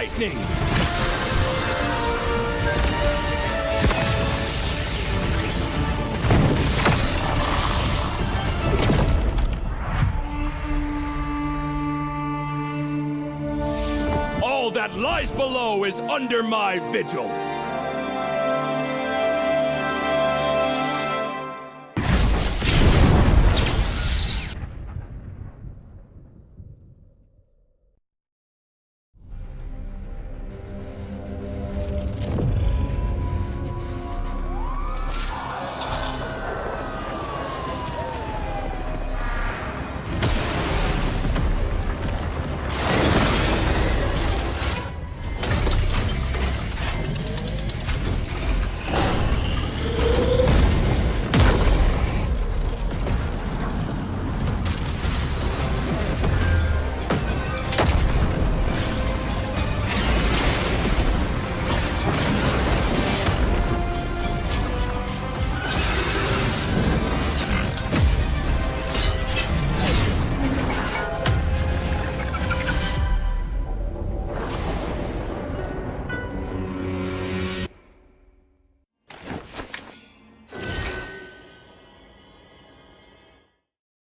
lightning! All that lies below is under my vigil!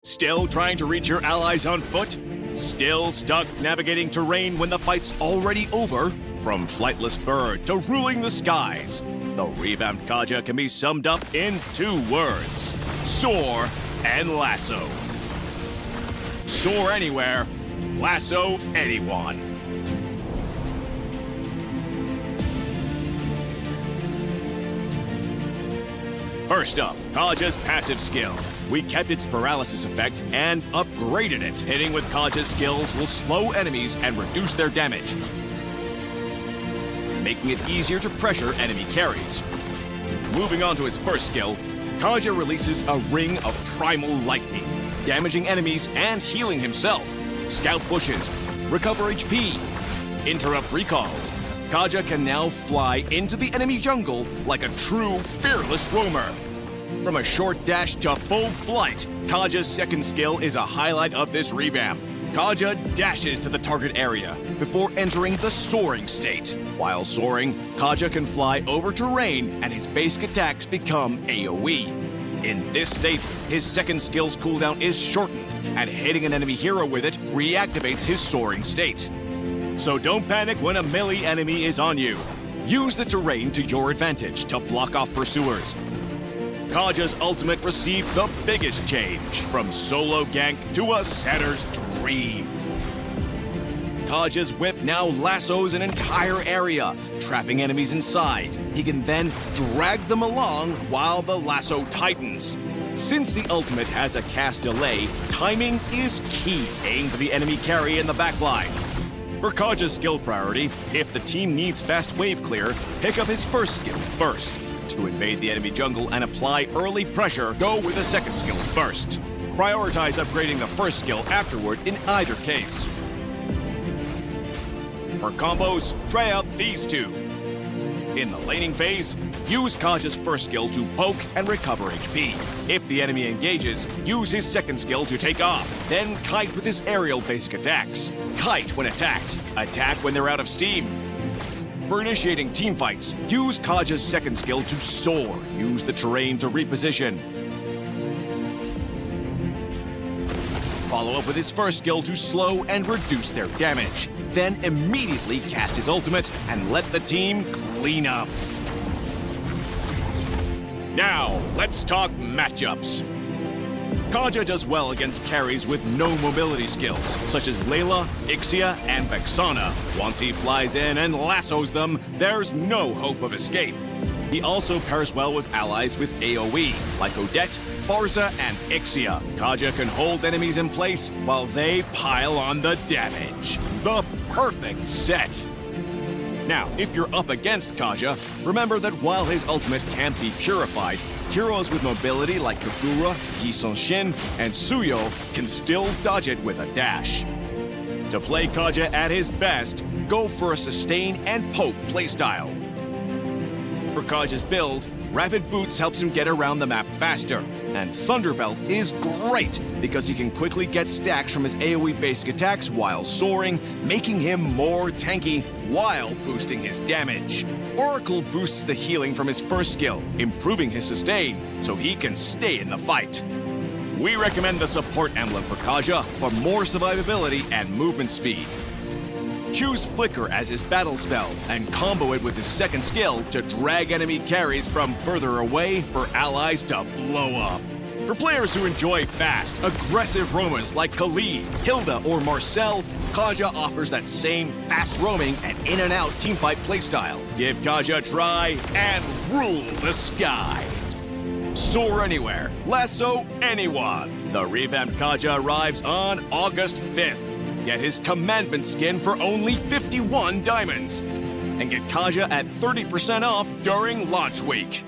Still trying to reach your allies on foot? Still stuck navigating terrain when the fight's already over? From flightless bird to ruling the skies, the revamped Kaja can be summed up in 2 words: soar and lasso. Soar anywhere, lasso anyone. First up, Kaja's passive skill. We kept its paralysis effect and upgraded it. Hitting with Kaja's skills will slow enemies and reduce their damage, making it easier to pressure enemy carries. Moving on to his first skill, Kaja releases a ring of primal lightning, damaging enemies and healing himself. Scout pushes, recover HP, interrupt recalls. Kaja can now fly into the enemy jungle like a true fearless roamer. From a short dash to full flight, Kaja's second skill is a highlight of this revamp. Kaja dashes to the target area before entering the soaring state. While soaring, Kaja can fly over terrain and his basic attacks become AoE. In this state, his second skill's cooldown is shortened, and hitting an enemy hero with it reactivates his soaring state. So don't panic when a melee enemy is on you. Use the terrain to your advantage to block off pursuers. Kaja's ultimate received the biggest change, from solo gank to a setter's dream. Kaja's whip now lassos an entire area, trapping enemies inside. He can then drag them along while the lasso tightens. Since the ultimate has a cast delay, timing is key. Aim for the enemy carry in the backline. For Kaja's skill priority, if the team needs fast wave clear, pick up his first skill first. To invade the enemy jungle and apply early pressure, go with the second skill first. Prioritize upgrading the first skill afterward in either case. For combos, try out these 2. In the laning phase, use Kaja's first skill to poke and recover HP. If the enemy engages, use his second skill to take off, then kite with his aerial basic attacks. Kite when attacked, attack when they're out of steam. For initiating teamfights, use Kaja's second skill to soar. Use the terrain to reposition. Follow up with his first skill to slow and reduce their damage. Then immediately cast his ultimate and let the team clean up. Now, let's talk matchups. Kaja does well against carries with no mobility skills, such as Layla, Ixia, and Vexana. Once he flies in and lassos them, there's no hope of escape. He also pairs well with allies with AoE, like Odette, Barza, and Ixia. Kaja can hold enemies in place while they pile on the damage. The perfect set! Now, if you're up against Kaja, remember that while his ultimate can't be purified, heroes with mobility like Kagura, Yi Shin, and Suyo can still dodge it with a dash. To play Kaja at his best, go for a sustain and poke playstyle. For Kaja's build, Rapid Boots helps him get around the map faster. And Thunderbelt is great because he can quickly get stacks from his AoE basic attacks while soaring, making him more tanky while boosting his damage. Oracle boosts the healing from his first skill, improving his sustain so he can stay in the fight. We recommend the support emblem for Kaja for more survivability and movement speed. Choose Flicker as his battle spell and combo it with his second skill to drag enemy carries from further away for allies to blow up. For players who enjoy fast, aggressive roamers like Khalid, Hilda, or Marcel, Kaja offers that same fast roaming and in-and-out teamfight playstyle. Give Kaja a try and rule the sky. Soar anywhere, lasso anyone. The revamped Kaja arrives on August 5th. Get his commandment skin for only 51 diamonds. And get Kaja at 30% off during launch week.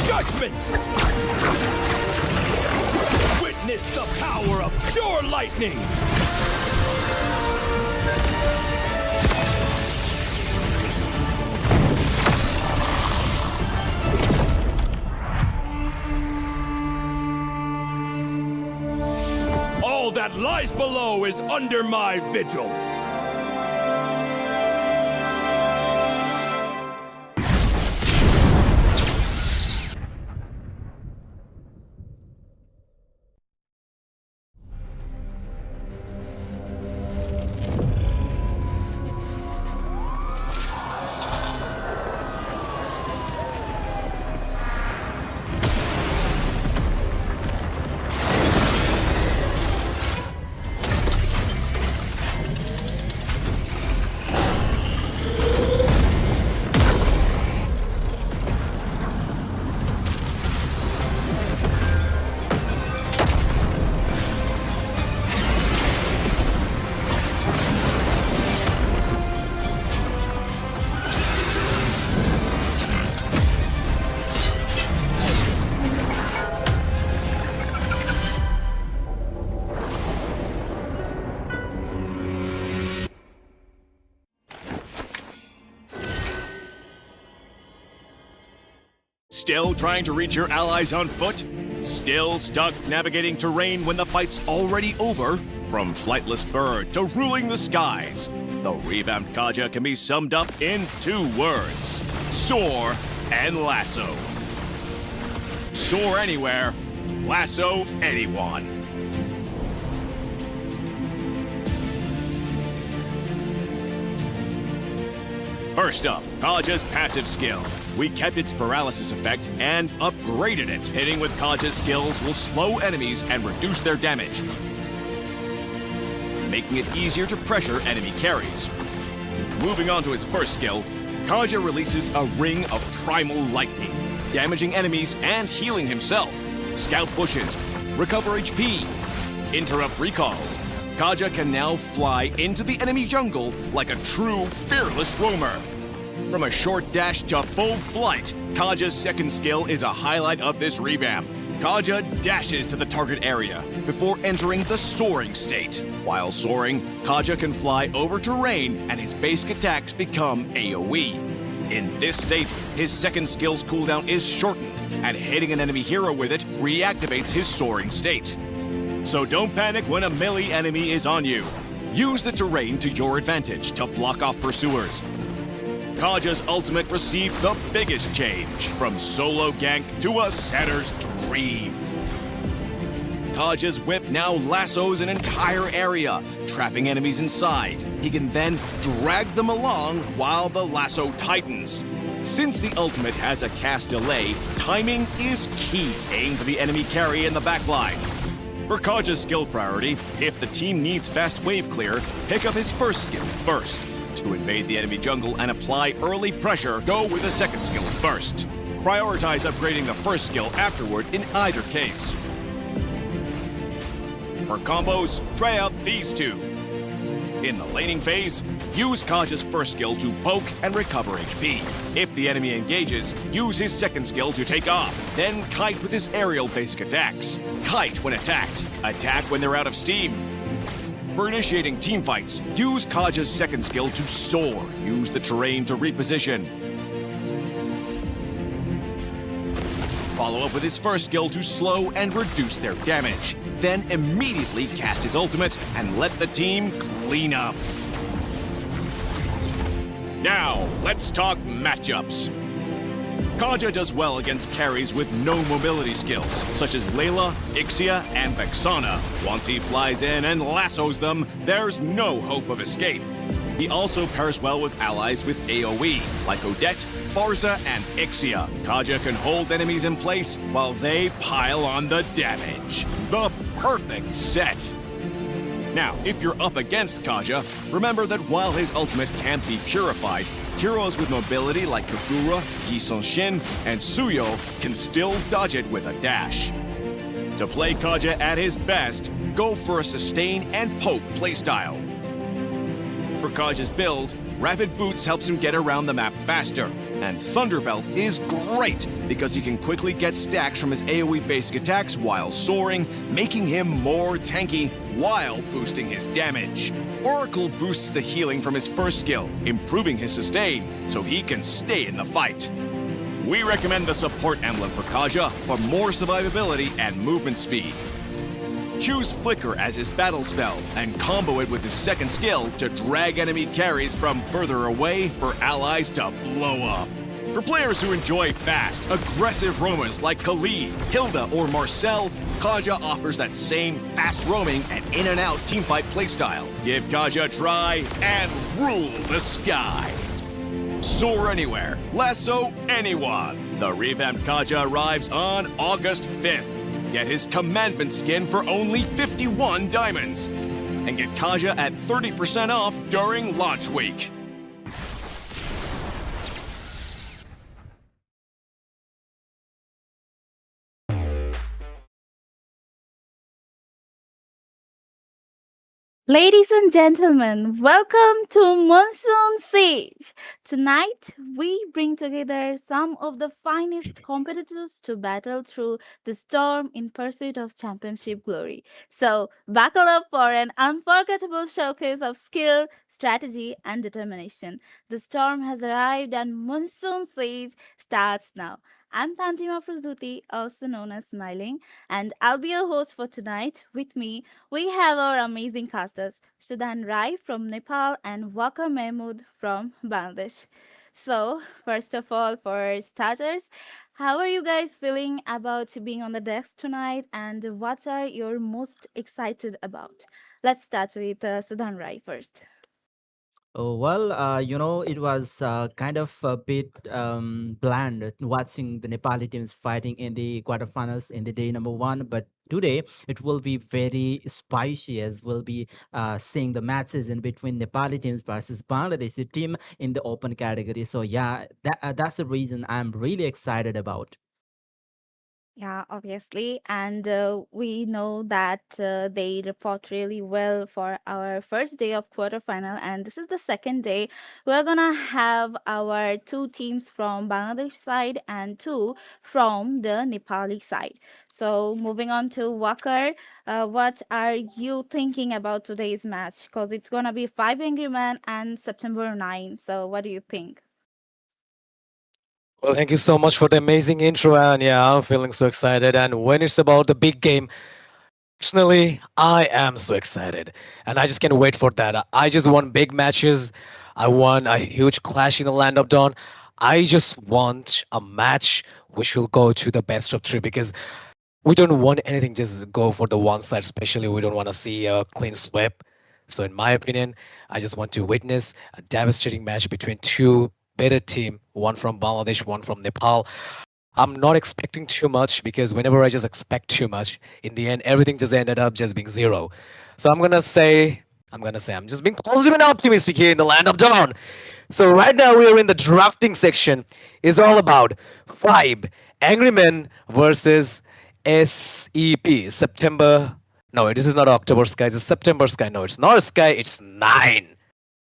judgment! Witness the power of pure lightning! that lies below is under my vigil. Still trying to reach your allies on foot? Still stuck navigating terrain when the fight's already over? From flightless bird to ruling the skies, the revamped Kaja can be summed up in 2 words: soar and lasso. Soar anywhere, lasso anyone. First up, Kaja's passive skill. We kept its paralysis effect and upgraded it. Hitting with Kaja's skills will slow enemies and reduce their damage, making it easier to pressure enemy carries. Moving on to his first skill, Kaja releases a ring of primal lightning, damaging enemies and healing himself. Scout pushes, recover HP, interrupt recalls. Kaja can now fly into the enemy jungle like a true fearless roamer. From a short dash to full flight, Kaja's second skill is a highlight of this revamp. Kaja dashes to the target area before entering the soaring state. While soaring, Kaja can fly over terrain and his basic attacks become AoE. In this state, his second skill's cooldown is shortened, and hitting an enemy hero with it reactivates his soaring state. So don't panic when a melee enemy is on you. Use the terrain to your advantage to block off pursuers. Kaja's ultimate received the biggest change, from solo gank to a setter's dream. Kaja's whip now lassos an entire area, trapping enemies inside. He can then drag them along while the lasso tightens. Since the ultimate has a cast delay, timing is key. Aim for the enemy carry in the backline. For Kaja's skill priority, if the team needs fast wave clear, pick up his first skill first. To invade the enemy jungle and apply early pressure, go with the second skill first. Prioritize upgrading the first skill afterward in either case. For combos, try out these 2. In the laning phase, use Kaja's first skill to poke and recover HP. If the enemy engages, use his second skill to take off. Then kite with his aerial basic attacks. Kite when attacked. Attack when they're out of steam. For initiating teamfights, use Kaja's second skill to soar. Use the terrain to reposition. Follow up with his first skill to slow and reduce their damage. Then immediately cast his ultimate and let the team clean up. Now, let's talk matchups. Kaja does well against carries with no mobility skills, such as Layla, Ixia, and Vexana. Once he flies in and lassos them, there's no hope of escape. He also pairs well with allies with AoE, like Odette, Barza, and Ixia. Kaja can hold enemies in place while they pile on the damage. The perfect set! Now, if you're up against Kaja, remember that while his ultimate can't be purified, heroes with mobility like Kagura, Gisonshin, and Suyo can still dodge it with a dash. To play Kaja at his best, go for a sustain and poke playstyle. For Kaja's build, Rapid Boots helps him get around the map faster, and Thunderbelt is great because he can quickly get stacks from his AoE basic attacks while soaring, making him more tanky while boosting his damage. Oracle boosts the healing from his first skill, improving his sustain so he can stay in the fight. We recommend the support emblem for Kaja for more survivability and movement speed. Choose Flicker as his battle spell and combo it with his second skill to drag enemy carries from further away for allies to blow up. For players who enjoy fast, aggressive roamers like Khalid, Hilda, or Marcel, Kaja offers that same fast roaming and in-and-out teamfight playstyle. Give Kaja a try and rule the sky. Soar anywhere, lasso anyone. The revamped Kaja arrives on August 5th. Get his commandment skin for only 51 diamonds. And get Kaja at 30% off during launch week. Ladies and gentlemen, welcome to Moonson Siege. Tonight, we bring together some of the finest competitors to battle through the storm in pursuit of championship glory. So, buckle up for an unforgettable showcase of skill, strategy, and determination. The storm has arrived and Monsoon Siege starts now. I'm Tanjima Prazuti, also known as Smiling, and I'll be your host for tonight. With me, we have our amazing casters, Sudan Rai from Nepal and Wakar Mahmood from Bangladesh. So, first of all, for starters, how are you guys feeling about being on the desk tonight and what are you most excited about? Let's start with Sudan Rai first. It was kind of a bit bland watching the Nepali teams fighting in the quarterfinals in the day number one. But today it will be very spicy as we'll be seeing the matches in between Nepali teams versus Bangladeshi team in the open category. So yeah, that's the reason I'm really excited about. Yeah, obviously. And we know that they report really well for our first day of quarterfinal. And this is the second day. We're going to have our two teams from Bangladesh side and two from the Nepali side. So moving on to Wakar, what are you thinking about today's match? Because it's going to be Five Angry Men and September 9. So what do you think? Well, thank you so much for the amazing intro, and yeah, I'm feeling so excited. And when it's about the big game, personally, I am so excited, and I just can't wait for that. I just won big matches. I won a huge clash in the Land of Dawn. I just want a match which will go to the best of three because we don't want anything just go for the one side. Especially, we don't want to see a clean sweep. So, in my opinion, I just want to witness a devastating match between two better team, one from Bangladesh, one from Nepal. I'm not expecting too much because whenever I just expect too much, in the end, everything just ended up just being zero. So I'm just being positive and optimistic here in the Land of Dawn. So right now we are in the drafting section. It's all about five Angry Men versus SEP September. No, this is not October Sky. It's September Sky. No, it's not a Sky. It's nine.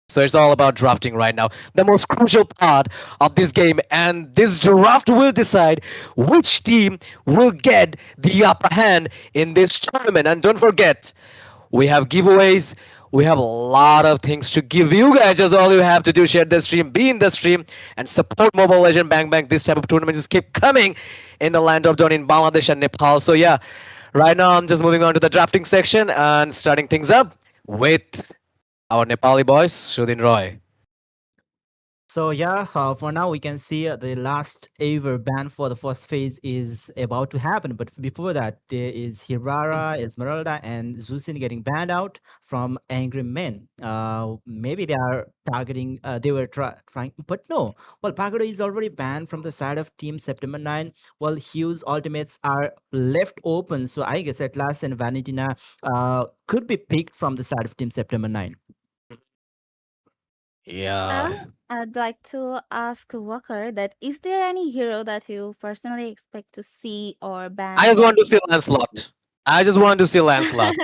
So it's all about drafting right now. The most crucial part of this game, and this draft will decide which team will get the upper hand in this tournament. And don't forget, we have giveaways. We have a lot of things to give you guys. Just all you have to do, share the stream, be in the stream, and support Mobile Legend Bang Bang. This type of tournaments just keep coming in the Land of Dawn in Bangladesh and Nepal. So yeah, right now I'm just moving on to the drafting section and starting things up with our Nepali boys, Sudin Roy. So yeah, for now we can see the last ever ban for the first phase is about to happen. But before that, there is Hirara, Esmeralda, and Zusin getting banned out from Angry Men. Maybe they are targeting. They were trying, but no. Well, Pagoda is already banned from the side of Team September 9. Well, Hugh's ultimates are left open. So I guess Atlas and Vanitina could be picked from the side of Team September 9. Yeah. I'd like to ask Walker that is there any hero that you personally expect to see or I ban just want to during see Lancelot. I just want to see Lancelot.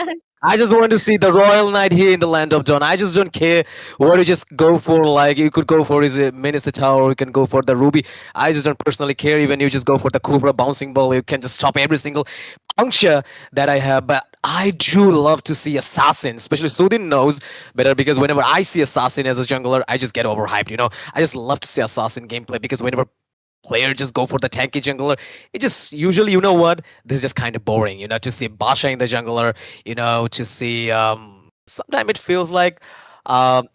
I just want to see the Royal Knight here in the Land of Dawn. I just don't care what you just go for. Like you could go for his Minnesota or you can go for the Ruby. I just don't personally care. Even you just go for the Cobra bouncing ball, you can just stop every single puncture that I have. But I do love to see Assassin, especially Sudin knows better because whenever I see Assassin as a jungler, I just get overhyped. You know, I just love to see Assassin gameplay because whenever player just go for the tanky jungler. It just usually, you know what, this is just kind of boring. To see Basha in the jungler, to see sometimes it feels like um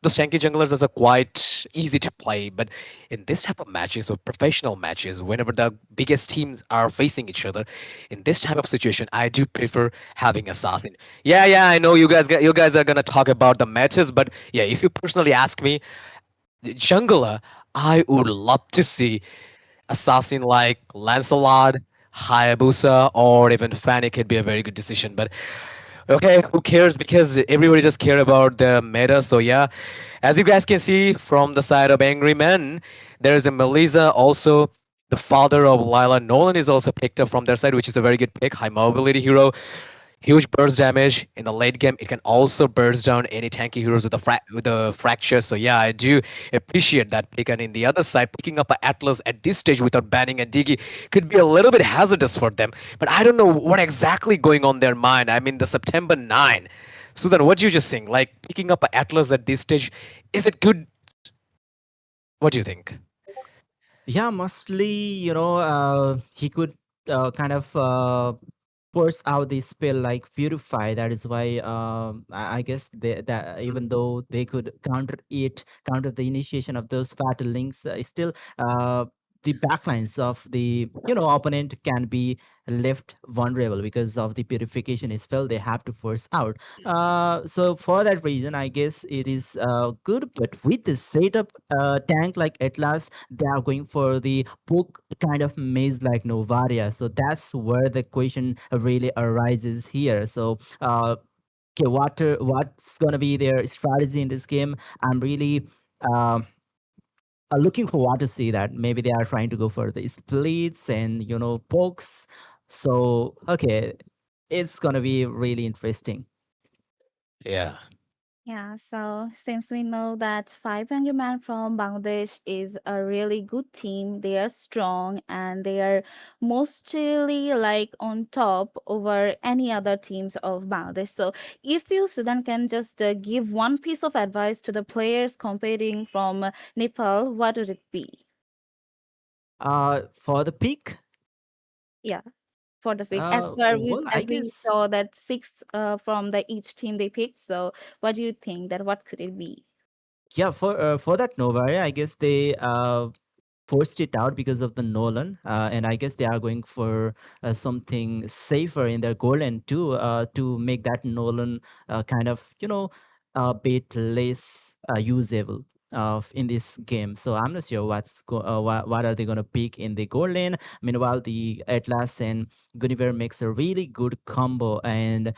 those tanky junglers are quite easy to play, but in this type of matches or professional matches, whenever the biggest teams are facing each other, in this type of situation, I do prefer having assassin. Yeah, yeah, I know you guys are gonna talk about the matches, but yeah, if you personally ask me, jungler, I would love to see assassin like Lancelot, Hayabusa, or even Fanny could be a very good decision. But okay, who cares? Because everybody just care about the meta. So yeah, as you guys can see from the side of Angry Men, there's a Melissa also. The father of Lila Nolan is also picked up from their side, which is a very good pick. High mobility hero, huge burst damage in the late game. It can also burst down any tanky heroes with the fracture. So yeah, I do appreciate that pick. And in the other side, picking up a Atlas at this stage without banning a Digi could be a little bit hazardous for them. But I don't know what exactly going on their mind. I mean, the September 9. Sudan, what do you just think? Like picking up a Atlas at this stage, is it good? What do you think? Yeah, mostly, he could kind of force out the spell like purify. That is why I guess that even though they could counter the initiation of those fatal links, still the backlines of the opponent can be left vulnerable because of the purification spell they have to force out. So for that reason, I guess it is good. But with the setup tank like Atlas, they are going for the poke kind of maze like Novaria. So that's where the question really arises here. So okay, what's gonna be their strategy in this game? I'm really um looking forward to see that. Maybe they are trying to go for the splits and pokes. So okay, it's gonna be really interesting. Yeah. Yeah, so since we know that Five Angry Men from Bangladesh is a really good team, they are strong and they are mostly like on top over any other teams of Bangladesh. So if you, Sudan, can just give one piece of advice to the players competing from Nepal, what would it be? For the pick, Yeah, for the pick. As far well, I as we guess saw that six from the each team they picked. So what do you think that what could it be? yeah, for that Novaria, I guess they forced it out because of the Nolan, and I guess they are going for something safer in their goal end too, to make that Nolan kind of a bit less usable in this game. So I'm not sure what are they going to pick in the goal lane. Meanwhile, the Atlas and Guinevere makes a really good combo, and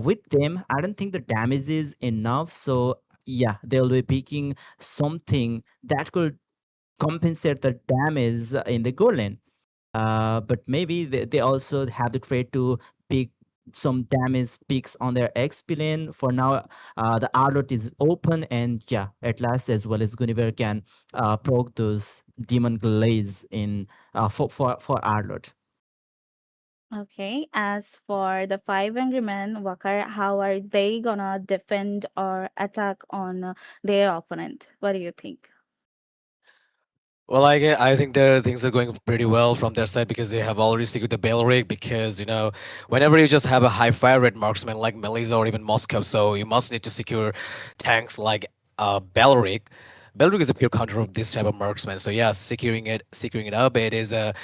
with them, I don't think the damage is enough. So yeah, they'll be picking something that could compensate the damage in the goal lane. But maybe they also have the trade to pick some damage picks on their XP lane. For now, the Arlot is open, and yeah, at last as well as Guinevere can proc those Demon Glaze in for Arlot. Okay, as for the Five Angry Men, Wakar, how are they gonna defend or attack on their opponent? What do you think? Well, I think their things are going pretty well from their side because they have already secured the bail rig. Because whenever you just have a high fire rate marksman like Melissa or even Moscow, so you must need to secure tanks like Belric. Belric is a pure counter of this type of marksman. So yeah, securing it up, it is a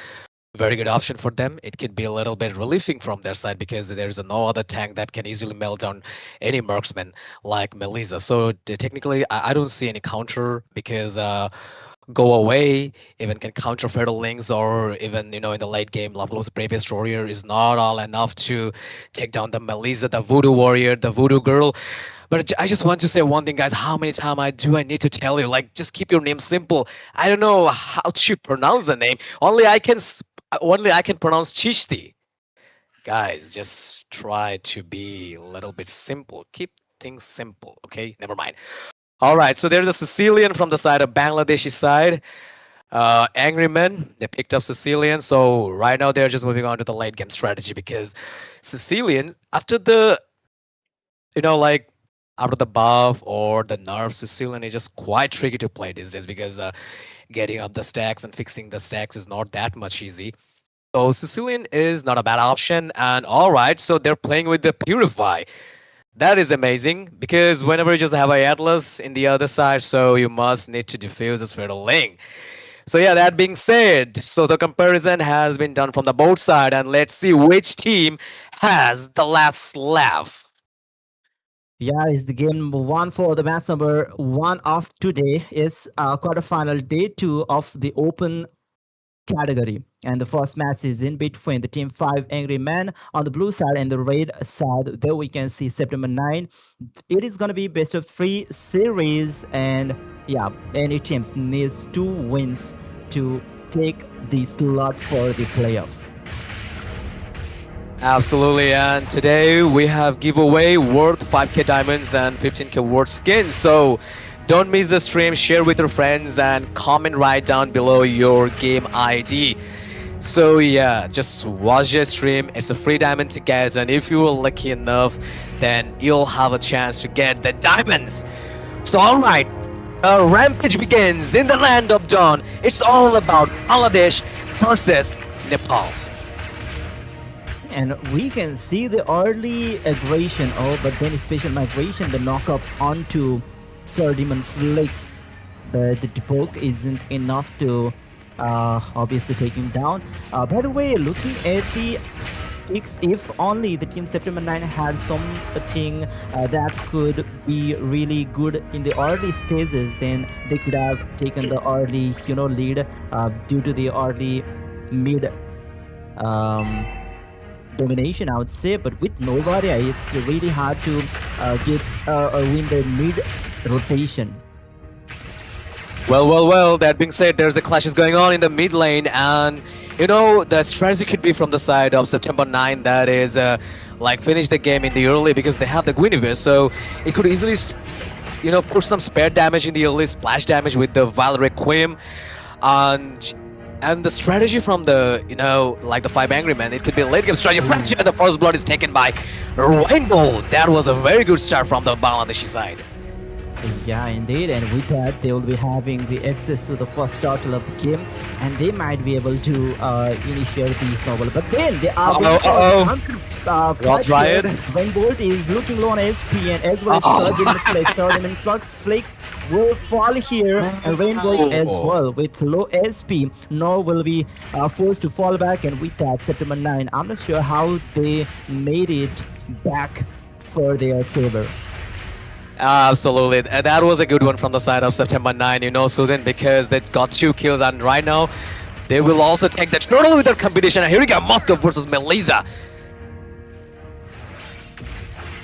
very good option for them. It could be a little bit relieving from their side because there's no other tank that can easily melt down any marksman like Melissa. So technically, I don't see any counter because go away even can counter fatal links, or even in the late game Lavalo's bravest warrior is not all enough to take down the Melissa, the voodoo warrior, the voodoo girl. But I just want to say one thing, guys. How many times I need to tell you, like, just keep your name simple. I don't know how to pronounce the name. Only I can pronounce Chishti. Guys, just try to be a little bit simple. Keep things simple, okay? Never mind. All right, so there's a Sicilian from the side of Bangladeshi side. Angry Men, they picked up Sicilian. So right now they're just moving on to the late game strategy because Sicilian, after the, like out of the buff or the nerf Sicilian is just quite tricky to play these days because getting up the stacks and fixing the stacks is not that much easy. So Sicilian is not a bad option. And all right, so they're playing with the Purify. That is amazing because whenever you just have a Atlas in the other side, so you must need to defuse this Fatal Link. So yeah, that being said, so the comparison has been done from the both side, and let's see which team has the last laugh. Yeah, it's the game number one for the match number one of today. It's quarterfinal day two of the open category. And the first match is in between the team 5 Angry Men on the blue side and the red side. There we can see September 9. It is going to be best of 3 series. And yeah, any teams needs 2 wins to take the slot for the playoffs. Absolutely, and today we have giveaway worth 5k diamonds and 15k worth skins. So don't miss the stream, share with your friends, and comment right down below your game ID. So yeah, just watch the stream. It's a free diamond to get, and if you are lucky enough, then you'll have a chance to get the diamonds. So alright, a rampage begins in the land of dawn. It's all about Bangladesh versus Nepal. And we can see the early aggression, but then special migration, the knockup onto Sir Demon Flakes. But the poke isn't enough to obviously take him down. By the way, looking at the picks, if only the team September 9 had something that could be really good in the early stages, then they could have taken the early, lead due to the early mid domination, I would say. But with Novaria, it's really hard to get a win the mid rotation. Well, that being said, there's a clashes going on in the mid lane, and the strategy could be from the side of September 9, that is like finish the game in the early because they have the Guinevere, so it could easily push some spare damage in the early, splash damage with the Vile Requiem, and the strategy from the like the 5 Angry Men, it could be a late game strategy. Fracture, the first blood is taken by Rainbow. That was a very good start from the Bangladeshi side. Yeah, indeed, and with that they will be having the access to the first turtle of the game, and they might be able to initiate the snowball. But then they are Rod Riot. Rainbolt is looking low on SP, and as well as Sardin Flakes will fall here, and Rainbolt as well with low SP. Nor will be forced to fall back, and with that September 9, I'm not sure how they made it back for their favor. Absolutely, that was a good one from the side of September 9, Sudan, because they got 2 kills, and right now they will also take the turtle with their competition. And here we go, Moscow versus Melissa.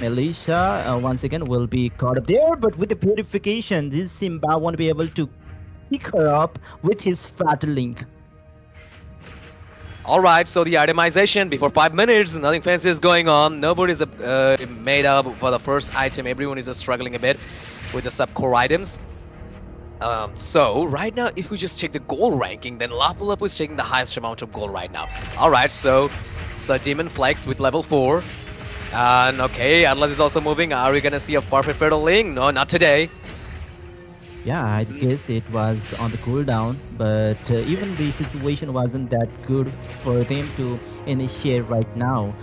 Melissa once again will be caught up there, but with the purification, this Simba won't be able to pick her up with his Fatal Link. Alright, so the itemization before 5 minutes, nothing fancy is going on. Nobody's made up for the first item. Everyone is struggling a bit with the sub-core items. So right now, if we just check the gold ranking, then Lapu Lapu is taking the highest amount of gold right now. Alright, so Demon Flex with level 4. And okay, Atlas is also moving. Are we gonna see a perfect Fatal Link? No, not today. Yeah, I guess it was on the cooldown, but even the situation wasn't that good for them to initiate right now.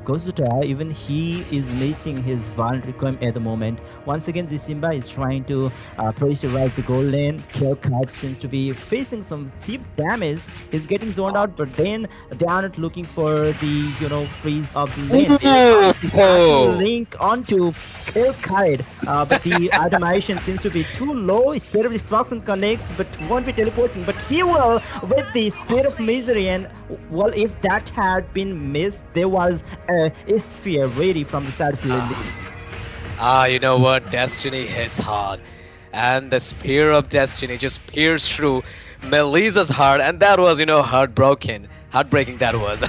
Gozuta, even he is missing his Vile Requiem at the moment. Once again, the Simba is trying to pressurize the gold lane. Killkite seems to be facing some cheap damage. He's getting zoned out, but then they are not looking for the freeze of the lane. Link onto Killkite, but the automation seems to be too low. Spirit of Destruction connects, but won't be teleporting. But he will with the Spirit of Misery, and well, if that had been missed, there was a spear ready from the side of the you know what? Destiny hits hard. And the Spear of Destiny just pierced through Melissa's heart, and that was, heartbreaking. Heartbreaking that was.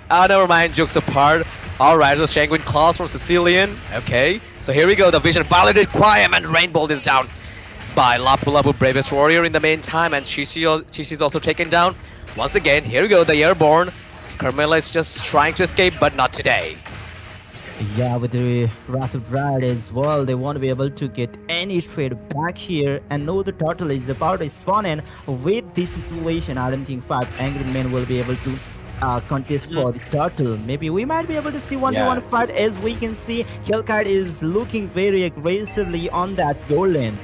Never mind, jokes apart. Alright, so Sanguine Claws from Sicilian. Okay, so here we go. The Vision Validated Crime, and Rainbolt is down by Lapu Lapu, Bravest Warrior in the meantime, and Chichi's also taken down. Once again, here we go, the Airborne. Carmela is just trying to escape, but not today. Yeah, with the Wrath of Dryad as well, they won't be able to get any trade back here. And no, the turtle is about to spawn in. With this situation, I don't think 5 angry men will be able to contest for this turtle. Maybe we might be able to see 1v1 Yeah. fight. As we can see, Hellkite is looking very aggressively on that goal lane.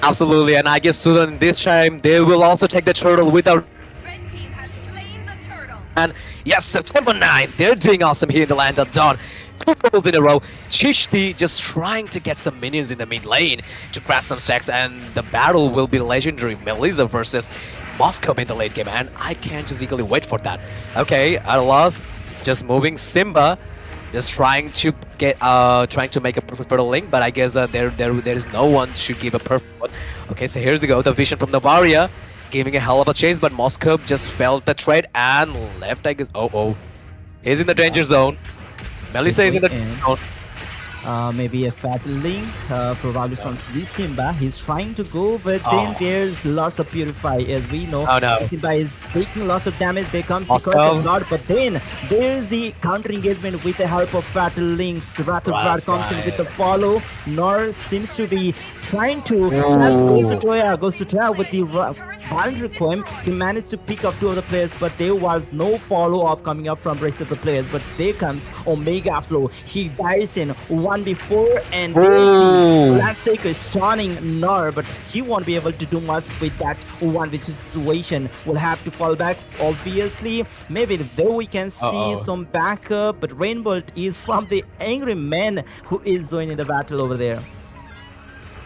Absolutely, and I guess Sudan this time they will also take the turtle without. Red team has slain the turtle. And yes, September 9th, they're doing awesome here in the land of Dawn. Two turtles in a row. Chishti just trying to get some minions in the mid lane to grab some stacks, and the battle will be legendary. Melissa versus Moscow in the late game, and I can't just eagerly wait for that. Okay, at a loss, just moving. Simba just trying to get trying to make a perfect fertile link, but I guess there is no one to give a perfect one. Okay, so here's the go, the vision from Navaria giving a hell of a chase, but Moscow just felt the trade and left. I guess he's in the danger zone. Melissa is in the danger zone. Maybe a fat link, probably from the Simba. He's trying to go, but then there's lots of Purify. As we know, Oh, no. Simba is taking lots of damage. There comes the curse Moscow. of blood, but then there's the counter engagement with the help of fat links. Wrath of Dryad comes in with the follow. Nor seems to be trying to. Goes to Toya with the violent requiem. He managed to pick up 2 of the players, but there was no follow up coming up from rest of the players. But there comes Omega Flow. He dives in 1v4, and Landsaker is stunning Nar, but he won't be able to do much with that 1v2 situation. Will have to fall back, obviously. Maybe there we can see some backup, but Rainbolt is from the Angry Men who is joining the battle over there.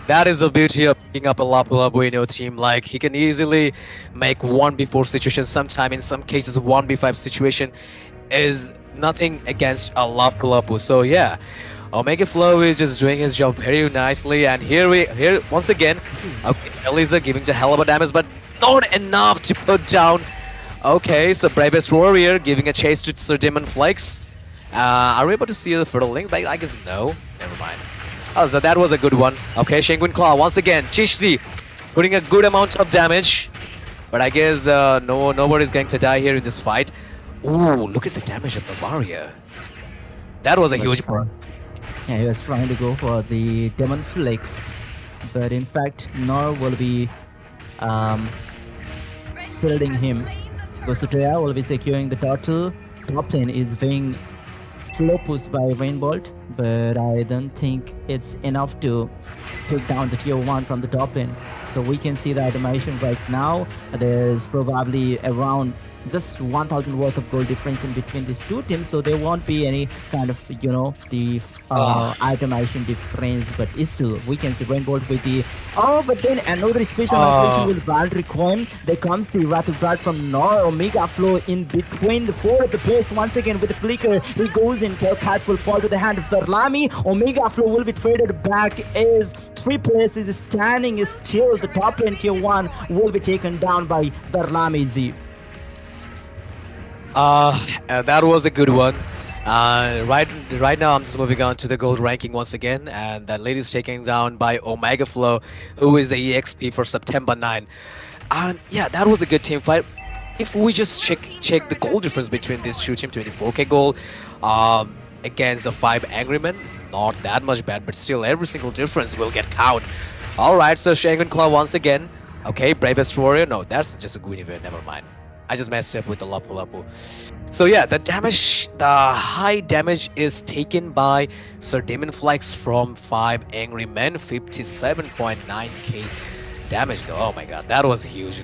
That is the beauty of picking up a Lapu-Lapu in your team. Like, he can easily make 1v4 situation. Sometime in some cases 1v5 situation is nothing against a Lapu-Lapu. So yeah, Omega Flow is just doing his job very nicely, and here once again, okay, Elisa giving the hell of a damage, but not enough to put down. Okay, so Bravest Warrior giving a chase to Sir Demon Flex. Are we able to see the fertile link? I guess no. Never mind. Oh, so that was a good one. Okay, Shengun Claw once again. Chishzi putting a good amount of damage, but I guess nobody's going to die here in this fight. Ooh, look at the damage of the warrior. That was a huge one. Yeah, he was trying to go for the Demon Flex, but in fact, Nor will be shielding him. Gosutoya will be securing the turtle. Top lane is being slow pushed by Rainbolt, but I don't think it's enough to take down the tier 1 from the top lane. So we can see the animation right now. There's probably around just 1,000 worth of gold difference in between these two teams, so there won't be any kind of, the itemization difference, but it's still, we can see Rainbolt with the, but then another special operation with Valkyrie Coin. There comes the Wrath of Dryad from Nor. Omega Flow in between the 4 of the players once again with the flicker. He goes in, Hellcat will fall to the hand of Darlami. Omega Flow will be traded back as 3 players is standing still. The top lane tier 1 will be taken down by Darlami Z. That was a good one. Right now I'm just moving on to the gold ranking once again, and that lady's taken down by Omega Flow, who is the EXP for September 9. And yeah, that was a good team fight. If we just check the goal difference between these two teams, 24k gold against the 5 angry men, not that much bad, but still every single difference will get count. Alright, so Shengun Claw once again. Okay, Bravest Warrior. No, that's just a Guinevere, never mind. I just messed up with the Lapu-Lapu. So yeah, the high damage is taken by Sir Demon Flex from 5 Angry Men, 57.9k damage though. Oh my god, that was huge,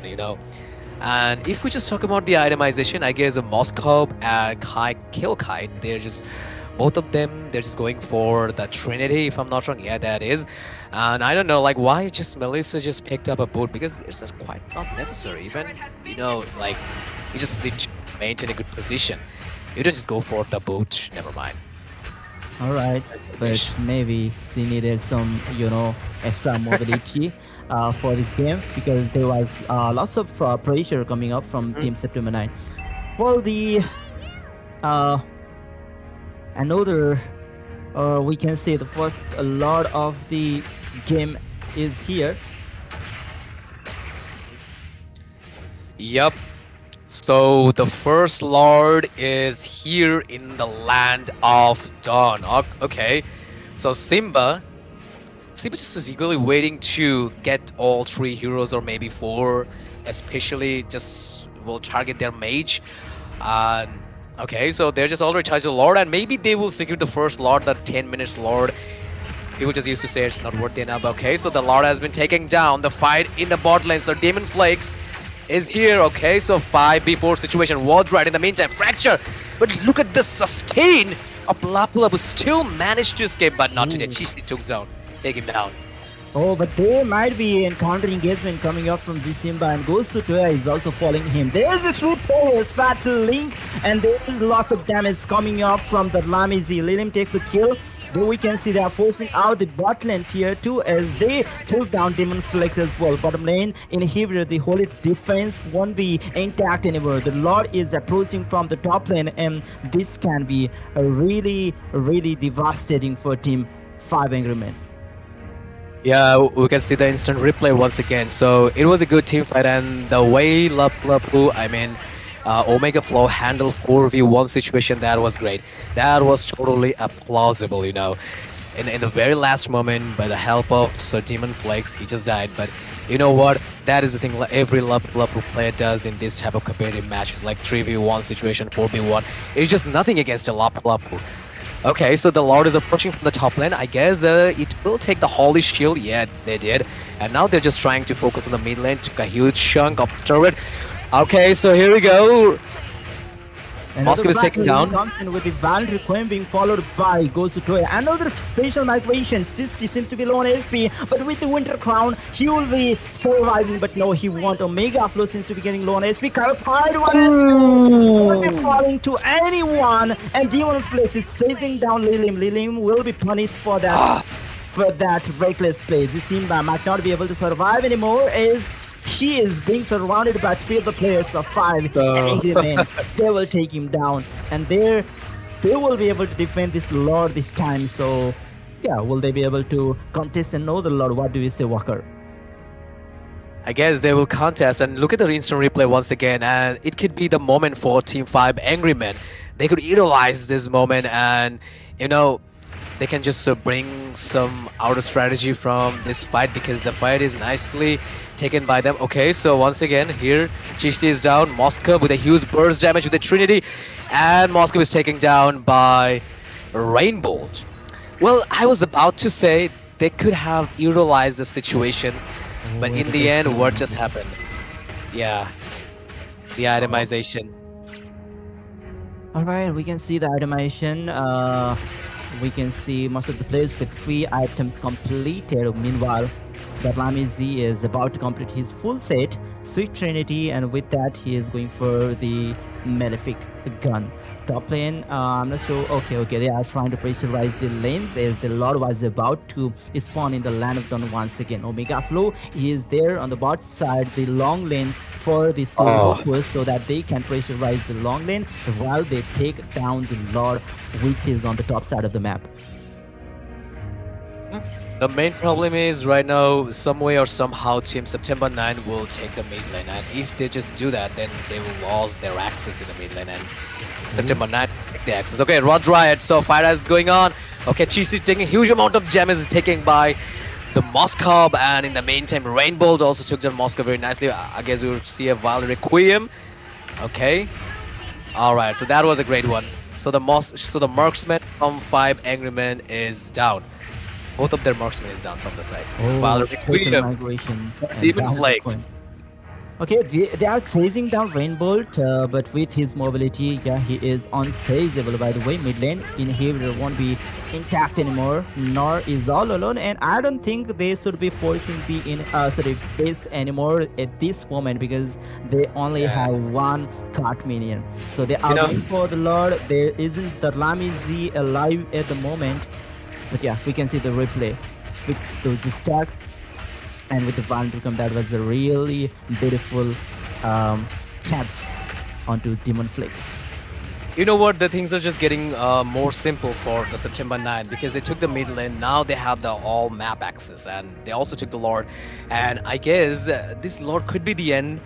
And if we just talk about the itemization, I guess Moscow and Killkite, both of them, they're just going for the Trinity, if I'm not wrong. Yeah, that is. And I don't know, like, why just Melissa just picked up a boot, because it's just quite not necessary. Even, like, you just need to maintain a good position. You don't just go for the boot. Never mind. Alright, but maybe she needed some, extra mobility for this game, because there was lots of pressure coming up from Team September 9. Well, another, we can say the first lot of the game is here. Yup. So the first Lord is here in the land of Dawn. Okay. So Simba just is eagerly waiting to get all three heroes or maybe four, especially just will target their mage. And okay, so they're just already charged the Lord, and maybe they will secure the first Lord, the 10 minutes Lord. People just used to say it's not worth it enough. Okay, so the Lord has been taken down. The fight in the bot lane. So Demon Flakes is here. Okay, so 5v4 situation was right in the meantime. Fracture. But look at the sustain of Lapula, who still managed to escape, but not today. Chichi took down. Take him down. Oh, but they might be encountering engagement coming up from Simba, and Ghost Toya is also following him. There's a true players battling, and there is lots of damage coming up from the Lamizi. Lilim takes the kill. Though we can see they are forcing out the bot lane tier 2 as they took down Demon Flex as well. Bottom lane inhibitor, the holy defense won't be intact anymore. The Lord is approaching from the top lane, and this can be a really devastating for Team 5 Angry Men. Yeah, we can see the instant replay once again. So it was a good team fight, and the way Omega Flow handled 4v1 situation, that was great. That was totally plausible, you know. In the very last moment, by the help of Sir Demon Flakes, he just died. But you know what? That is the thing every Lapu player does in this type of competitive matches, like 3v1 situation, 4v1. It's just nothing against the Lapu. Okay, so the Lord is approaching from the top lane. I guess it will take the Holy Shield. Yeah, they did. And now they're just trying to focus on the mid lane. Took a huge chunk of turret. Okay, so here we go. Moscow is taken down. Comes in with the Valiant Requiem being followed by Goes to Troy. Another special migration. Sisti seems to be low on HP, but with the Winter Crown, he will be surviving. But no, he won't. Omega Flow seems to be getting low on HP. Carapied one HP. Won't be falling to anyone. And Demon Flex is chasing down Lilim. Lilim will be punished for that. For that reckless play. Simba might not be able to survive anymore as he is being surrounded by 3 of the players of 5 angry men. They will take him down, and they will be able to defend this Lord this time. So yeah, will they be able to contest and know the Lord? What do you say, Walker? I guess they will contest, and look at the instant replay once again, and it could be the moment for Team 5 Angry Men. They could utilize this moment, and you know, they can just bring some outer strategy from this fight, because the fight is nicely taken by them. Okay, so once again here Chisti is down. Moscow with a huge burst damage with the Trinity, and Moscow is taken down by Rainbow. Well, I was about to say they could have utilized the situation, but in the end, what just happened? Yeah, the itemization. Alright, we can see the itemization. We can see most of the players with 3 items completed. Meanwhile, Darlami Z is about to complete his full set, Sweet Trinity, and with that he is going for the Malefic gun. Top lane, I'm not sure. Okay, they are trying to pressurize the lanes as the Lord was about to spawn in the land of Dawn once again. Omega Flow is there on the bot side, the long lane for the slow push, so that they can pressurize the long lane while they take down the Lord, which is on the top side of the map. The main problem is right now, some way or somehow, Team September 9 will take the mid lane, and if they just do that, then they will lose their access in the mid lane, and September 9 will take the access. Okay, Rod Riot, so fire is going on. Okay, Cheesy taking a huge amount of damage, is taken by the Moscow, and in the meantime, Rainbow also took down Moscow very nicely. I guess we'll see a Valiant Requiem. Okay, alright, so that was a great one. So the marksman from 5 Angry Men is down. Both of their marksmen is down from the side. Valiant Requiem. Migrations and Demon Valiant Flakes. Requiem. Okay, they are chasing down Rainbow, but with his mobility, yeah, he is unchaseable. By the way, mid lane inhibitor won't be intact anymore, nor is all alone, and I don't think they should be forcing the base anymore at this moment, because they only have 1 cart minion. So they are going for the Lord. There isn't the Lami Z alive at the moment, but yeah, we can see the replay with those stacks. And with the Valiant Requiem, that was a really beautiful catch onto Demon Flakes. You know what? The things are just getting more simple for the September 9, because they took the mid lane. Now they have the all map access, and they also took the Lord. And I guess this Lord could be the end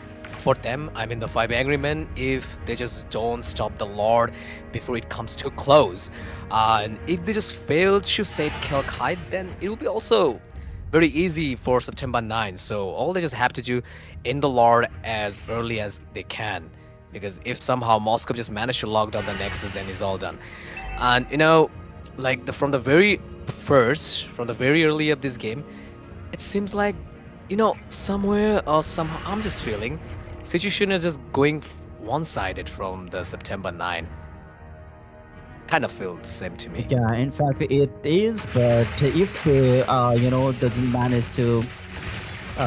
for them, I mean the five angry men, if they just don't stop the Lord before it comes too close. And if they just fail to save Kelkite, then it will be also very easy for September 9. So all they just have to do in the Lord as early as they can. Because if somehow Moscow just managed to lock down the Nexus, then it's all done. And like from the very first, from the very early of this game, it seems like, somewhere or somehow, I'm just feeling situation is just going one-sided from the September 9. Kind of feel the same to me. Yeah, in fact, it is. But if they, doesn't manage to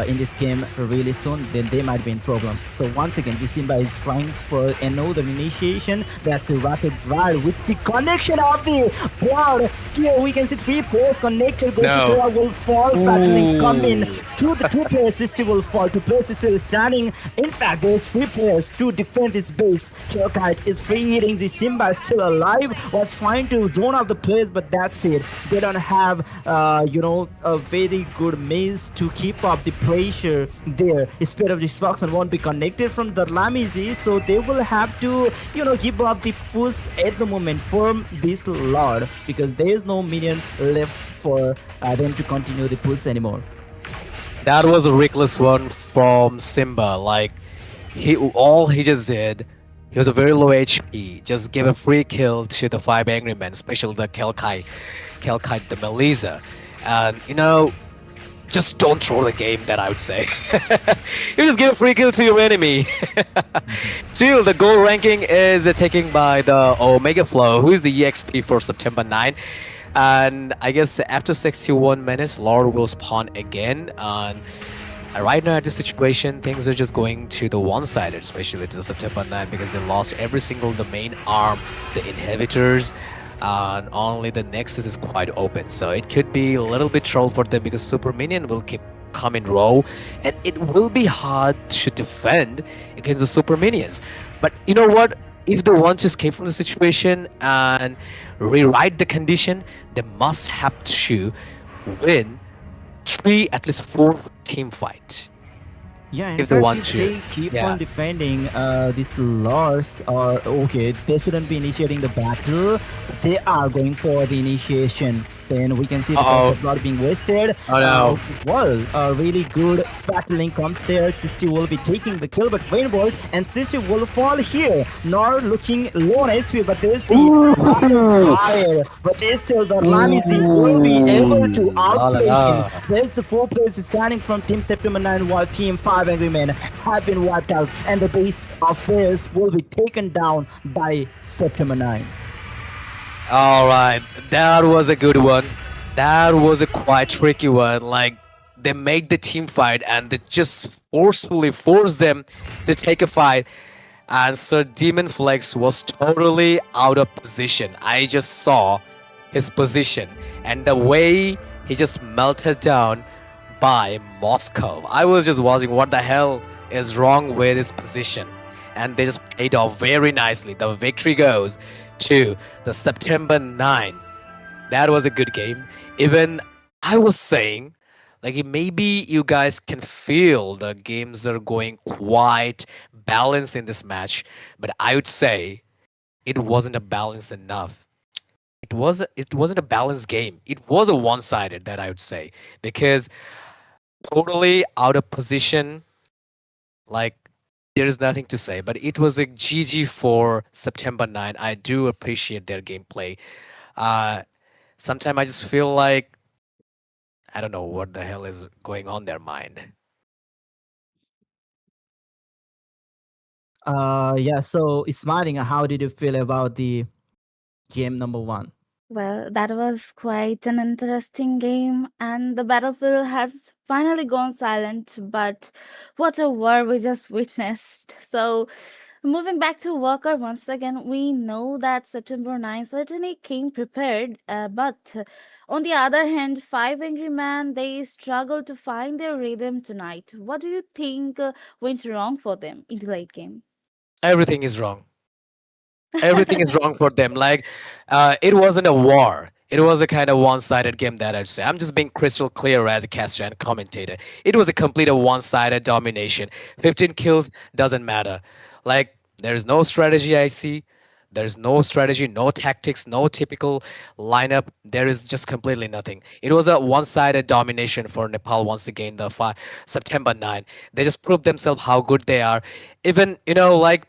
in this game really soon, then they might be in problem. So once again, Simba is trying for another initiation. That's the rapid drive with the connection of the board. Here we can see three players connected. No. Will fall. Battling coming. The two players Sister will fall. Two players still standing. In fact, there's three players to defend this base. Shokite is free hitting. The Simba is still alive. Was trying to zone out the players, but that's it. They don't have a very good maze to keep up the pressure there. Speed of destruction won't be connected from the Lamizi, so they will have to give up the push at the moment from this Lord, because there is no minion left for them to continue the push anymore. That was a reckless one from Simba. Like he just did, he was a very low HP. Just give a free kill to the five angry men, especially the Kelkite the Melisa, and just don't throw the game. That I would say. You just give a free kill to your enemy. Still, the goal ranking is taken by the Omega Flow, who is the EXP for September 9. And I guess after 61 minutes, Lord will spawn again. And right now, at this situation, things are just going to the one-sided, especially to September 9, because they lost every single the main arm, the inhibitors, and only the Nexus is quite open. So it could be a little bit trouble for them, because Super Minion will keep coming row, and it will be hard to defend against the Super Minions. But you know what? If they want to escape from the situation and rewrite the condition, they must have to win at least four team fight. Yeah, in if they fact, want if to. they keep Yeah. on defending these lords, or okay, they shouldn't be initiating the battle. They are going for the initiation. Then we can see the Uh-oh. concept lot being wasted. Oh, no. Well, a really good battling comes there. Sisti will be taking the kill, but Rainbow and Sisti will fall here. Nor looking low on HP, but there's the fire. But still, the Lamizi will be able to outplay him. There's the four players standing from Team September 9, while Team 5 Angry Men have been wiped out, and the base of players will be taken down by September 9. All right, that was a good one. That was a quite tricky one. Like, they made the team fight and they just forcefully forced them to take a fight. And so Demon Flex was totally out of position. I just saw his position and the way he just melted down by Moscow. I was just watching what the hell is wrong with his position. And they just paid off very nicely. The victory goes to the September 9. That was a good game. Even I was saying, like, maybe you guys can feel the games are going quite balanced in this match, but I would say it wasn't a balance enough. It wasn't a balanced game. It was a one-sided, that I would say, because totally out of position. Like, there is nothing to say, but it was a GG for September 9. I do appreciate their gameplay. Sometimes I just feel like I don't know what the hell is going on their mind. Yeah, so Smiling, how did you feel about the game number 1? Well, that was quite an interesting game, and the battlefield has finally gone silent. But what a war we just witnessed! So, moving back to Walker once again, we know that September 9 certainly came prepared, but on the other hand, Five Angry Men they struggled to find their rhythm tonight. What do you think went wrong for them in the late game? Everything is wrong. Everything is wrong for them. Like, it wasn't a war. It was a kind of one-sided game that I'd say. I'm just being crystal clear as a caster and commentator. It was a complete one-sided domination. 15 kills doesn't matter. Like there's no strategy I see. There's no strategy, no tactics, no typical lineup. There is just completely nothing. It was a one-sided domination for Nepal once again. September 9. They just proved themselves how good they are. Even like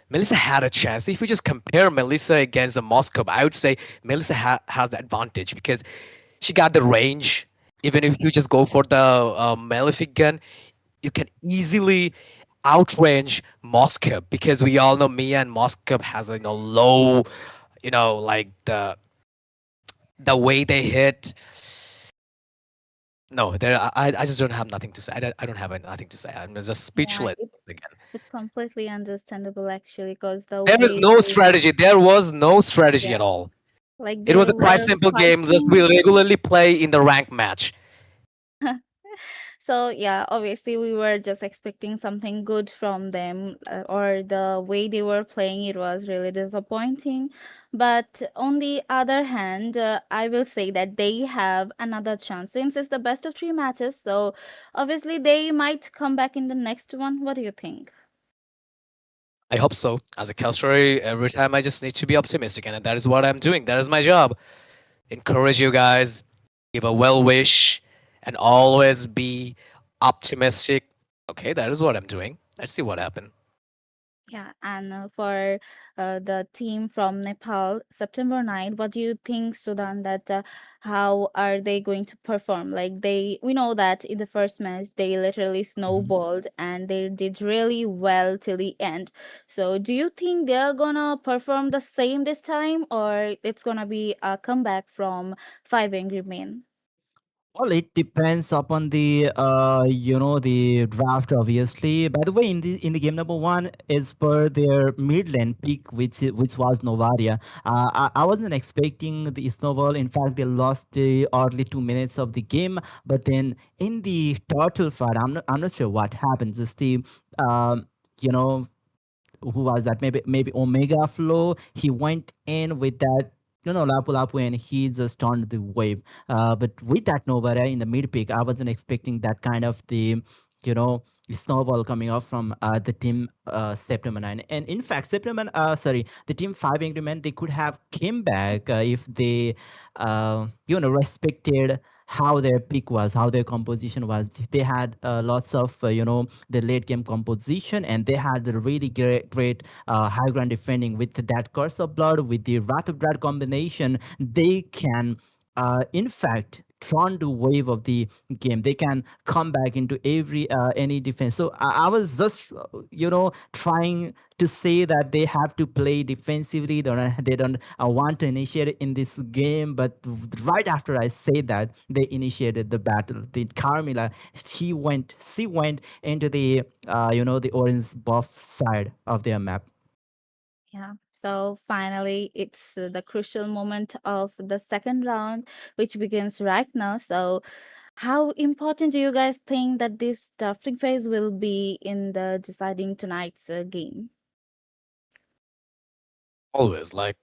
Melissa had a chance. If you just compare Melissa against the Moscow, I would say Melissa has the advantage because she got the range. Even if you just go for the Malefic gun, you can easily outrange Moscow because we all know Mia and Moscow has a low, like the way they hit. No, there. I just don't have nothing to say. I don't have nothing to say. I'm just Yeah, speechless it's once again. it's completely understandable actually, because the There is way no they, strategy. There was no strategy yeah, at all. like It they was a quite were simple game. Just we fighting. regularly play in the rank match. So yeah, obviously we were just expecting something good from them, or the way they were playing, it was really disappointing. But on the other hand, I will say that they have another chance since it's the best of three matches. So obviously they might come back in the next one. What do you think? I hope so. As a caster, every time I just need to be optimistic, and that is what I'm doing. That is my job. Encourage you guys, give a well wish, and always be optimistic. Okay, that is what I'm doing. Let's see what happens. Yeah, and for the team from Nepal, September 9, what do you think, Sudan, that how are they going to perform? Like we know that in the first match, they literally Mhm. snowballed and they did really well till the end. So do you think they're gonna perform the same this time, or it's gonna be a comeback from Five Angry Men? Well, it depends upon the the draft, obviously. By the way, in the game number one, as per their mid lane pick, which was Novaria, I wasn't expecting the snowball. In fact, they lost the early 2 minutes of the game. But then in the turtle fight, I'm not sure what happens. Just the you know who was that? Maybe Omega Flow. He went in with that, Lapu Lapu, and he just turned the wave. But with that Novara in the mid pick, I wasn't expecting that kind of the, you know, snowball coming off from the team September 9. And in fact, the team 5 Angry Men, they could have came back if they, respected how their pick was, how their composition was. They had lots of, the late game composition, and they had the really great high ground defending with that Curse of Blood, with the Wrath of Dread combination. They can, in fact, turn the wave of the game. They can come back into any defense. So I was just, trying to say that they have to play defensively. They don't want to initiate in this game. But right after I say that, they initiated the battle. The Carmilla, she went into the the orange buff side of their map. Yeah. So finally, it's the crucial moment of the second round, which begins right now. So, how important do you guys think that this drafting phase will be in the deciding tonight's game? Always like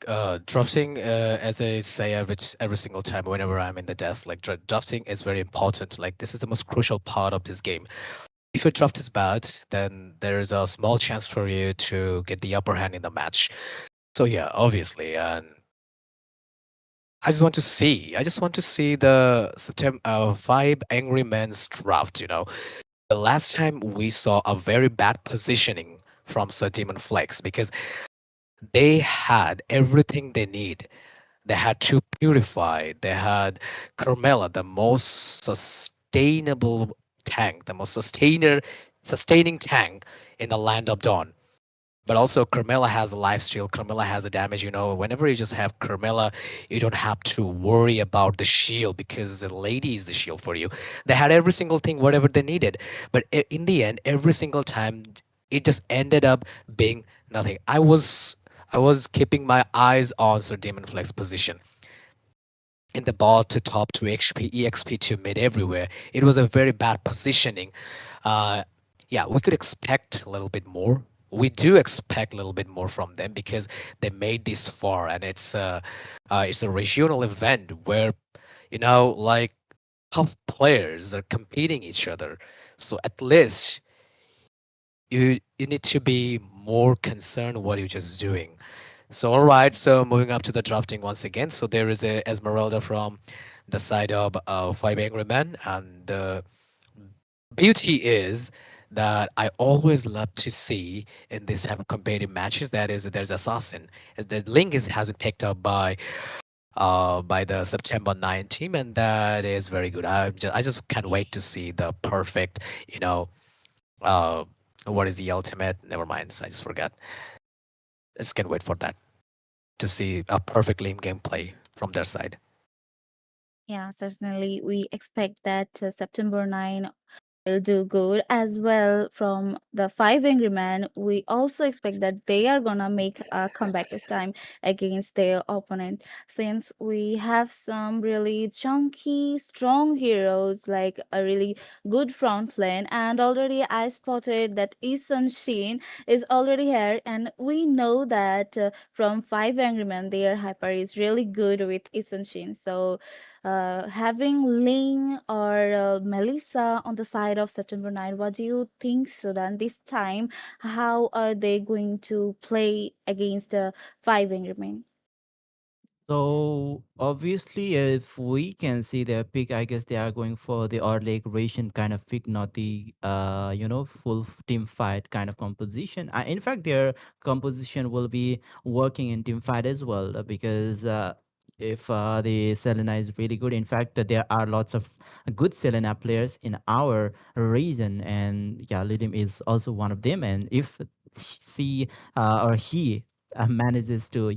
drafting, as I say every single time whenever I'm in the desk. Like drafting is very important. Like this is the most crucial part of this game. If your draft is bad, then there is a small chance for you to get the upper hand in the match. So yeah, obviously, and I just want to see the September Vibe Angry Men's draft. The last time we saw a very bad positioning from Sir Demon Flex because they had everything they need. They had to purify. They had Carmela, the most sustainable tank, the most sustaining tank in the land of Dawn. But also, Carmela has a life steal. Carmela has a damage. Whenever you just have Carmela, you don't have to worry about the shield because the lady is the shield for you. They had every single thing, whatever they needed. But in the end, every single time, it just ended up being nothing. I was keeping my eyes on Sir Demon Flex position in the ball to top to XP, EXP to mid everywhere. It was a very bad positioning. Uh, yeah, we could expect a little bit more we do expect a little bit more from them because they made this far, and it's a regional event where like top players are competing each other. So at least you need to be more concerned what you're just doing. So all right, so moving up to the drafting once again. So there is a Esmeralda from the side of Five Angry Men, and the beauty is that I always love to see in this type of competitive matches. That is, there's assassin. As the link has been picked up by the September 9 team, and that is very good. I just can't wait to see the perfect, you know, uh, what is the ultimate? Never mind, I just forgot. I just can't wait for that to see a perfect lane gameplay from their side. Yeah, certainly. We expect that September 9 will do good as well from the Five Angry Men. We also expect that they are gonna make a comeback this time against their opponent, since we have some really chunky, strong heroes like a really good front lane. And already I spotted that Isun Sheen is already here, and we know that from Five Angry Men, their hyper is really good with Isun Sheen. So having Ling or Melissa on the side of September 9, what do you think, Sudan? This time, how are they going to play against the Five Angry Men? So obviously, if we can see their pick, I guess they are going for the odd leg ration kind of pick, not the full team fight kind of composition. In fact, their composition will be working in team fight as well because if the Selena is really good, in fact, there are lots of good Selena players in our region, and yeah, Lidim is also one of them. And if she or he manages to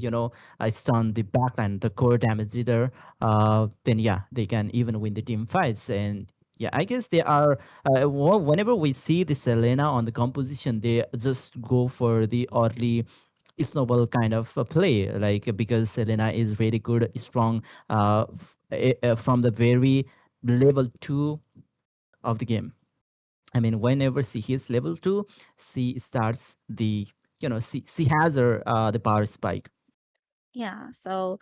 stun the backline, the core damage leader, then yeah, they can even win the team fights. And yeah, I guess they are. Whenever we see the Selena on the composition, they just go for the oddly snowball kind of play, like because Selena is really good, strong from the very level 2 of the game. I mean, whenever she hits level 2, she starts the she has her the power spike. Yeah, so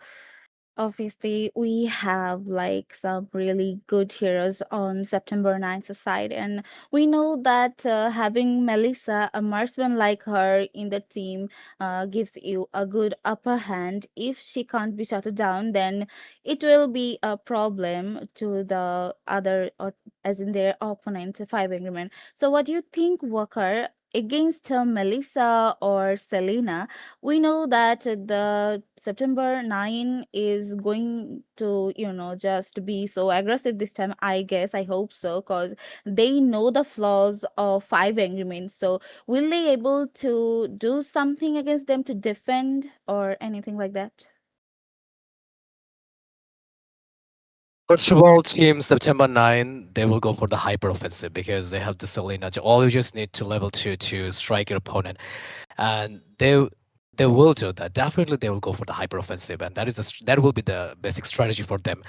obviously we have like some really good heroes on September 9th side, and we know that having Melissa, a marksman like her in the team, gives you a good upper hand. If she can't be shut down, then it will be a problem to the other, or as in their opponent, Five Angry Men. So what do you think, Walker, against Melissa or Selena? We know that the September 9 is going to, just be so aggressive this time. I guess, I hope so, because they know the flaws of Five Angry Men. So will they able to do something against them to defend or anything like that? First of all, team September 9, they will go for the hyper offensive because they have the Selena. All you just need to level 2 to strike your opponent, and they will do that. Definitely, they will go for the hyper offensive, and that will be the basic strategy for them.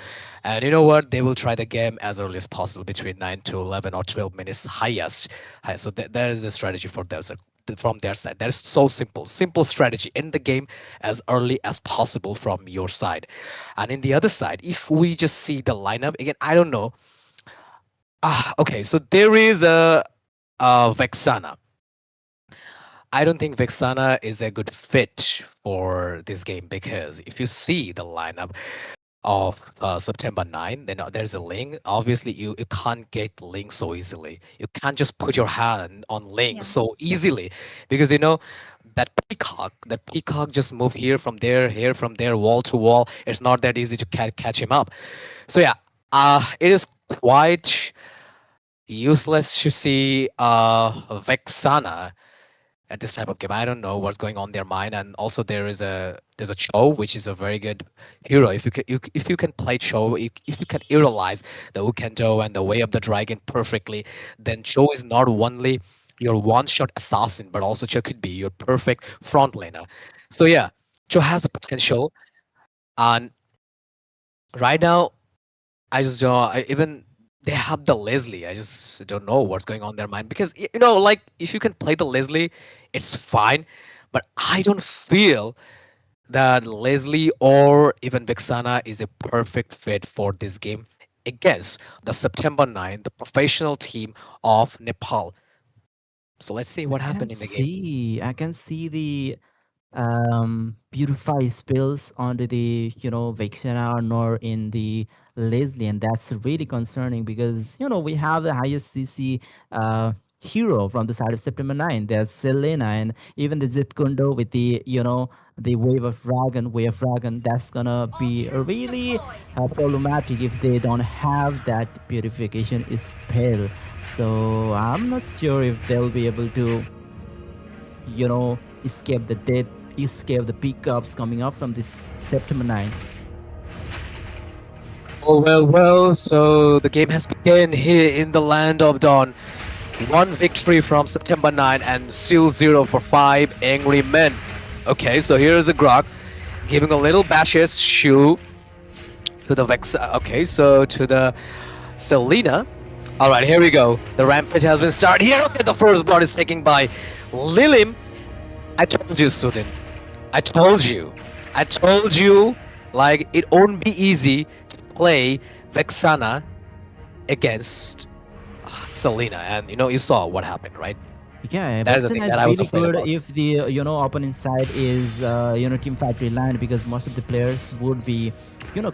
And you know what? They will try the game as early as possible, between 9 to 11 or 12 minutes highest. So that is the strategy for them. So from their side, that is so simple strategy in the game as early as possible from your side. And in the other side, if we just see the lineup again, I don't know. Okay, so there is a Vexana. I don't think Vexana is a good fit for this game because if you see the lineup of September 9, then there's a link. Obviously, you can't get link so easily. You can't just put your hand on link Yeah. so easily because that peacock just move here from there, wall to wall. It's not that easy to catch him up. So yeah, it is quite useless to see Vexana at this type of game. I don't know what's going on in their mind. And also there's a Cho, which is a very good hero. If you can play Cho, if you can utilize the Ukendo and the Way of the Dragon perfectly, then Cho is not only your one-shot assassin, but also Cho could be your perfect front laner. So yeah, Cho has the potential. And right now, I just don't even they have the Leslie. I just don't know what's going on in their mind because like if you can play the Leslie, it's fine. But I don't feel that Leslie or even Vixana is a perfect fit for this game against the September 9, the professional team of Nepal. So let's see what happened in the game. I can see the purify spills onto the Vexana nor in the Leslie, and that's really concerning because we have the highest CC hero from the side of September 9. There's Selena and even the Zitkundo with the the wave of dragon. That's gonna All be troops really deployed. problematic if they don't have that purification spell. So I'm not sure if they'll be able to escape the death, escape the pickups coming up from this September 9. Oh, well, well. So the game has begun here in the land of dawn. One victory from September 9 and still zero for five angry men. Okay, so here's the Grok giving a little bashes shoe to the Vex. Okay, so to the Selena. All right, here we go. The rampage has been started here. Okay, the first blood is taken by Lilim. I told you, Sudin. I told you. I told you. Like it won't be easy to play Vexana against Selena, and you saw what happened, right? Yeah, That is the Vexen thing is that I was really afraid good about. if the opponent side is team fight reliant because most of the players would be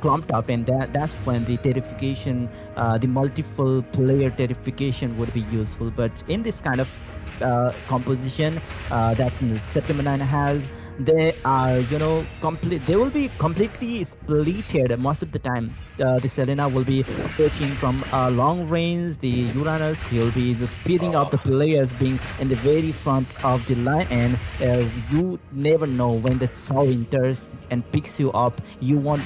clumped up, and that's when the terrification, the multiple player terrification would be useful. But in this kind of composition that September 9 has, they are complete. They will be completely splitted most of the time. The Selena will be taking from long range. The Uranus, he'll be just speeding out the players being in the very front of the line, and you never know when that Saw enters and picks you up. You won't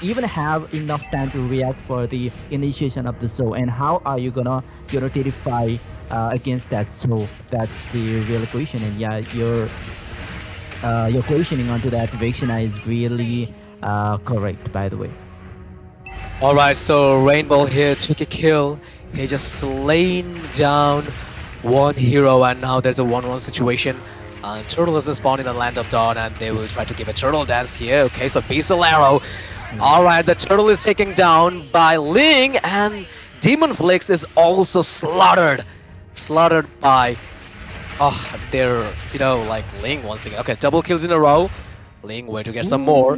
even have enough time to react for the initiation of the Saw. And how are you gonna terrify against that? So that's the real equation. And yeah, your questioning onto that Vexana is really correct, by the way. All right, so Rainbow here took a kill. He just slain down one hero, and now there's a 1-1 situation. Turtle has been spawned in the land of dawn, and they will try to give a turtle dance here. Okay, so Beastal Arrow. All right, the turtle is taken down by Ling, and Demon Flix is also slaughtered. Slaughtered by they're like Ling once again. Okay, double kills in a row. Ling way to get some more,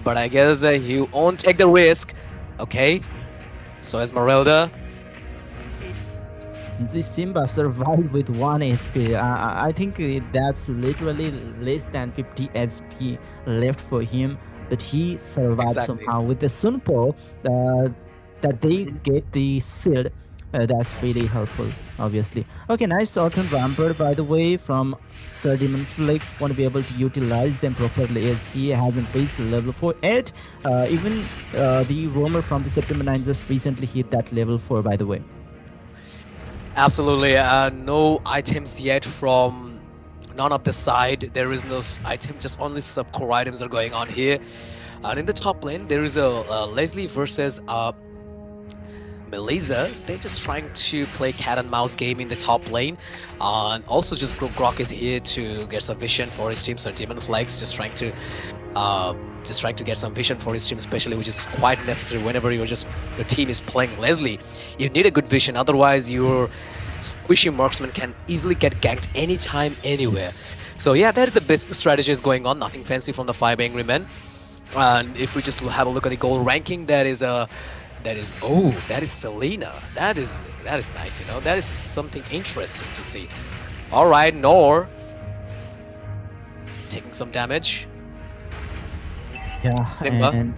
but I guess he won't take the risk. Okay, so Esmeralda. The Simba survived with 1 HP. I think that's literally less than 50 HP left for him, but he survived Exactly. somehow with the Sunpo that they get the shield. That's really helpful, obviously. Okay, nice Autumn Rampart, by the way, from Sir Demon Flix. Want to be able to utilize them properly as he hasn't reached level 4 yet. Even the roamer from the September 9 just recently hit that level 4, by the way. Absolutely, no items yet from none of the side. There is no item, just only sub-core items are going on here. And in the top lane, there is a Leslie versus Melisa. They're just trying to play cat and mouse game in the top lane. And also just Grok is here to get some vision for his team. So Demon Flags just trying to get some vision for his team, especially, which is quite necessary whenever your team is playing Leslie. You need a good vision, otherwise your squishy marksman can easily get ganked anytime, anywhere. So yeah, that is the basic strategies going on. Nothing fancy from the 5 Angry Men. And if we just have a look at the gold ranking, that is Selena. That is nice, That is something interesting to see. All right, Nor taking some damage. Yeah, Simba. and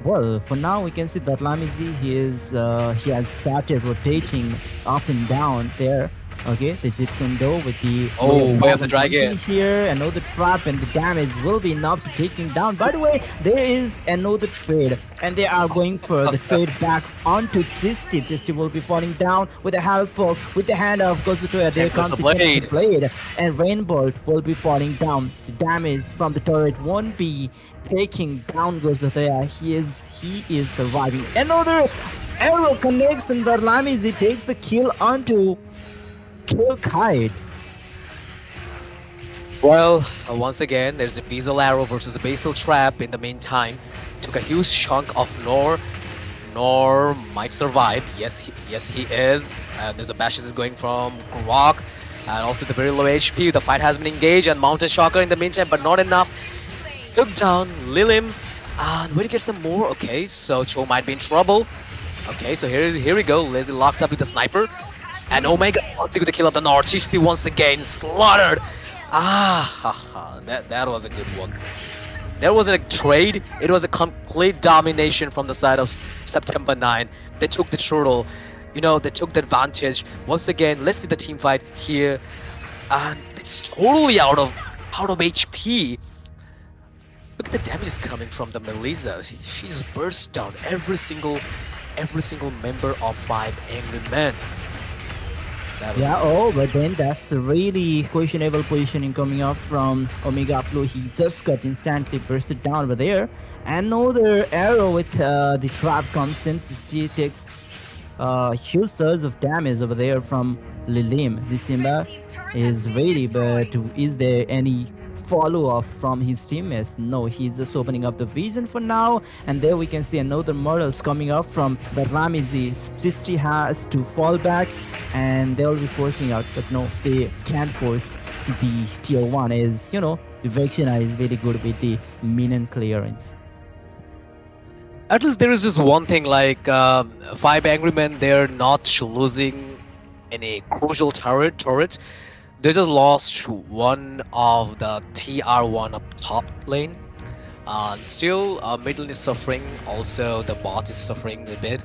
well, for now we can see that Lamizi he has started rotating up and down there Okay, the Jeet Kune with the Way of the Dragon. here. Another trap, and the damage will be enough to take him down. By the way, there is another trade, and they are going for the trade back onto Zisti. Zisti will be falling down with the help of with the hand of Gozutoya. There comes the blade, and Rainbolt will be falling down. The damage from the turret won't be taking down Gozutoya. He is surviving. Another arrow connects, and Barlamizi takes the kill onto Kill Kite. Well, once again, there's a Basil Arrow versus a Basil Trap. In the meantime, took a huge chunk of Nor. Nor might survive. Yes, he is. And there's a Bashes is going from Grok. And also the very low HP. The fight has been engaged. And Mountain Shocker in the meantime, but not enough. Took down Lilim. And where to get some more? Okay, so Cho might be in trouble. Okay, so here we go. Lazy locked up with the sniper. And Omega wants to get the kill of the North. Chishti once again slaughtered. That was a good one. There wasn't a trade. It was a complete domination from the side of September 9. They took the turtle. You know, they took the advantage. Once again, let's see the team fight here. And it's totally out of HP. Look at the damage is coming from the Melissa. She's burst down every single member of 5 Angry Men. Yeah, but then that's a really questionable positioning coming up from Omega Flow. He just got instantly bursted down over there. Another arrow with the trap comes in. Still takes huge surge of damage over there from Lilim. Zisimba is ready, but is there any follow-up from his teammates? No, he's just opening up the vision for now. And there we can see another murders coming up from the Ramizi. Sisti has to fall back, and they'll be forcing out, but no, they can't force the tier 1 as, you know, the Vexina is really good with the minion clearance. At least there is just one thing, like 5 Angry Men, they're not losing any crucial turret. They just lost one of the TR1 up top lane. And still, middle is suffering. Also, the bot is suffering a bit.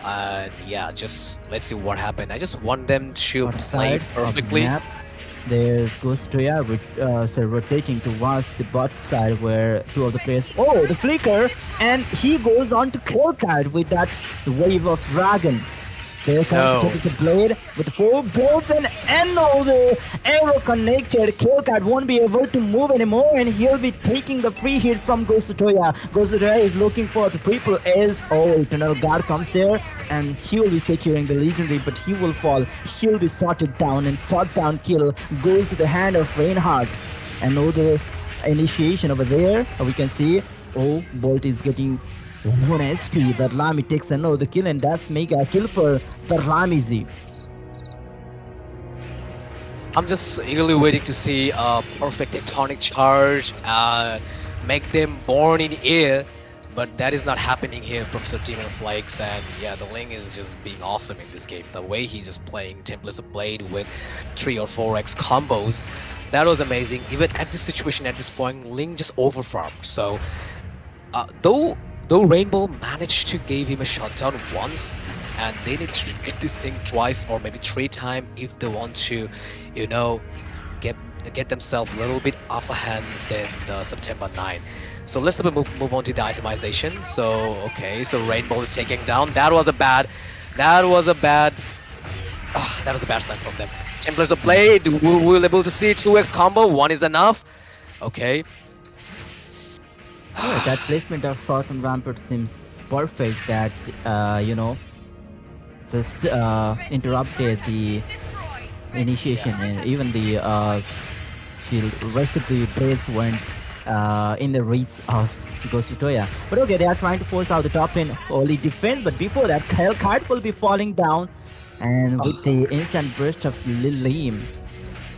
And yeah, just let's see what happened. I just want them to play perfectly. There's Gostoya rotating towards the bot side where 2 of the players. Oh, the flicker! And he goes on to kill Kite with that wave of dragon. There comes the blade with 4 blades, and another arrow connected. Killcat won't be able to move anymore, and he'll be taking the free hit from Gosutoya. Gosutoya is looking for the triple S. Oh, Eternal Guard comes there, and he will be securing the legendary, but he will fall. He'll be sorted down, and shot down kill goes to the hand of Reinhardt. Another initiation over there. We can see, oh, Bolt is getting 1 SP. That Lami takes another kill, and that's mega kill for the Ramizi. I'm just eagerly waiting to see a perfect tectonic charge, make them born in air, but that is not happening here from September Flakes. And yeah, the Ling is just being awesome in this game. The way he's just playing Templates of Blade with 3 or 4x combos, that was amazing. Even at this situation, at this point, Ling just overfarmed. So though Rainbow managed to give him a shutdown once, and they need to repeat this thing twice or maybe 3 times if they want to, you know, get themselves a little bit upper hand than the September 9. So let's move on to the itemization. So okay, so Rainbow is taking down. That was a bad sign from them. Templars of Blade, we're able to see 2x combo. 1 is enough. Okay. Yeah, that placement of Southern Rampart seems perfect. That you know, just interrupted the initiation, and even the rest of the blades weren't in the reach of Gosutoya. But okay, they are trying to force out the top lane only defense. But before that, Kite will be falling down, and with the instant burst of Lilim,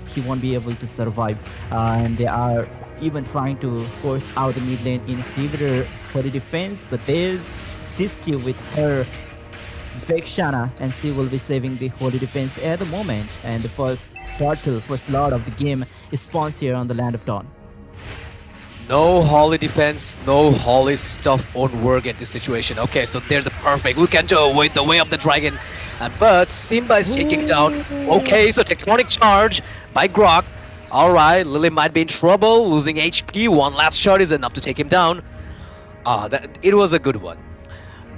he won't be able to survive. And they are even trying to force out the mid lane inhibitor for the defense, but there's Siskiyou with her Vexana, and she will be saving the holy defense at the moment. And the first lord of the game is spawns here on the Land of Dawn. No holy defense, no holy stuff won't work at this situation. Okay, so there's the perfect. We can do it with the way of the dragon. But Simba is taking down. Okay, so tectonic charge by Grok. Alright, Lily might be in trouble, losing HP. One last shot is enough to take him down. It was a good one.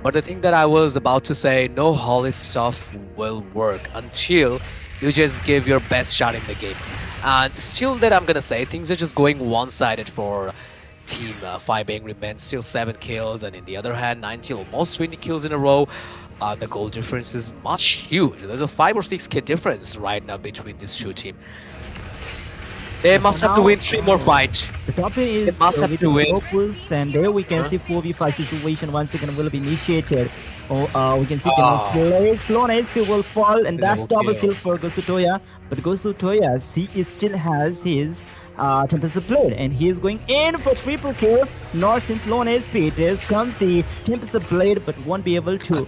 But the thing that I was about to say, no holy stuff will work until you just give your best shot in the game. And still that I'm gonna say, things are just going one-sided for Team 5 Angry Men. Still 7 kills, and in the other hand, 19, almost 20 kills in a row. The goal difference is much huge. There's a 5 or 6 kill difference right now between these two teams. They must have to win 3 more fights. The top lane is must have with to the win. Scopus, and there we can see 4v5 situation once again will be initiated. We can see Clay's lone HP will fall, and that's double kill for Gosutoya. But Gosutoya, still has his Tempest Blade, and he is going in for triple kill. Not since lone HP, there's comes the Tempest Blade, but won't be able to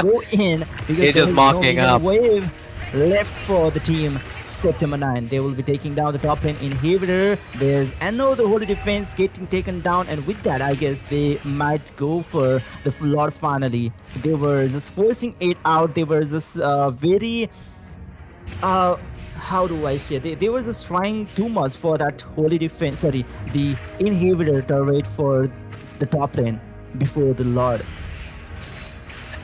go in because He's just mocking up. Wave left for the team. September 9, they will be taking down the top lane inhibitor. There's another holy defense getting taken down, and with that I guess they might go for the floor finally. They were just forcing it out. They were just very how do I say, they were just trying too much for that holy defense, sorry, the inhibitor turret for the top lane before the Lord.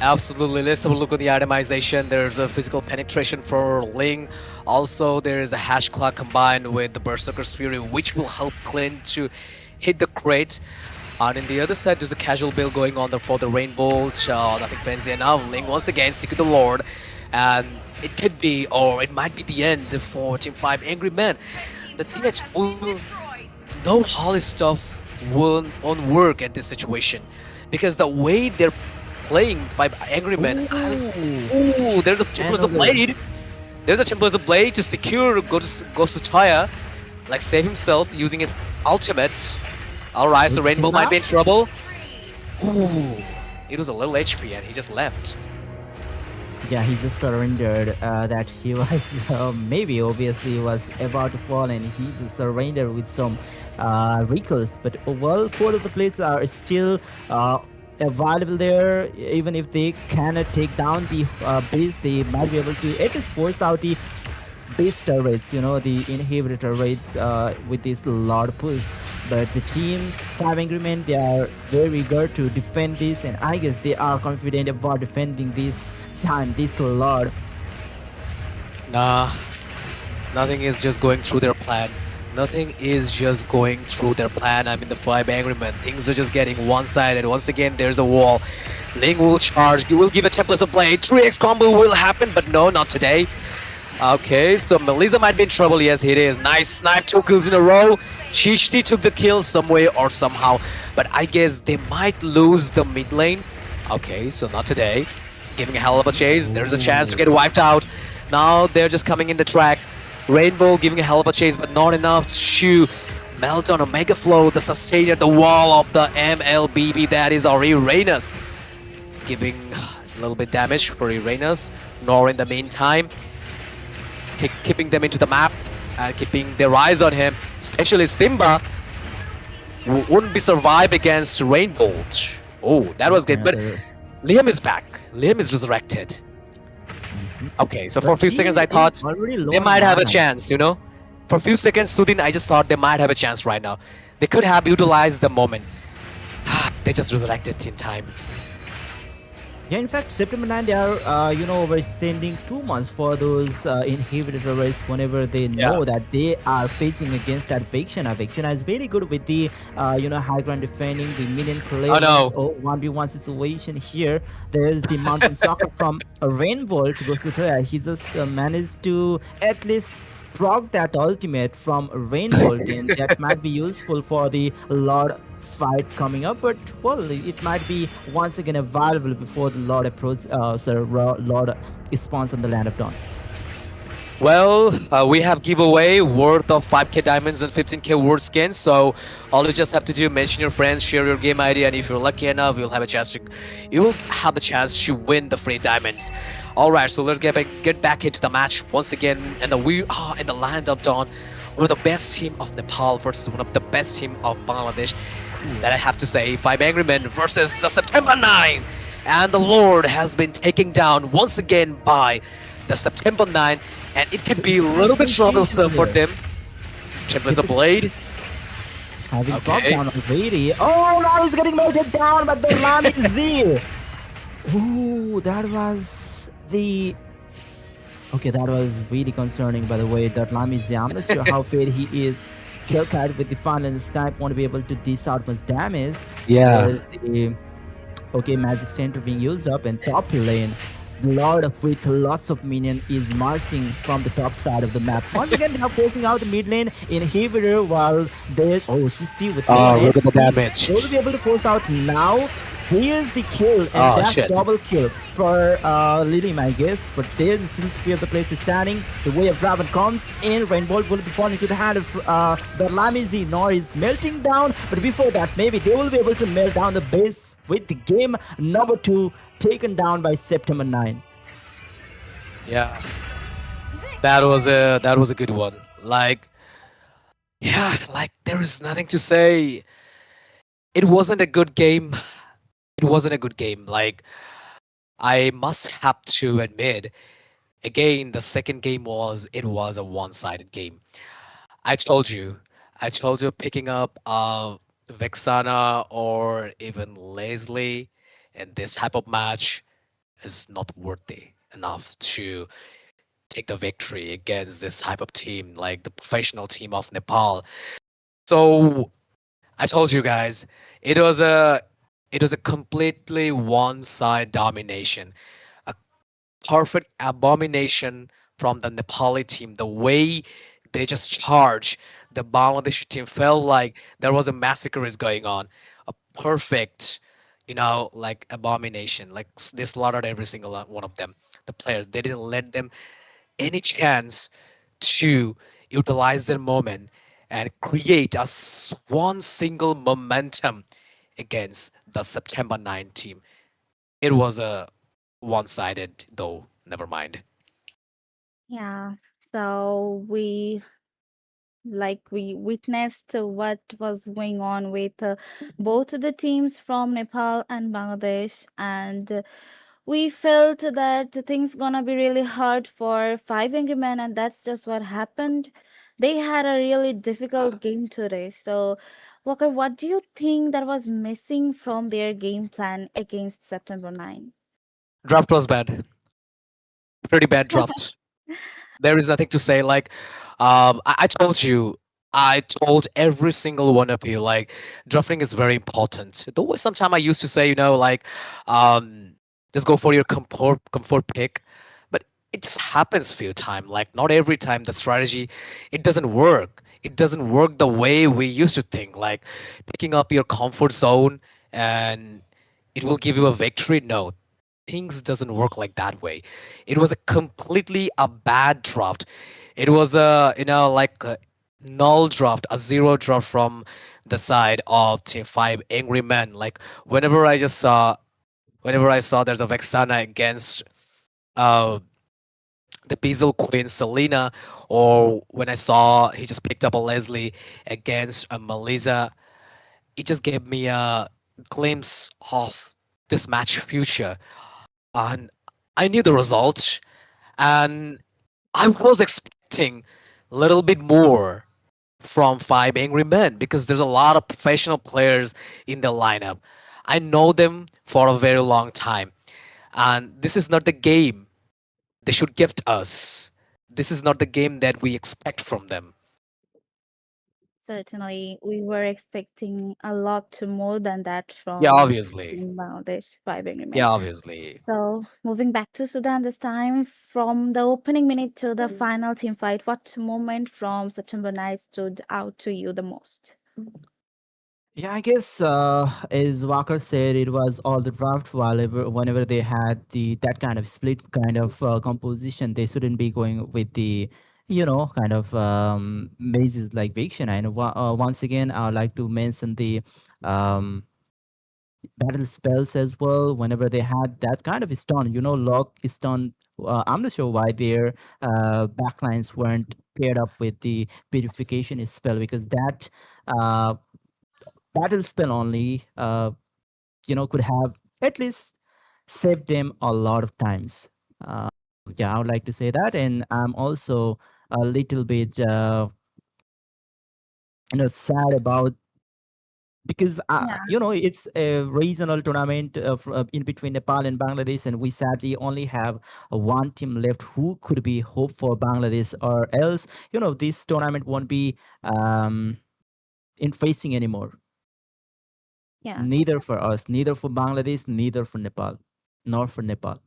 Absolutely. Let's have a look at the itemization. There's a physical penetration for Ling. Also, there is a hash clock combined with the Berserker's Fury, which will help Clint to hit the crate. And in the other side, there's a casual build going on there for the Rainbow. Nothing fancy enough. Ling once again seeking the Lord. And it could be, or it might be the end for Team 5 Angry Men. The thing that no holy stuff won't work at this situation. Because the way they're playing 5 Angry Men. Ooh, there's a Templar's Blade. There's a Templar's Blade to secure Gosutoya, like save himself using his ultimate. Alright, so Rainbow might be in trouble. Ooh, it was a little HP and he just left. Yeah, he just surrendered that he was maybe obviously was about to fall, and he just surrendered with some recalls. But well, 4 of the plates are still available there. Even if they cannot take down the base, they might be able to at least force out the base turrets, the inhibitor turrets with this Lord push. But the team 5 Angry Men, they are very eager to defend this, and I guess they are confident about defending this time, this Lord. Nah, nothing is just going through their plan. Nothing is just going through their plan. I mean, the 5 Angry Men, things are just getting one-sided. Once again, there's a wall. Ling will charge. He will give a Templars a play. 3x combo will happen, but no, not today. Okay, so Melissa might be in trouble. Yes, it is. Nice snipe, 2 kills in a row. Chishti took the kill some way or somehow, but I guess they might lose the mid lane. Okay, so not today. Giving a hell of a chase. There's a chance to get wiped out. Now they're just coming in the track. Rainbow giving a hell of a chase, but not enough to melt on Omega Flow, the sustainer, the wall of the MLBB. That is our Uranus. Giving a little bit damage for Uranus. Nor in the meantime, keeping them into the map and keeping their eyes on him. Especially Simba wouldn't be survive against Rainbow. Oh, that was good. But Liam is back. Liam is resurrected. Okay, so for a few seconds I thought they might have a chance, For a few seconds, Sudin, I just thought they might have a chance right now. They could have utilized the moment. They just resurrected in time. Yeah, in fact, September 9, they are, overextending 2 months for those inhibitor rates whenever they know that they are facing against that Vexana. Vexana is very good with the, high ground defending, the minion players. 1v1 situation here. There's the mountain soccer from Rainbow to go to He just managed to at least proc that ultimate from Rainbow, and that might be useful for the Lord fight coming up, but well, it might be once again available before the Lord approach, Lord spawns on the Land of Dawn. Well, we have giveaway worth of 5k diamonds and 15k word skins, so all you just have to do, mention your friends, share your game ID, and if you're lucky enough, you will have a chance to win the free diamonds. Alright, so let's get back into the match once again, and we are in the Land of Dawn. We're the best team of Nepal versus one of the best team of Bangladesh. That I have to say, 5 Angry Men versus the September 9. and the Lord has been taken down once again by the September 9, and it could be a Exact little bit rotation troublesome for here. them. Champions a If blade. having dropped Okay. down already. Oh, now he's getting melted down, but the Lami Z. Ooh, that was the. Okay, that was really concerning, by the way. That Lami Z. I'm not sure how fair he is. Kill card with the final and Snipe won't be able to dish out much damage. Yeah. There's the okay magic center being used up and top lane. Lord of with lots of minion is marching from the top side of the map. Once again, they are forcing out the mid lane inhibitor while there's oh 60 with 10 Oh, look at the HP. damage. They will be able to force out now. Here's the kill, and Oh that's shit. double kill for Lilim, I guess. But there's the symmetry of the place is standing. The way of Draven comes in. Rainbow will be falling into the hand of the Lamizi. Nor is melting down. But before that, maybe they will be able to melt down the base with the game number 2 taken down by September 9. Yeah. That was a good one. Like, yeah, like there is nothing to say. It wasn't a good game. It wasn't a good game. Like, I must have to admit, again, the second game was a one-sided game. I told you, I told you picking up Vexana or even Leslie in this type of match is not worthy enough to take the victory against this type of team, like the professional team of Nepal. So I told you guys, it was a it was a completely one-side domination, a perfect abomination from the Nepali team. The way they just charged the Bangladeshi team felt like there was a massacre is going on. A perfect, like abomination. Like they slaughtered every single one of them. The players, they didn't let them any chance to utilize their moment and create one single momentum against the September 9 team. It was a one-sided, though. Never mind. Yeah. So we witnessed what was going on with both the teams from Nepal and Bangladesh, and we felt that things gonna be really hard for Five Angry Men, and that's just what happened. They had a really difficult game today. So, Walker, what do you think that was missing from their game plan against September 9? Draft was bad. Pretty bad draft. There is nothing to say. Like, I told you, I told every single one of you, like, drafting is very important. Though sometimes I used to say, like, um, just go for your comfort pick, but it just happens few time. Like, not every time the strategy, it doesn't work. It doesn't work the way we used to think. Like, picking up your comfort zone and it will give you a victory. No, things doesn't work like that way. It was a completely a bad draft. It was a like a null draft, a zero draft from the side of Team Five Angry Men. Like whenever I saw there's a Vexana against uh the Bezel Queen Selena, or when I saw he just picked up a Leslie against a Melissa, it just gave me a glimpse of this match future. And I knew the result, and I was expecting a little bit more from Five Angry Men because there's a lot of professional players in the lineup. I know them for a very long time, and this is not the game they should gift us. This is not the game that we expect from them. Certainly, we were expecting a lot more than that Yeah, from obviously. Bangladesh Five Angry Men. Yeah, obviously. So, moving back to Sudan this time, from the opening minute to the final team fight, what moment from September night stood out to you the most? Yeah, I guess as Walker said, it was all the draft. Whenever they had that kind of split kind of composition, they shouldn't be going with the kind of mazes like Viction. And once again, I would like to mention the um, battle spells as well. Whenever they had that kind of stun, lock stun. I'm not sure why their backlines weren't paired up with the purification spell because that. Battle spell only could have at least saved them a lot of times. Uh, yeah, I would like to say that, and I'm also a little bit, sad about because Yeah. it's a regional tournament in between Nepal and Bangladesh, and we sadly only have one team left who could be hope for Bangladesh, or else this tournament won't be in facing anymore. Yeah. Neither for us, neither for Bangladesh, neither for Nepal, nor for Nepal.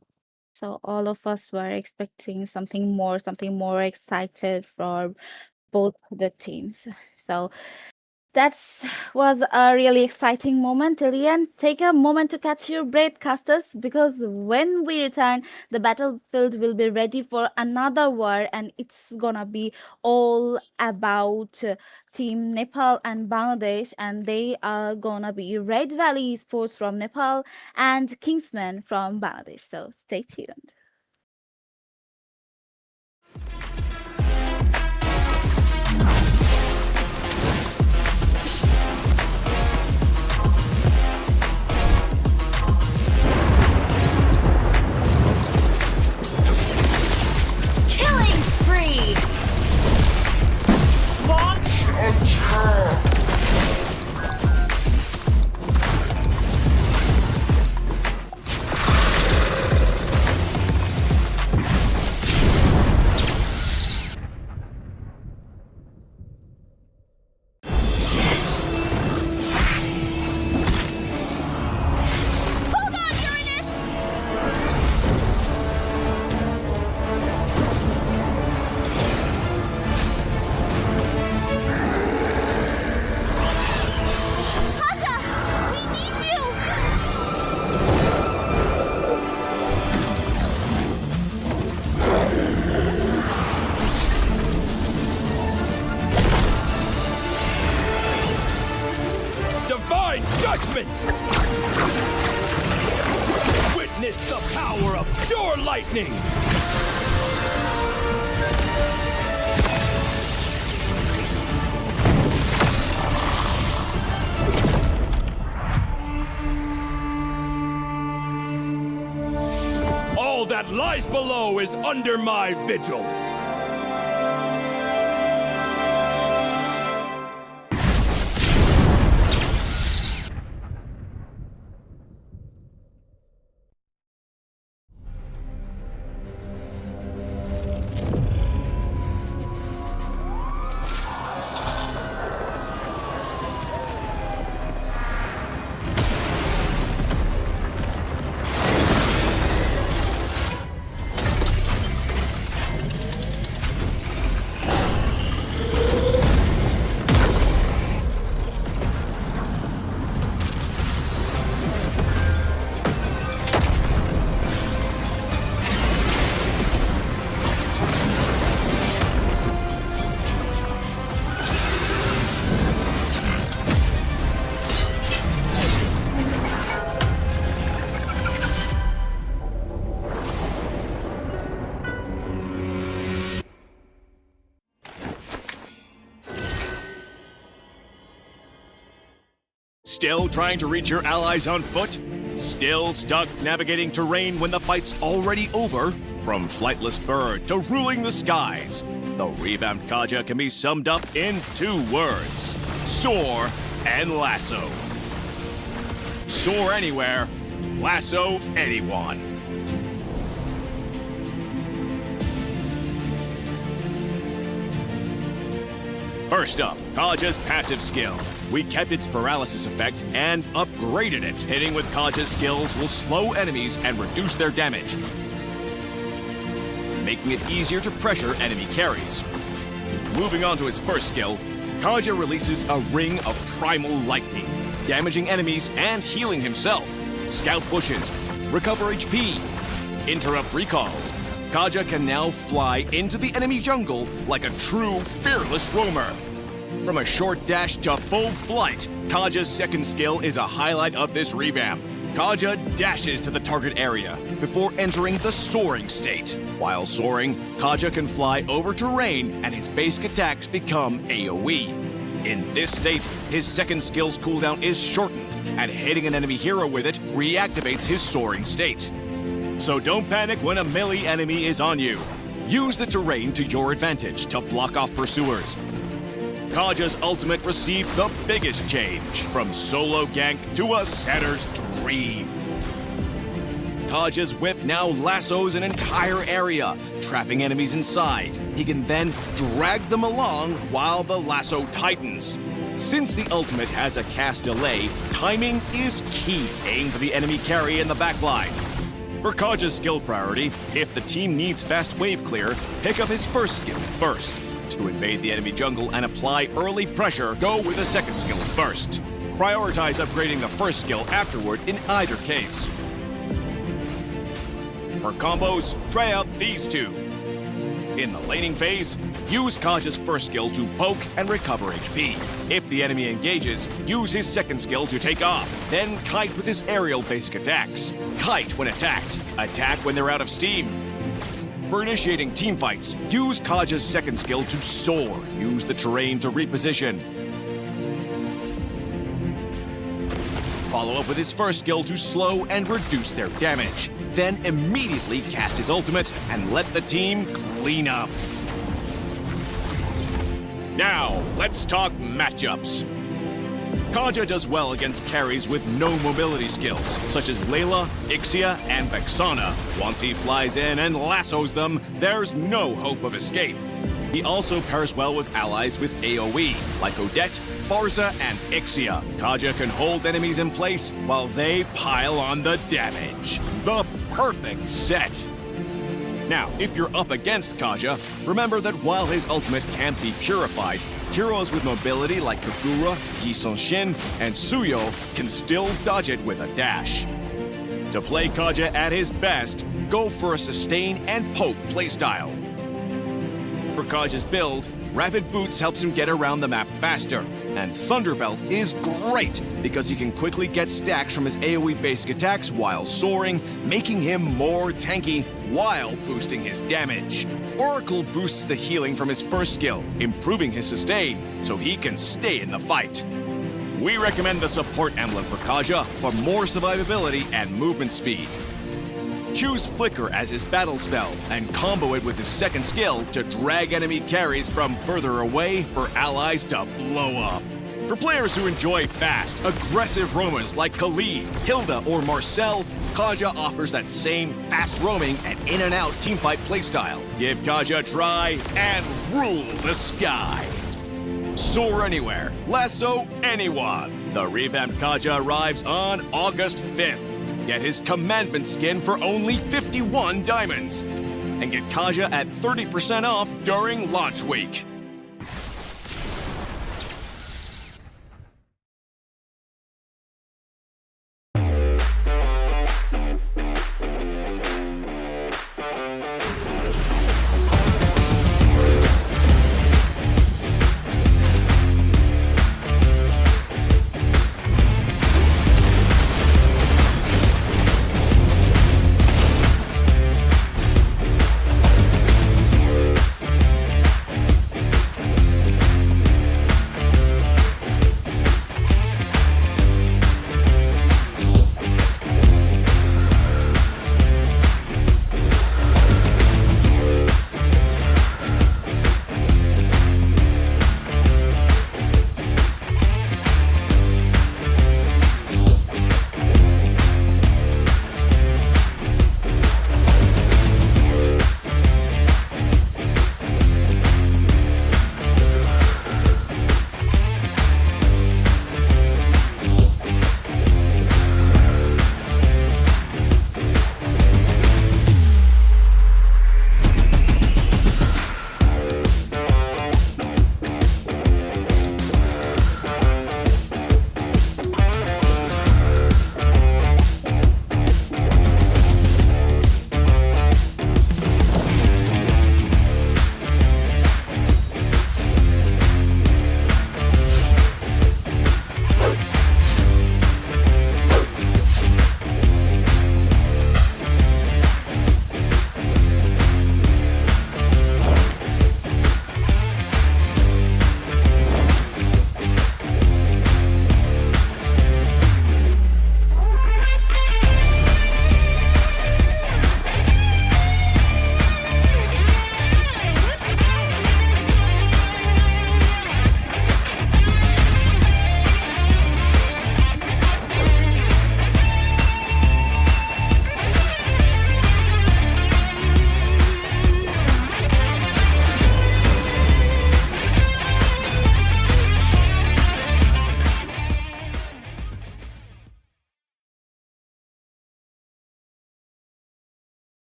So all of us were expecting something more excited for both the teams. So that was a really exciting moment, Ilian. Take a moment to catch your breath, casters, because when we return, the battlefield will be ready for another war, and it's gonna be all about Team Nepal and Bangladesh, and they are gonna be Red Valley Esports from Nepal and Kingsmen from Bangladesh. So stay tuned. Killing spree! Hold on, Uranus! Pasha! We need you! Divine judgment! Witness the power of pure lightning! All that lies below is under my vigil. Still trying to reach your allies on foot? Still stuck navigating terrain when the fight's already over? From flightless bird to ruling the skies, the revamped Kaja can be summed up in 2 words: soar and lasso. Soar anywhere, lasso anyone. First up, Kaja's passive skill. We kept its paralysis effect and upgraded it. Hitting with Kaja's skills will slow enemies and reduce their damage, making it easier to pressure enemy carries. Moving on to his first skill, Kaja releases a ring of primal lightning, damaging enemies and healing himself. Scout pushes, recover HP, interrupt recalls. Kaja can now fly into the enemy jungle like a true fearless roamer. From a short dash to full flight, Kaja's second skill is a highlight of this revamp. Kaja dashes to the target area before entering the soaring state. While soaring, Kaja can fly over terrain and his basic attacks become AoE. In this state, his second skill's cooldown is shortened, and hitting an enemy hero with it reactivates his soaring state. So don't panic when a melee enemy is on you. Use the terrain to your advantage to block off pursuers. Kaja's ultimate received the biggest change, from solo gank to a setter's dream. Kaja's whip now lassos an entire area, trapping enemies inside. He can then drag them along while the lasso tightens. Since the ultimate has a cast delay, timing is key. Aim for the enemy carry in the backline. For Kaja's skill priority, if the team needs fast wave clear, pick up his first skill first. To invade the enemy jungle and apply early pressure, go with the second skill first. Prioritize upgrading the first skill afterward in either case. For combos, try out these two. In the laning phase, use Kaja's first skill to poke and recover HP. If the enemy engages, use his second skill to take off, then kite with his aerial basic attacks. Kite when attacked, attack when they're out of steam. For initiating teamfights, use Kaja's second skill to soar. Use the terrain to reposition. Follow up with his first skill to slow and reduce their damage. Then immediately cast his ultimate and let the team clean up. Now, let's talk matchups. Kaja does well against carries with no mobility skills, such as Layla, Ixia, and Vexana. Once he flies in and lassos them, there's no hope of escape. He also pairs well with allies with AoE, like Odette, Barza, and Ixia. Kaja can hold enemies in place while they pile on the damage. The perfect set! Now, if you're up against Kaja, remember that while his ultimate can't be purified, heroes with mobility like Kagura, Gisonshin, and Suyo can still dodge it with a dash. To play Kaja at his best, go for a sustain and poke playstyle. For Kaja's build, Rapid Boots helps him get around the map faster, and Thunderbelt is great because he can quickly get stacks from his AoE basic attacks while soaring, making him more tanky while boosting his damage. Oracle boosts the healing from his first skill, improving his sustain, so he can stay in the fight. We recommend the support emblem for Kaja for more survivability and movement speed. Choose Flicker as his battle spell and combo it with his second skill to drag enemy carries from further away for allies to blow up. For players who enjoy fast, aggressive roamers like Khalid, Hilda, or Marcel, Kaja offers that same fast roaming and in-and-out teamfight playstyle. Give Kaja a try and rule the sky. Soar anywhere, lasso anyone. The revamped Kaja arrives on August 5th. Get his commandment skin for only 51 diamonds. And get Kaja at 30% off during launch week.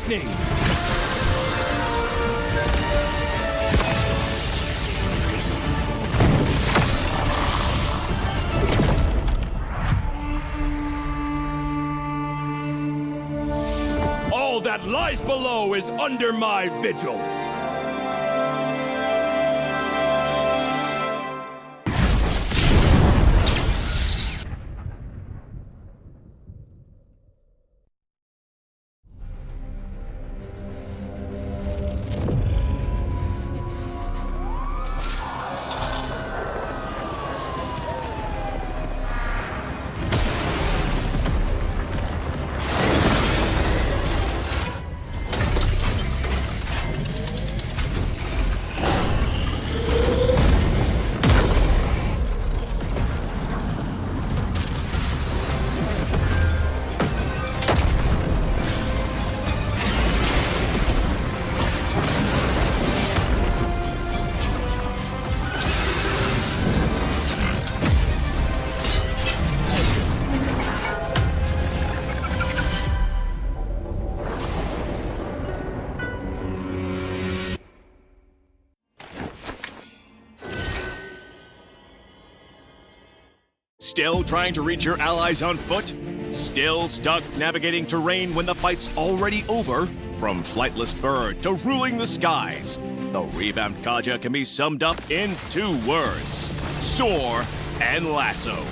lightning! All that lies below is under my vigil! Still trying to reach your allies on foot? Still stuck navigating terrain when the fight's already over? From flightless bird to ruling the skies, the revamped Kaja can be summed up in 2 words: soar and lasso.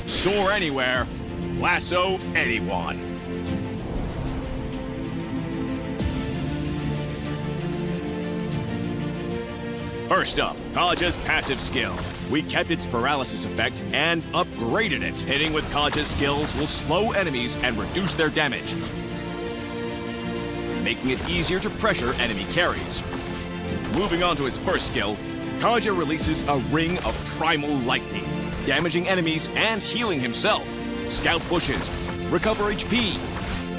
Soar anywhere, lasso anyone. First up, Kaja's passive skill. We kept its paralysis effect and upgraded it. Hitting with Kaja's skills will slow enemies and reduce their damage, making it easier to pressure enemy carries. Moving on to his first skill, Kaja releases a ring of primal lightning, damaging enemies and healing himself. Scout pushes, recover HP,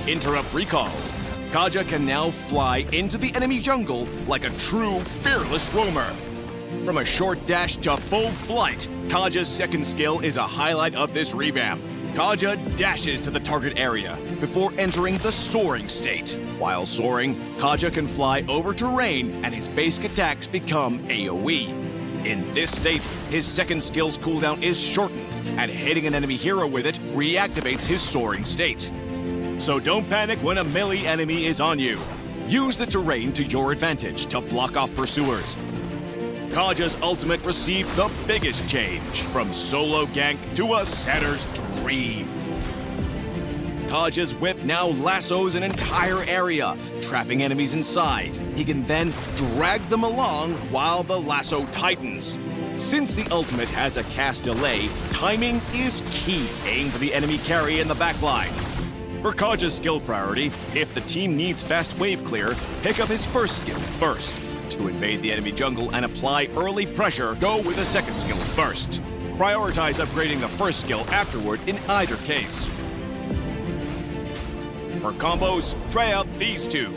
interrupt recalls. Kaja can now fly into the enemy jungle like a true fearless roamer. From a short dash to full flight, Kaja's second skill is a highlight of this revamp. Kaja dashes to the target area before entering the soaring state. While soaring, Kaja can fly over terrain and his basic attacks become AoE. In this state, his second skill's cooldown is shortened, and hitting an enemy hero with it reactivates his soaring state. So don't panic when a melee enemy is on you. Use the terrain to your advantage to block off pursuers. Kaja's ultimate received the biggest change, from solo gank to a setter's dream. Kaja's whip now lassos an entire area, trapping enemies inside. He can then drag them along while the lasso tightens. Since the ultimate has a cast delay, timing is key. Aim for the enemy carry in the backline. For Kaja's skill priority, if the team needs fast wave clear, pick up his first skill first. To invade the enemy jungle and apply early pressure, go with the second skill first. Prioritize upgrading the first skill afterward in either case. For combos, try out these 2.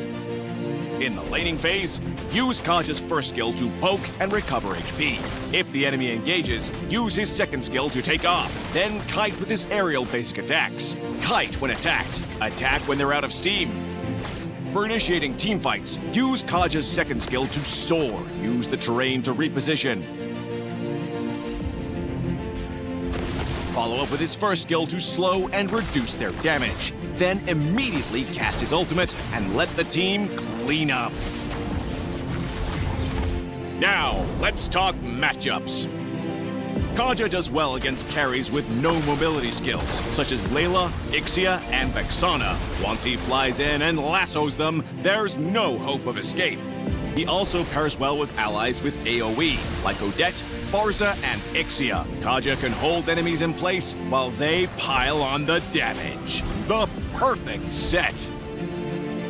In the laning phase, use Kaja's first skill to poke and recover HP. If the enemy engages, use his second skill to take off. Then kite with his aerial basic attacks. Kite when attacked. Attack when they're out of steam. For initiating teamfights, use Kaja's second skill to soar. Use the terrain to reposition. Follow up with his first skill to slow and reduce their damage. Then immediately cast his ultimate and let the team clean up. Now, let's talk matchups. Kaja does well against carries with no mobility skills, such as Layla, Ixia, and Vexana. Once he flies in and lassos them, there's no hope of escape. He also pairs well with allies with AoE, like Odette, Barza, and Ixia. Kaja can hold enemies in place while they pile on the damage. The perfect set!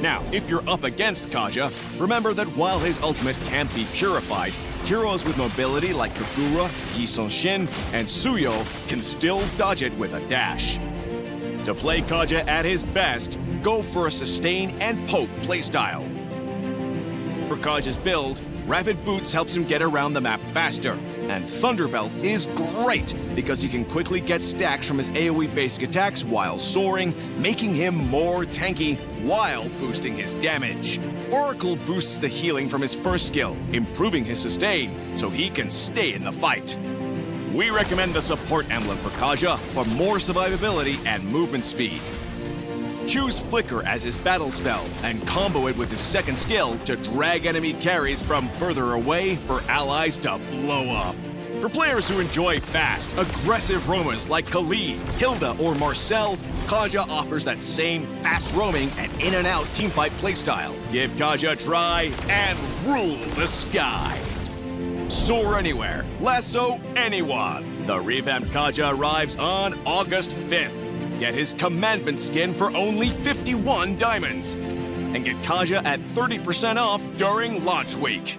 Now, if you're up against Kaja, remember that while his ultimate can't be purified, heroes with mobility like Kagura, Gisonshin, and Suyo can still dodge it with a dash. To play Kaja at his best, go for a sustain and poke playstyle. For Kaja's build, Rapid Boots helps him get around the map faster. And Thunderbelt is great because he can quickly get stacks from his AoE basic attacks while soaring, making him more tanky while boosting his damage. Oracle boosts the healing from his first skill, improving his sustain so he can stay in the fight. We recommend the support emblem for Kaja for more survivability and movement speed. Choose Flicker as his battle spell and combo it with his second skill to drag enemy carries from further away for allies to blow up. For players who enjoy fast, aggressive roamers like Khalid, Hilda, or Marcel, Kaja offers that same fast roaming and in-and-out teamfight playstyle. Give Kaja a try and rule the sky. Soar anywhere, lasso anyone. The revamped Kaja arrives on August 5th. Get his commandment skin for only 51 diamonds. And get Kaja at 30% off during launch week.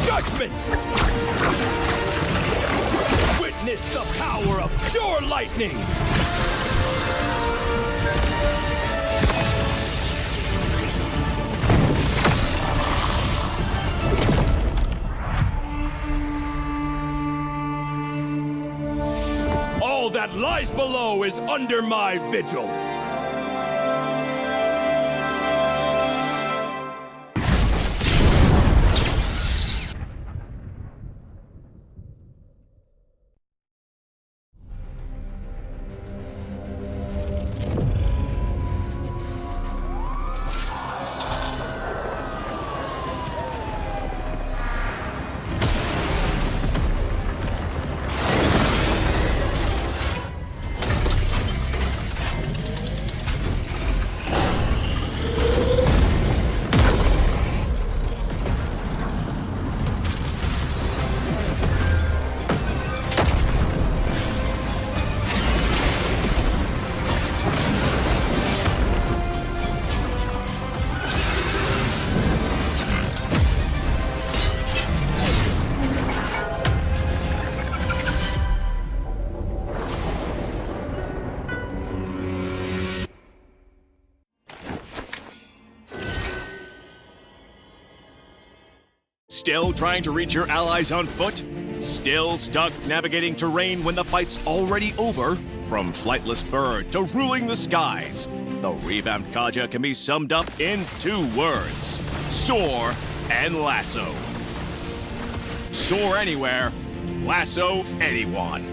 judgment! Witness the power of pure lightning! that lies below is under my vigil. Still trying to reach your allies on foot? Still stuck navigating terrain when the fight's already over? From flightless bird to ruling the skies, the revamped Kaja can be summed up in 2 words: soar and lasso. Soar anywhere, lasso anyone.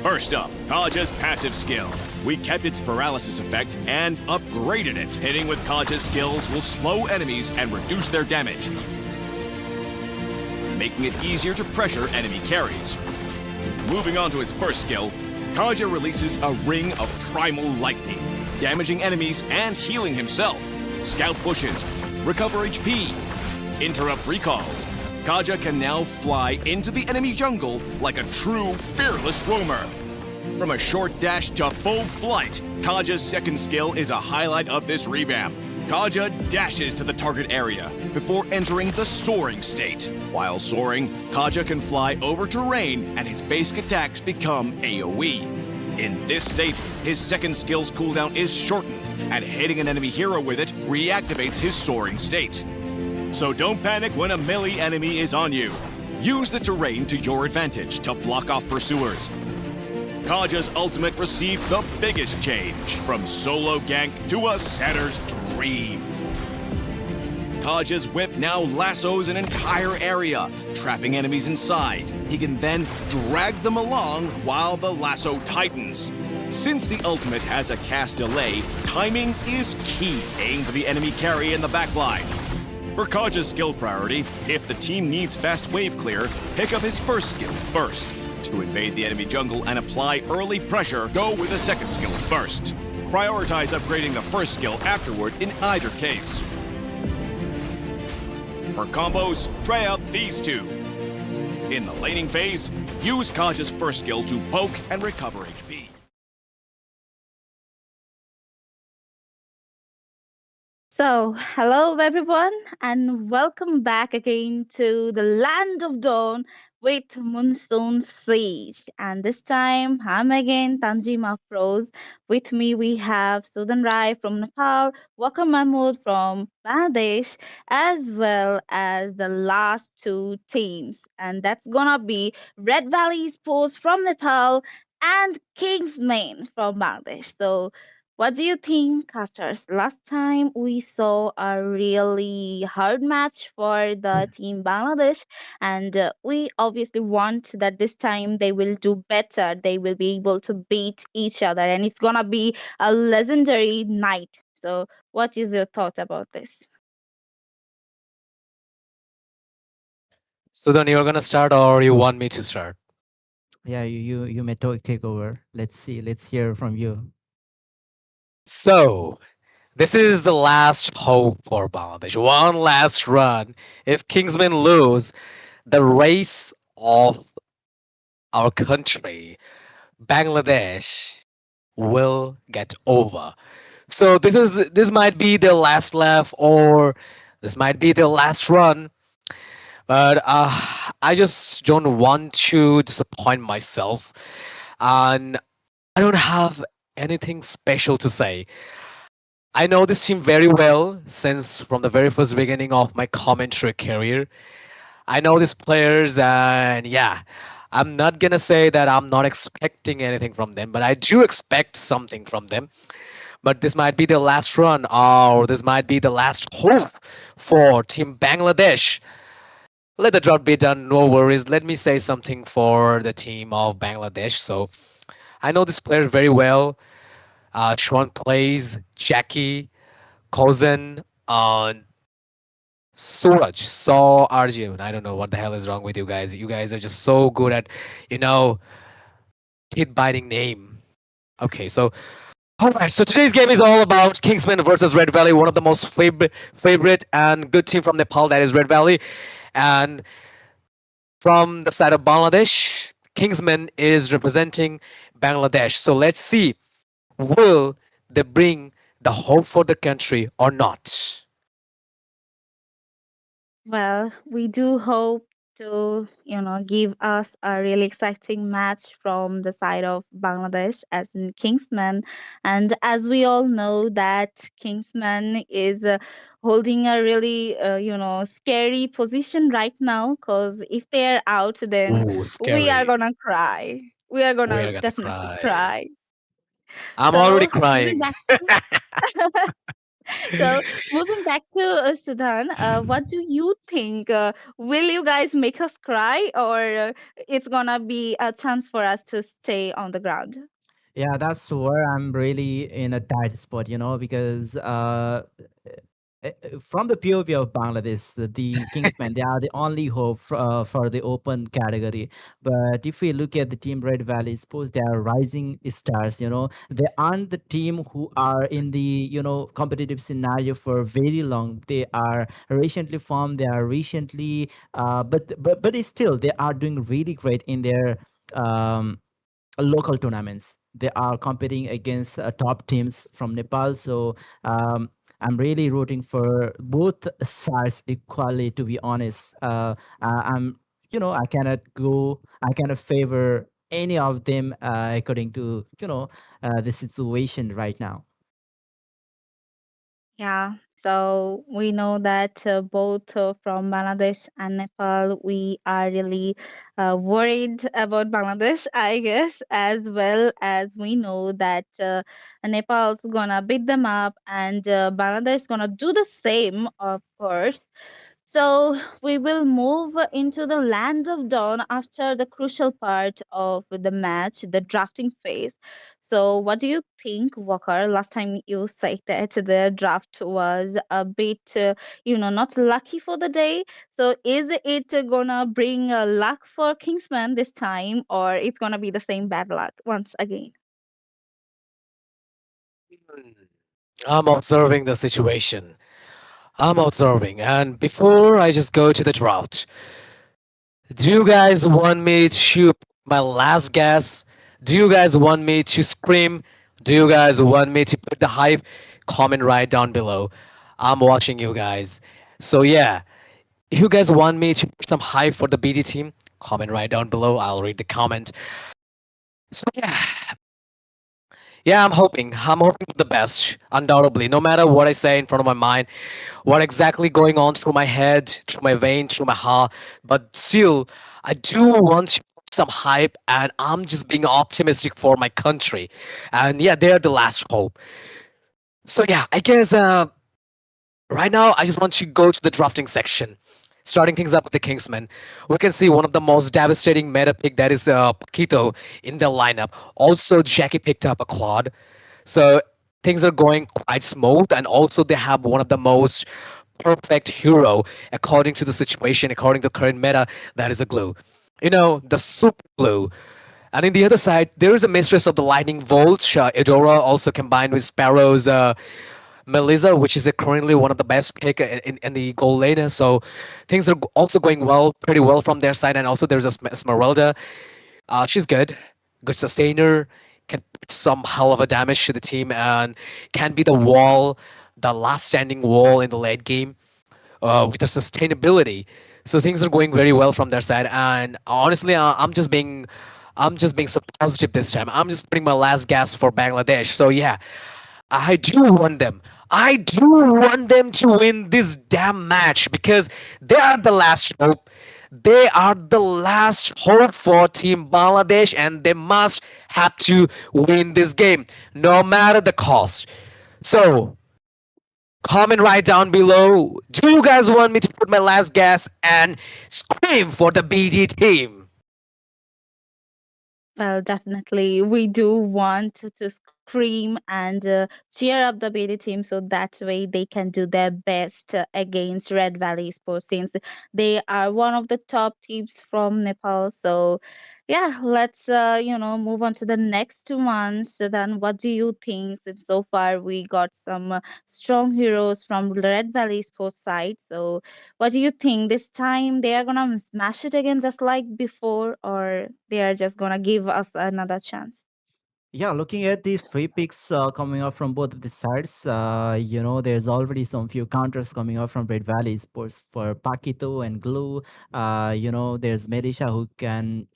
First up, Kaja's passive skill. We kept its paralysis effect and upgraded it. Hitting with Kaja's skills will slow enemies and reduce their damage, making it easier to pressure enemy carries. Moving on to his first skill, Kaja releases a ring of primal lightning, damaging enemies and healing himself. Scout pushes, recover HP, interrupt recalls. Kaja can now fly into the enemy jungle like a true fearless roamer. From a short dash to full flight, Kaja's second skill is a highlight of this revamp. Kaja dashes to the target area before entering the soaring state. While soaring, Kaja can fly over terrain and his basic attacks become AoE. In this state, his second skill's cooldown is shortened, and hitting an enemy hero with it reactivates his soaring state. So don't panic when a melee enemy is on you. Use the terrain to your advantage to block off pursuers. Kaja's ultimate received the biggest change, from solo gank to a setter's dream. Kaja's whip now lassos an entire area, trapping enemies inside. He can then drag them along while the lasso tightens. Since the ultimate has a cast delay, timing is key. Aim for the enemy carry in the backline. For Kaja's skill priority, if the team needs fast wave clear, pick up his first skill first. To invade the enemy jungle and apply early pressure, go with the second skill first. Prioritize upgrading the first skill afterward in either case. For combos, try out these 2. In the laning phase, use Kaja's first skill to poke and recover HP. So, hello everyone, and welcome back again to the Land of Dawn with Moonson Siege. And this time, I'm again Tanjima Froze. With me, we have Sudan Rai from Nepal, Wakar Mahmood from Bangladesh, as well as the last 2 teams. And that's gonna be Red Valley Sports from Nepal and Kingsmen from Bangladesh. So, what do you think, casters? Last time we saw a really hard match for the team Bangladesh, and we obviously want that this time they will do better. They will be able to beat each other, and it's gonna be a legendary night. So, what is your thought about this? So then you're gonna start, or you want me to start? Yeah, you may take over. Let's see. Let's hear from you. So this is the last hope for Bangladesh. One last run. If Kingsmen lose, the race of our country, Bangladesh, will get over. So this might be their last lap, or this might be their last run. But I just don't want to disappoint myself, and I don't have anything special to say. I know this team very well since from the very first beginning of my commentary career. I know these players, and yeah, I'm not gonna say that I'm not expecting anything from them, but I do expect something from them. But this might be the last run, or this might be the last hope for Team Bangladesh. Let the drought be done, no worries. Let me say something for the team of Bangladesh. So I know this player very well. Sean plays, Jackie, Kozen, Arjun. I don't know what the hell is wrong with you guys. You guys are just so good at, you know, teeth biting name. Okay, so all right. So today's game is all about Kingsmen versus Red Valley, one of the most favorite and good team from Nepal. That is Red Valley, and from the side of Bangladesh, Kingsmen is representing Bangladesh. So let's see, will they bring the hope for the country or not? Well, we do hope to, give us a really exciting match from the side of Bangladesh as in Kingsman. And as we all know that Kingsman is holding a really, scary position right now because if they're out, then Ooh, we are scary. gonna cry. We are We gonna are gonna definitely cry. cry. I'm already So moving crying. back. So moving back to Sudan, what do you think? Will you guys make us cry, or it's gonna be a chance for us to stay on the ground? Yeah, that's where I'm really in a tight spot, because from the POV of Bangladesh, the Kingsmen, they are the only hope for the open category. But if we look at the team Red Valley, suppose they are rising stars, they aren't the team who are in the, competitive scenario for very long. They are recently formed, they are recently, but it's still, they are doing really great in their local tournaments. They are competing against top teams from Nepal. So I'm really rooting for both sides equally. To be honest, I'm I cannot favor any of them according to the situation right now. Yeah, so we know that both from Bangladesh and Nepal, we are really worried about Bangladesh, I guess, as well as we know that Nepal's gonna beat them up and Bangladesh gonna do the same, of course. So we will move into the land of dawn after the crucial part of the match, the drafting phase. So what do you think, Walker? Last time you said that the draft was a bit, not lucky for the day. So is it gonna bring luck for Kingsman this time, or it's gonna be the same bad luck once again? I'm observing the situation. I'm observing. And before I just go to the drought, do you guys want me to shoot my last gas? Do you guys want me to scream? Do you guys want me to put the hype? Comment right down below. I'm watching you guys. So yeah, if you guys want me to put some hype for the BD team, comment right down below. I'll read the comment. So yeah, I'm hoping for the best, undoubtedly. No matter what I say in front of my mind, what exactly going on through my head, through my vein, through my heart, but still, I do want some hype, and I'm just being optimistic for my country. And yeah, they're the last hope. So yeah, I guess right now I just want to go to the drafting section. Starting things up with the Kingsmen, we can see one of the most devastating meta pick, that is Paquito, in the lineup. Also, Jackie picked up a Claude. So things are going quite smooth, and also they have one of the most perfect hero according to the situation, according to current meta. That is a glue, the super glue. And in the other side, there is a mistress of the lightning volt, Edora, also combined with Sparrow's Melissa, which is currently one of the best pick in the gold lane. So things are also going well, pretty well from their side. And also there's a Smeralda. She's good sustainer, can put some hell of a damage to the team, and can be the wall, the last standing wall in the late game with the sustainability. So things are going very well from their side. And honestly, I'm just being so positive this time. I'm just putting my last gas for Bangladesh. So yeah, I do want them. I do want them to win this damn match because they are the last hope. They are the last hope for Team Bangladesh, and they must have to win this game, no matter the cost. So, comment right down below. Do you guys want me to put my last gas and scream for the BD team? Well, definitely. We do want to scream and cheer up the BD team so that way they can do their best against Red Valley Sports since they are one of the top teams from Nepal. So, yeah, let's move on to the next one. So then, what do you think? Since so far we got some strong heroes from Red Valley Sports side. So, what do you think? This time they are gonna smash it again just like before, or they are just gonna give us another chance? Yeah, looking at the free picks coming up from both of the sides, there's already some few counters coming up from Red Valley Sports for Pakito and Glue. There's Medisha who can,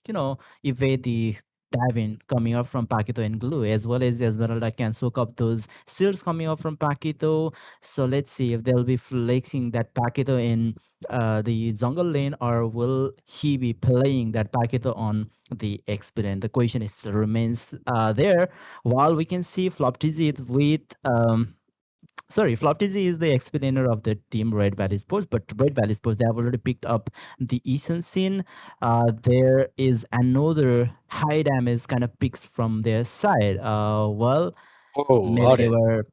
evade the dive in coming up from Pakito and Glue, as well as Esmeralda can soak up those seals coming up from Pakito. So let's see if they'll be flexing that Pakito in the jungle lane, or will he be playing that Pakito on the experience? The question is remains there. While we can see Floptizzy with Floptizzy is the explainer of the team Red Valley Sports, but Red Valley Sports, they have already picked up the Eastern scene. There is another high damage kind of picks from their side. Oh, Maybe got they it. were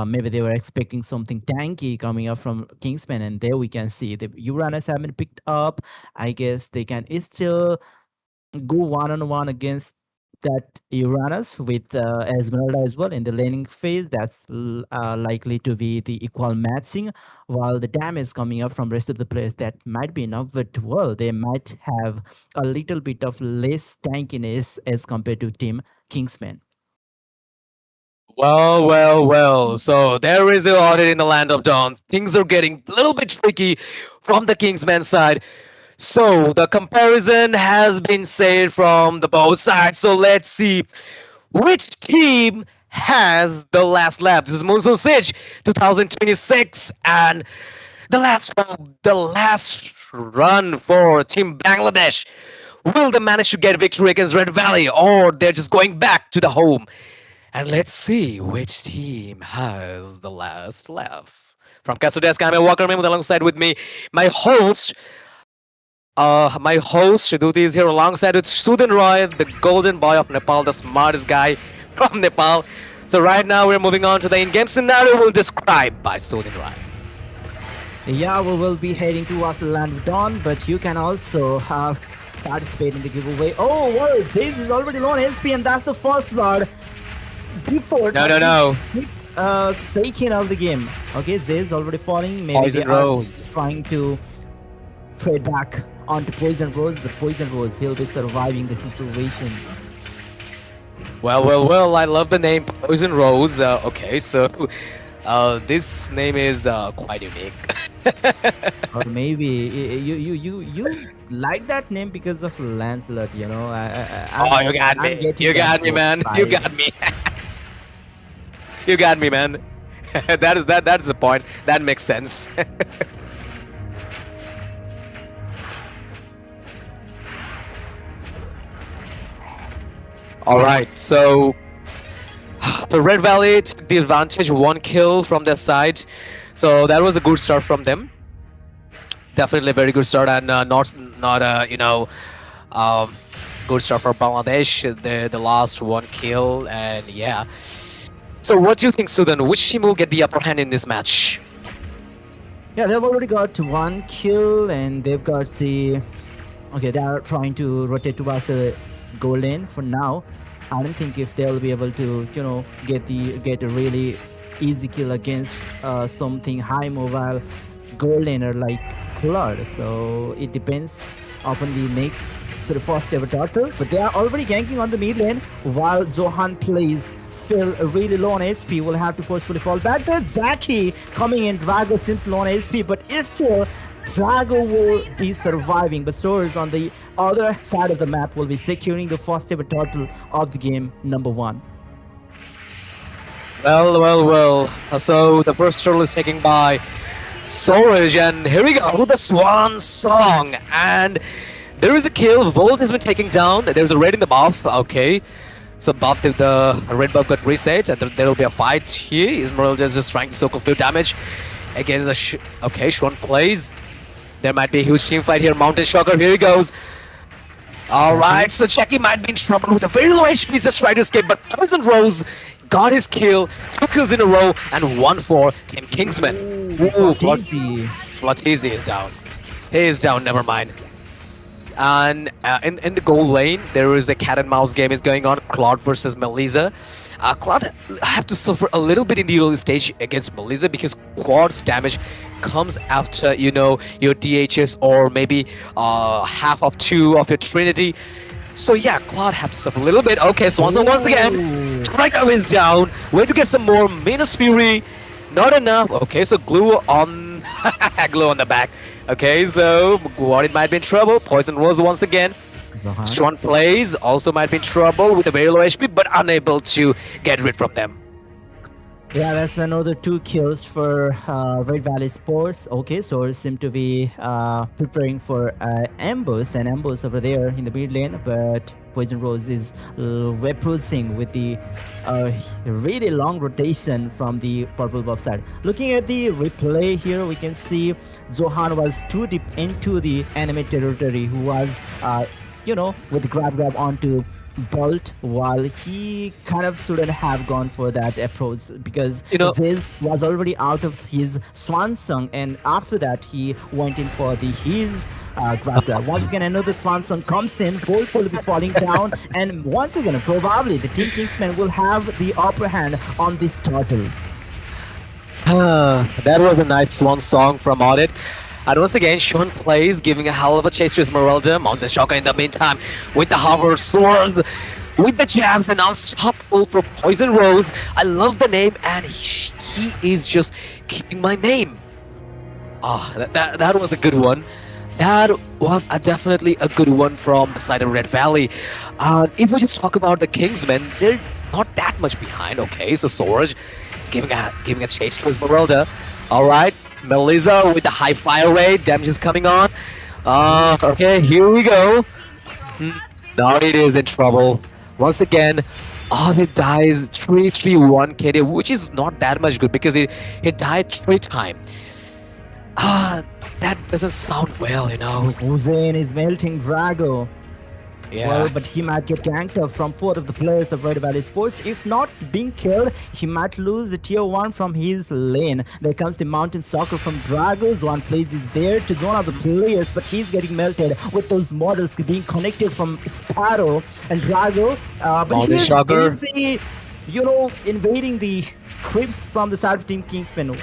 maybe they were expecting something tanky coming up from Kingsmen, and there we can see the Uranus have been picked up. I guess they can still go one on one against that Uranus with Esmeralda as well in the laning phase. That's likely to be the equal matching, while the damage coming up from rest of the players, that might be enough, but well, they might have a little bit of less tankiness as compared to Team Kingsman. Well, well, well. So there is a audit in the land of dawn. Things are getting a little bit tricky from the Kingsman side. So the comparison has been said from the both sides. So let's see which team has the last lap. This is Moonson Siege 2026, and the last run for Team Bangladesh. Will they manage to get victory against Red Valley, or they're just going back to the home? And let's see which team has the last laugh. From Castle Desk, I'm Walker Mahmood alongside with me, my host, Shuduti is here alongside with Sudhin Roy, the golden boy of Nepal, the smartest guy from Nepal. So right now we're moving on to the in-game scenario we'll describe by Sudhin Roy. Yeah, we will be heading towards the land of dawn, but you can also participate in the giveaway. Oh, well, Zaze is already low on HP, and that's the first blood before No. Seikin of the game. Okay, Zaze already falling. Maybe Poison they are Rose. trying to trade back onto Poison Rose, but Poison Rose, he'll be surviving the situation. Well, I love the name Poison Rose. Okay, so this name is quite unique. Or maybe you like that name because of Lancelot, Oh, you got I'm me. getting You got that me, man. vibe. You got me. You got me, man. That is the point. That makes sense. All right, so Red Valley took the advantage, one kill from their side, so that was a good start from them. Definitely a very good start, and not good start for Bangladesh. The last one kill, and yeah. So what do you think, Sudan? Which team will get the upper hand in this match? Yeah, they've already got one kill, and they've got the. Okay, they are trying to rotate towards the goal lane for now. I don't think if they'll be able to, get a really easy kill against something high mobile goal laner like Flood. So it depends upon the next first ever turtle. But they are already ganking on the mid lane while Zohan plays Phil really low on HP. Will have to forcefully fall back. There's Zaki coming in. Drago seems low on HP, but it's still Drago will be surviving, but Soars on the other side of the map will be securing the first ever turtle of the game, number 1. Well. So the first turtle is taken by Storage, and here we go, the Swan Song. And there is a kill. Volt has been taken down. There's a red in the buff. Okay. So buff, the red buff got reset, and there will be a fight here. Esmeralda is just trying to soak a few damage against the okay, Swan plays. There might be a huge team fight here. Mountain Shocker, here he goes. Alright, so Jackie might be in trouble with a very low HP, just trying to escape, but Poison Rose got his kill, 2 kills in a row, and 1 for Team Kingsmen. Ooh, Flatizi is down. He is down, never mind. And in the gold lane, there is a cat and mouse game is going on, Claude versus Melissa. Claude have to suffer a little bit in the early stage against Melissa because Quad's damage comes after, you know, your DHS or maybe half of 2 of your Trinity. So yeah, Claude have to suffer a little bit. Okay, so once again, Striker is down. Way to get some more Minus Fury. Not enough. Okay, so glue on glue on the back. Okay, so Quad might be in trouble. Poison Rose once again. Strong plays also might be in trouble with a very low HP, but unable to get rid from them. Yeah, that's another 2 kills for Red Valley Sports. Okay, so we seem to be preparing for ambush over there in the mid lane, but Poison Rose is repulsing with the really long rotation from the purple buff side. Looking at the replay here, we can see Zohan was too deep into the enemy territory, who was with grab onto Bolt, while he kind of shouldn't have gone for that approach because Ziz was already out of his Swan Song, and after that he went in for his grab. Once again, another Swan Song comes in, Bolt will be falling down, and once again, probably the Team Kingsmen will have the upper hand on this turtle. That was a nice Swan Song from Audit. And once again, Sean plays, giving a hell of a chase to Esmeralda. Mountain Shocker in the meantime with the Hover Sword, with the jams, and unstoppable for Poison Rose. I love the name, and he is just keeping my name. That was a good one. That was definitely a good one from the side of Red Valley. If we just talk about the Kingsmen, they're not that much behind. Okay, so Sorge giving a chase to Esmeralda. All right. Melissa with the high fire rate, damage is coming on. Okay, here we go. Now it is in trouble. Once again, it dies 331 KD, which is not that much good because it died 3 times. That doesn't sound well, Hussein is melting Drago. Yeah. Well, but he might get ganked up from 4 of the players of Red Valley Sports. If not being killed, he might lose the tier 1 from his lane. There comes the Mountain Soccer from Dragos. One plays is there to zone out the players, but he's getting melted with those models being connected from Sparrow and Drago. But he's busy, invading the creeps from the side of Team Kingsmen.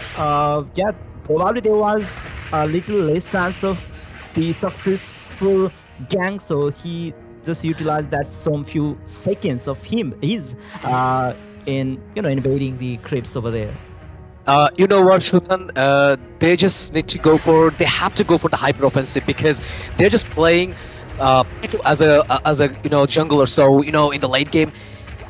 Yeah, probably there was a little less chance of the successful gang, so he just utilized that some few seconds of his in invading the creeps over there. You know what, Shulman? They just need to they have to go for the hyper offensive because they're just playing as a jungler. So in the late game,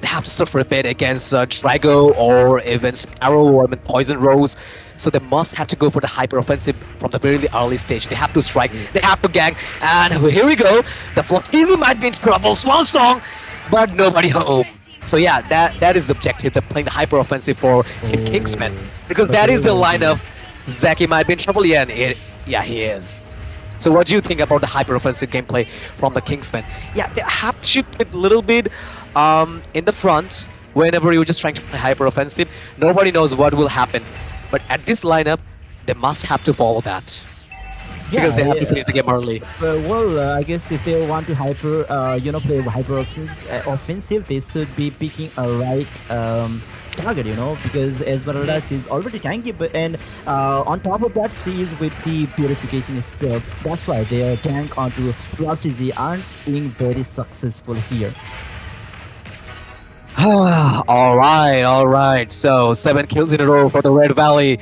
they have to suffer a bit against Drago or even Sparrow or even Poison Rose. So they must have to go for the hyper offensive from the very early stage. They have to strike, they have to gang, and here we go. The Flatizi might be in trouble, Swan Song, but nobody home. So yeah, that is the objective. They're playing the hyper offensive for Team Kingsmen because that is the lineup. Zaki might be in trouble, yeah, he is. So what do you think about the hyper offensive gameplay from the Kingsmen? Yeah, they have to put a little bit in the front whenever you're just trying to play hyper offensive. Nobody knows what will happen. But at this lineup, they must have to follow that because they have to finish the game early. I guess if they want to play hyper offensive, they should be picking a right target, because Esmeralda is already tanky, and on top of that, she is with the purification spell. That's why their tank onto Flatizi aren't being very successful here. All right. So 7 kills in a row for the Red Valley.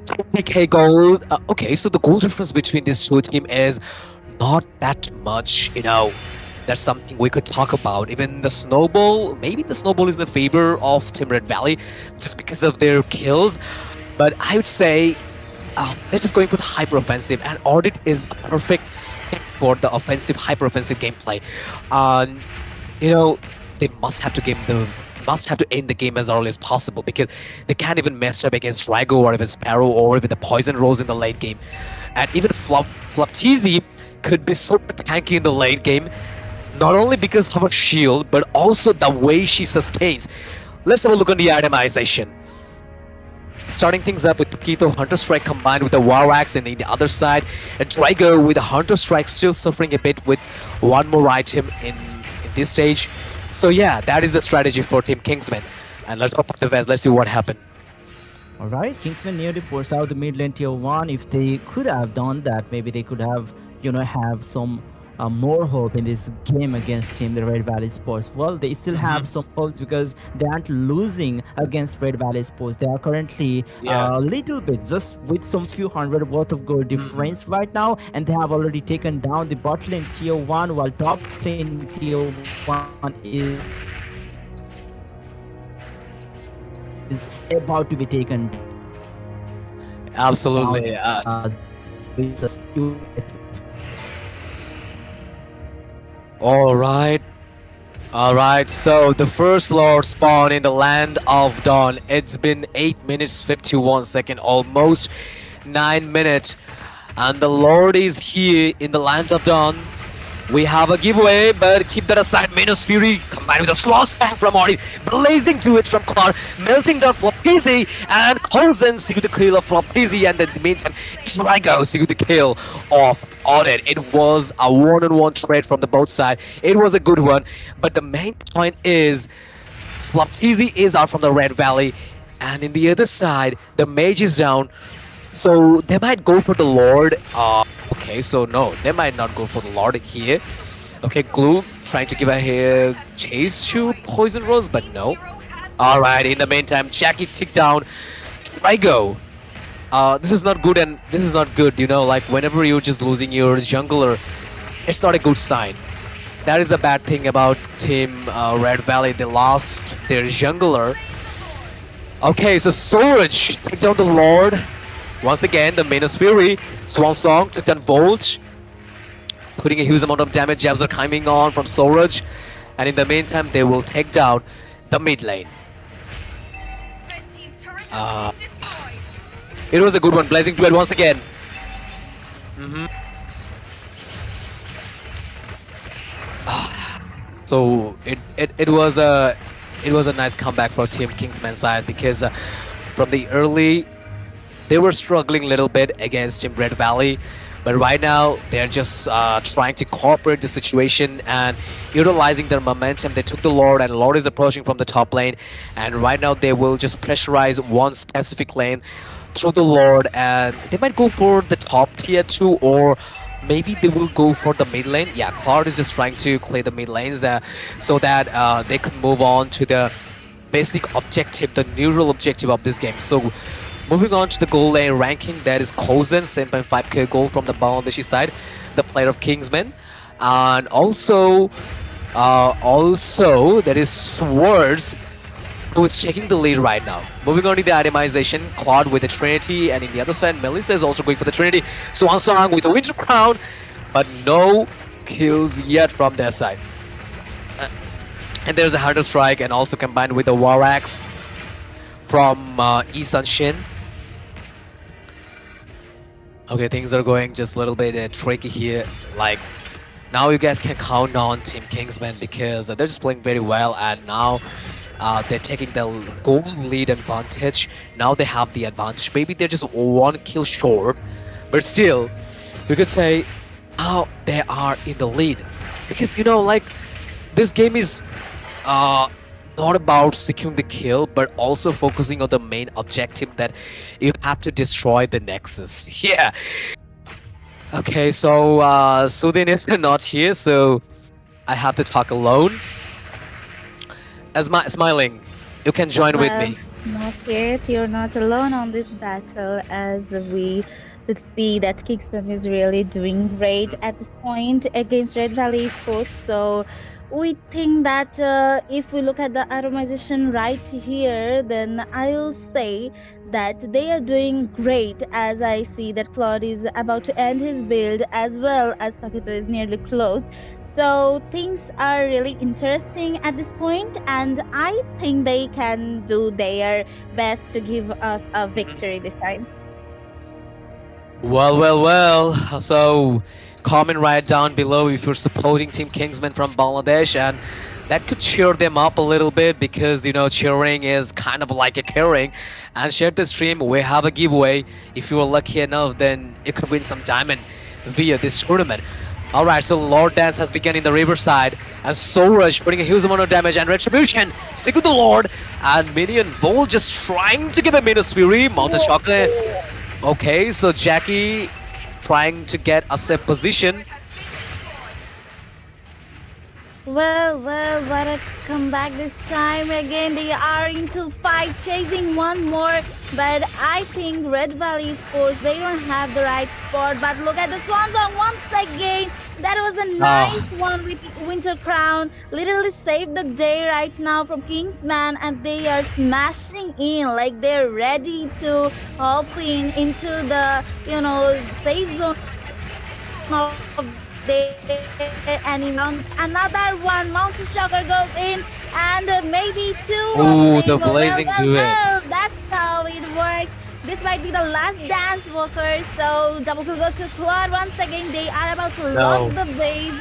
20k gold. Okay, so the goal difference between these 2 teams is not that much, That's something we could talk about. Even the snowball, maybe the snowball is in favor of Team Red Valley just because of their kills. But I would say they're just going for the hyper offensive, and Audit is a perfect pick for the offensive, hyper offensive gameplay. Um, you know, they must have to end the game as early as possible because they can't even mess up against Drago or even Sparrow or even the Poison Rose in the late game. And even Flopteezy could be super tanky in the late game, not only because of her shield, but also the way she sustains. Let's have a look on the itemization. Starting things up with Pakito Hunter Strike combined with the War Axe, and in the other side, and Drago with the Hunter Strike still suffering a bit with one more item in this stage. So yeah, that is the strategy for Team Kingsmen. And let's open the vest, let's see what happened. Alright, Kingsmen nearly forced out the mid lane tier 1. If they could have done that, maybe they could have, have some more hope in this game against Team the Red Valley Sports. Well, they still have some hopes because they aren't losing against Red Valley Sports. They are currently a little bit, just with some few hundred worth of gold difference right now, and they have already taken down the bot lane tier 1, while top lane tier 1 is about to be taken Absolutely. down. With All right. All right. So the first Lord spawned in the land of Dawn. It's been 8 minutes 51 seconds, almost 9 minutes, and the Lord is here in the land of Dawn. We have a giveaway, but keep that aside. Minus Fury combined with a slow spam from Ori, blazing to it from Clark, melting down Flopteezy, and Coulson secure the kill of Flopteezy, and in the meantime, Drago secure the kill of Audit. It was a one-on-one trade from the both side. It was a good one, but the main point is Flopteezy is out from the Red Valley, and in the other side, the mage is down. So they might go for the Lord. Okay, so no, they might not go for the Lord here. Okay, Glue trying to give a chase to Poison Rose, but no. Alright, in the meantime, Jackie ticked down Drago. This is not good, and this is not good, like whenever you're just losing your jungler, it's not a good sign. That is a bad thing about Team Red Valley. They lost their jungler. Okay, so Surge took down the Lord. Once again, the Minus Fury, Swan Song took down Volt, putting a huge amount of damage. Jabs are coming on from Surge, and in the meantime, they will take down the mid lane. It was a good one, Blazing Duel once again. So it was a nice comeback for Team Kingsman side because from the early they were struggling a little bit against Team Red Valley, but right now they're just trying to cooperate the situation and utilizing their momentum. They took the Lord, and Lord is approaching from the top lane, and right now they will just pressurize one specific lane through the Lord, and they might go for the top tier 2, or maybe they will go for the mid lane. Yeah, Cloud is just trying to clear the mid lanes so that they can move on to the basic objective, the neural objective of this game. So moving on to the gold lane ranking, that is Coulson, 7.5k gold from the Bangladeshi side, the player of Kingsmen. And also there is Swords, who is taking the lead right now. Moving on to the itemization, Claude with the Trinity, and in the other side, Melissa is also going for the Trinity. Swan Song with the Winter Crown, but no kills yet from their side. And there's a Hunter Strike, and also combined with the War Axe from Isan Shin. Okay, things are going just a little bit tricky here. Like, now you guys can count on Team Kingsmen because they're just playing very well, and now they're taking the gold lead advantage. Now they have the advantage. Maybe they're just one kill short, but still, you could say, oh, they are in the lead. Because, like, this game is not about securing the kill, but also focusing on the main objective that you have to destroy the Nexus. Yeah. Okay, so Sudin is not here, so I have to talk alone. Smiling, you can join with me. Not yet. You're not alone on this battle, as we to see that Kingsman is really doing great at this point against Red Valley Sports. So we think that if we look at the atomization right here, then I'll say that they are doing great as I see that Claude is about to end his build as well as Paquito is nearly closed. So things are really interesting at this point, and I think they can do their best to give us a victory this time. Well, well, well. So, comment right down below if you're supporting Team Kingsman from Bangladesh, and that could cheer them up a little bit because cheering is kind of like a caring. And share the stream. We have a giveaway. If you are lucky enough, then you could win some diamond via this tournament. All right, so Lord Dance has begun in the riverside, and Soul Rush putting a huge amount of damage and retribution. Stick with the Lord, and Minion Vol just trying to give a Minus Fury. Mountain Chocolate. Okay, so Jackie trying to get a safe position. Well, what a comeback this time again. They are into fight, chasing one more. But I think Red Valley Sports, they don't have the right spot. But look at the Swan Song once again. That was a Ah, nice one with Winter Crown. Literally saved the day right now from Kingsman. And they are smashing in. Like they're ready to hop in into the, safe zone of their enemy. Another one, Mountain Shocker goes in, and maybe two of them. oh, the blazing do That's it. how it works. This might be the last dance, Walker. So double kill goes to Claude once again. They are about to lock the No. base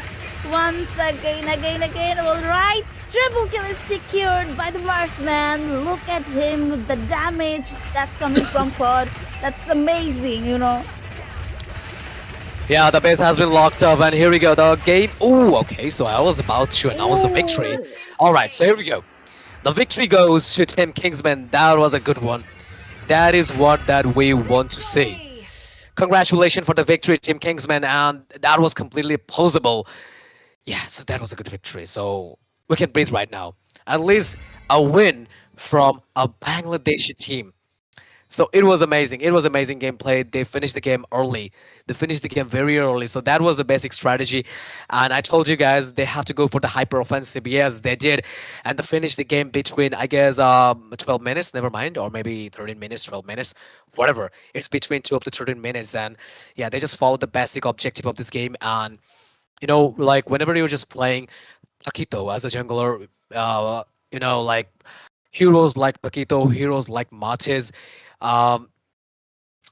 once again. All right, triple kill is secured by the Marksman. Look at him, the damage that's coming from Claude. That's amazing. Yeah, the base has been locked up, and here we go. The game. Oh, okay. So I was about to announce the victory. Ooh. All right, so here we go. The victory goes to Team Kingsman. That was a good one. That is what that we want to see. Congratulations for the victory, Team Kingsman, and that was completely possible. Yeah, so that was a good victory. So we can breathe right now. At least a win from a Bangladeshi team. So it was amazing. It was amazing gameplay. They finished the game early. They finished the game very early. So that was the basic strategy. And I told you guys they have to go for the hyper offensive. Yes, they did. And they finished the game between, I guess, 12 minutes, never mind, or maybe 13 minutes, 12 minutes, whatever. It's between 12 to 13 minutes. And yeah, they just followed the basic objective of this game. And, like whenever you're just playing Paquito as a jungler, like heroes like Paquito, heroes like Mates, um,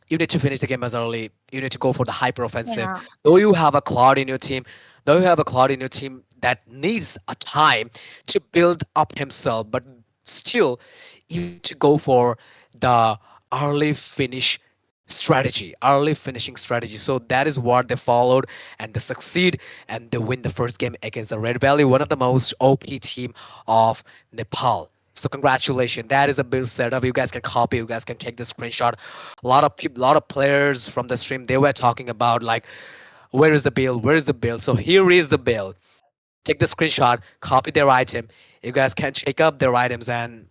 you need to finish the game as early. You need to go for the hyper offensive. Yeah. Though you have a Cloud in your team, though you have a Cloud in your team that needs a time to build up himself, but still, you need to go for the early finish strategy, early finishing strategy. So that is what they followed, and they succeed, and they win the first game against the Red Valley, one of the most OP team of Nepal. So congratulations, that is a build setup. You guys can copy. You guys can take the screenshot. A lot of people, a lot of players from the stream, they were talking about like, where is the build? Where is the build? So here is the build. Take the screenshot, copy their item. You guys can check up their items, and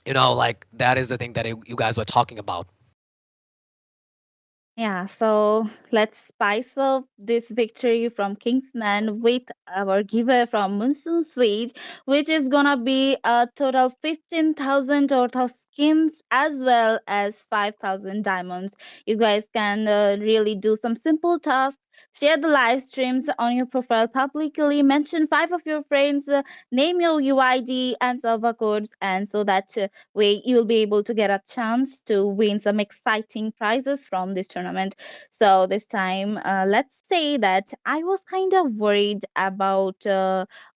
like that is the thing that you guys were talking about. Yeah, so let's spice up this victory from Kingsman with our giveaway from Moonson Siege, which is gonna be a total 15,000 worth of skins as well as 5,000 diamonds. You guys can really do some simple tasks. Share the live streams on your profile publicly. Mention five of your friends. Name your UID and server codes, and so that way you'll be able to get a chance to win some exciting prizes from this tournament. So this time, let's say that I was kind of worried about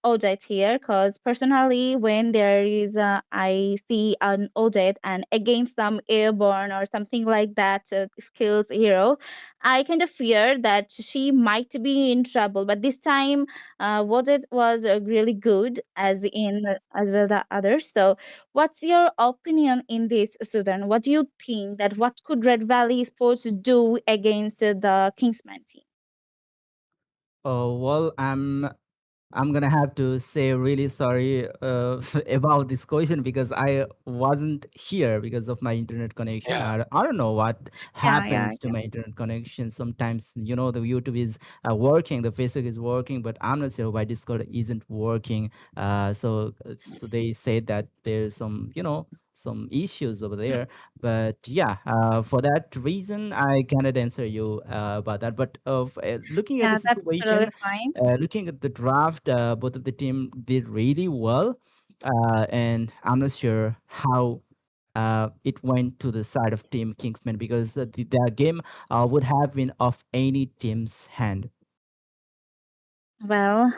Odette here, because personally, when there is I see an Odette and against some airborne or something like that skills hero, I kind of fear that she might be in trouble. But this time, Odette was really good as well the others. So what's your opinion in this, Sudan? What do you think that what could Red Valley Sports do against the Kingsman team? Well, I'm I'm gonna have to say really sorry about this question because I wasn't here because of my internet connection. Yeah. I don't know what Yeah, happens to yeah, my internet connection. Sometimes, the YouTube is working, the Facebook is working, but I'm not sure why Discord isn't working. So they say that there's some issues over there. But yeah, for that reason, I cannot answer you about that. But looking at the yeah. That's totally situation, fine. looking at the draft, both of the team did really well, and I'm not sure how it went to the side of Team Kingsman because their game would have been off any team's hand. Well,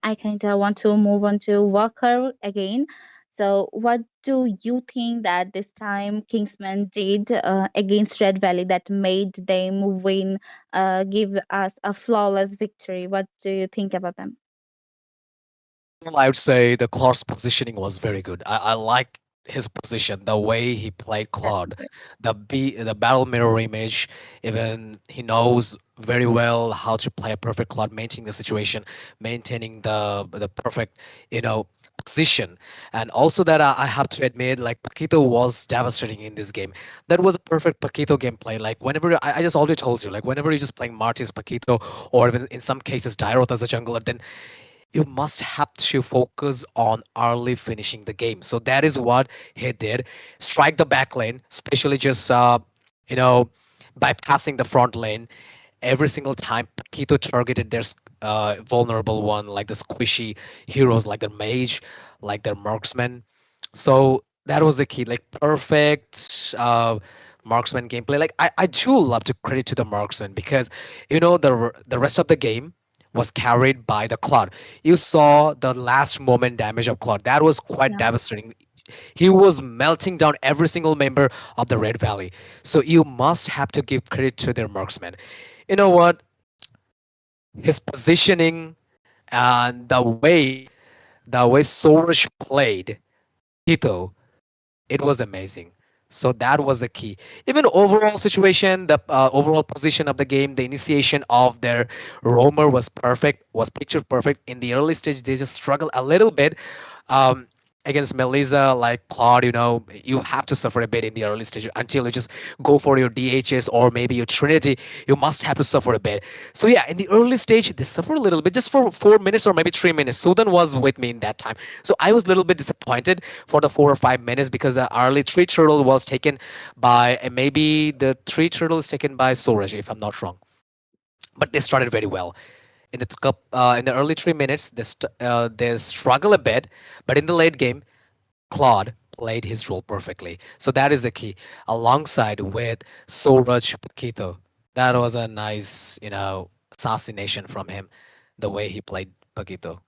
I kind of want to move on to Walker again. So, what do you think that this time Kingsman did against Red Valley that made them win, give us a flawless victory? What do you think about them? Well, I would say the Claude's positioning was very good. I like his position, the way he played Claude, Definitely. the battle mirror image. Even he knows very well how to play a perfect Claude, maintaining the situation, maintaining the perfect, you know, position. And also that I have to admit, like Paquito was devastating in this game. That was a perfect Paquito gameplay. Like whenever I just already told you, like whenever you're just playing Martis Paquito, or even in some cases Dyrot as a jungler, then you must have to focus on early finishing the game. So that is what he did. Strike the back lane, especially just you know bypassing the front lane. Every single time Paquito targeted their vulnerable one, like the squishy heroes, like their mage, like their marksman. So that was the key, like perfect marksman gameplay. Like I do love to credit to the marksman because the rest of the game was carried by the Cloud. You saw the last moment damage of Cloud. That was quite Yeah. devastating. He was melting down every single member of the Red Valley. So you must have to give credit to their marksman. You know what? His positioning and the way Soros played Tito, it was amazing. So that was the key. Even overall situation, the overall position of the game, the initiation of their roamer was perfect, was picture perfect. In the early stage, they just struggled a little bit. Um, Against Melissa, like Claude, you have to suffer a bit in the early stage until you just go for your DHS or maybe your Trinity. You must have to suffer a bit. So yeah, in the early stage, they suffer a little bit, just for 4 minutes or maybe 3 minutes. Sudan was with me in that time, so I was a little bit disappointed for the 4 or 5 minutes because the early three turtle was taken by maybe the three turtle is taken by Suraj, if I'm not wrong. But they started very well in the early 3 minutes. They struggle a bit, but in the late game, Claude played his role perfectly. So that is the key. Alongside with Suraj Pakito, that was a nice, assassination from him, the way he played Pakito.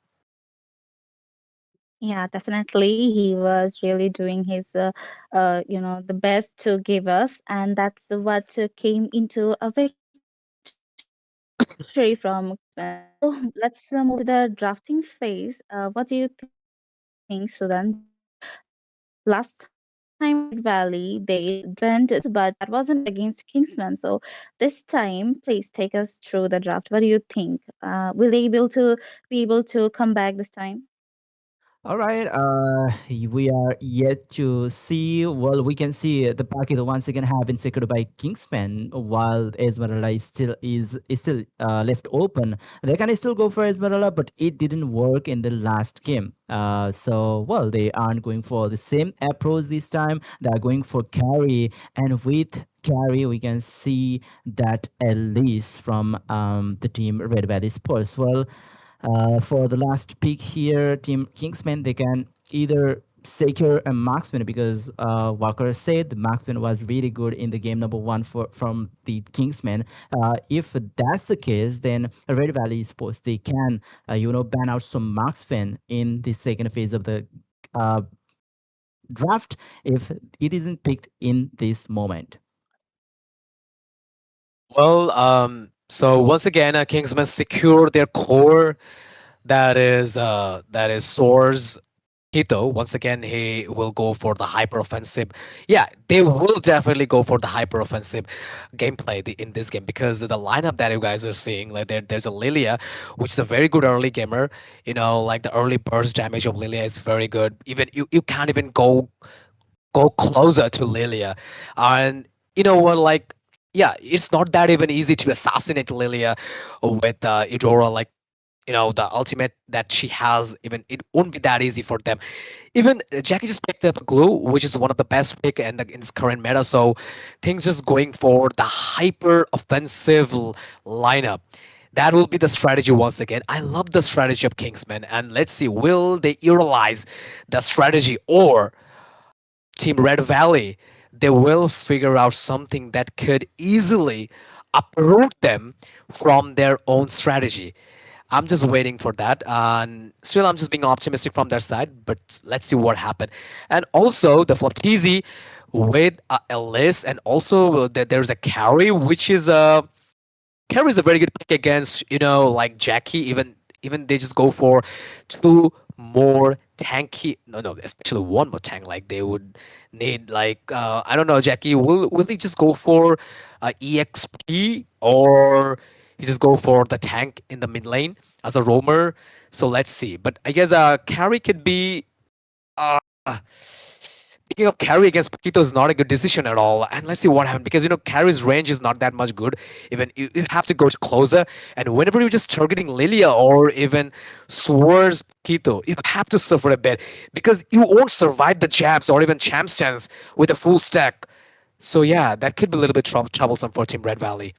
Yeah, definitely. He was really doing his, the best to give us, and that's what came into a victory from Kingsman. So let's move to the drafting phase. What do you think, Sudan? Because last time Red Valley they went to the finals, but that wasn't against Kingsman. So this time, please take us through the draft. What do you think? Will they be able to come back this time? All right, we are yet to see. Well, we can see the packet once again have been secured by Kingsman, while Esmeralda is still left open. They can still go for Esmeralda, but it didn't work in the last game. So well, they aren't going for the same approach this time. They are going for carry, and with carry, we can see that Elise from the team Red Valley Sports. Well, for the last pick here, Team Kingsman, they can either secure a marksman because Walker said the marksman was really good in the game number one from the Kingsmen. If that's the case, then Red Valley Sports they can ban out some marksmen in the second phase of the uh, draft if it isn't picked in this moment. Well, so once again, Kingsmen secure their core. That is swords. Hito, once again, he will go for the hyper offensive. Yeah, they will definitely go for the hyper offensive gameplay in this game because the lineup that you guys are seeing, like there's a Lilia, which is a very good early gamer. You know, like the early burst damage of Lilia is very good. Even you can't even go closer to Lilia, and you know what, like. Yeah, it's not that even easy to assassinate Lilia with Eudora. Like the ultimate that she has, even it won't be that easy for them. Even Jackie just picked up a glue, which is one of the best pick in this current meta. So things just going for the hyper offensive lineup. That will be the strategy once again. I love the strategy of Kingsmen, and let's see, will they utilize the strategy, or Team Red Valley, they will figure out something that could easily uproot them from their own strategy. I'm just waiting for that. And still, I'm just being optimistic from their side, but let's see what happened. And also, the Floptizi with Ellis, and also there's a carry, which is a Carry is a very good pick against, like Jackie. Even they just go for two more tanky. No, especially one more tank. Like they would need, like I don't know, Jackie. Will he just go for EXP, or he just go for the tank in the mid lane as a roamer? So let's see. But I guess carry could be. Uh, Picking up carry against Paquito is not a good decision at all. And let's see what happens because carry's range is not that much good. Even you have to go to closer, and whenever you're just targeting Lilia or even Swords Paquito, you have to suffer a bit because you won't survive the jabs or even champ stance with a full stack. So yeah, that could be a little bit troublesome for Team Red Valley.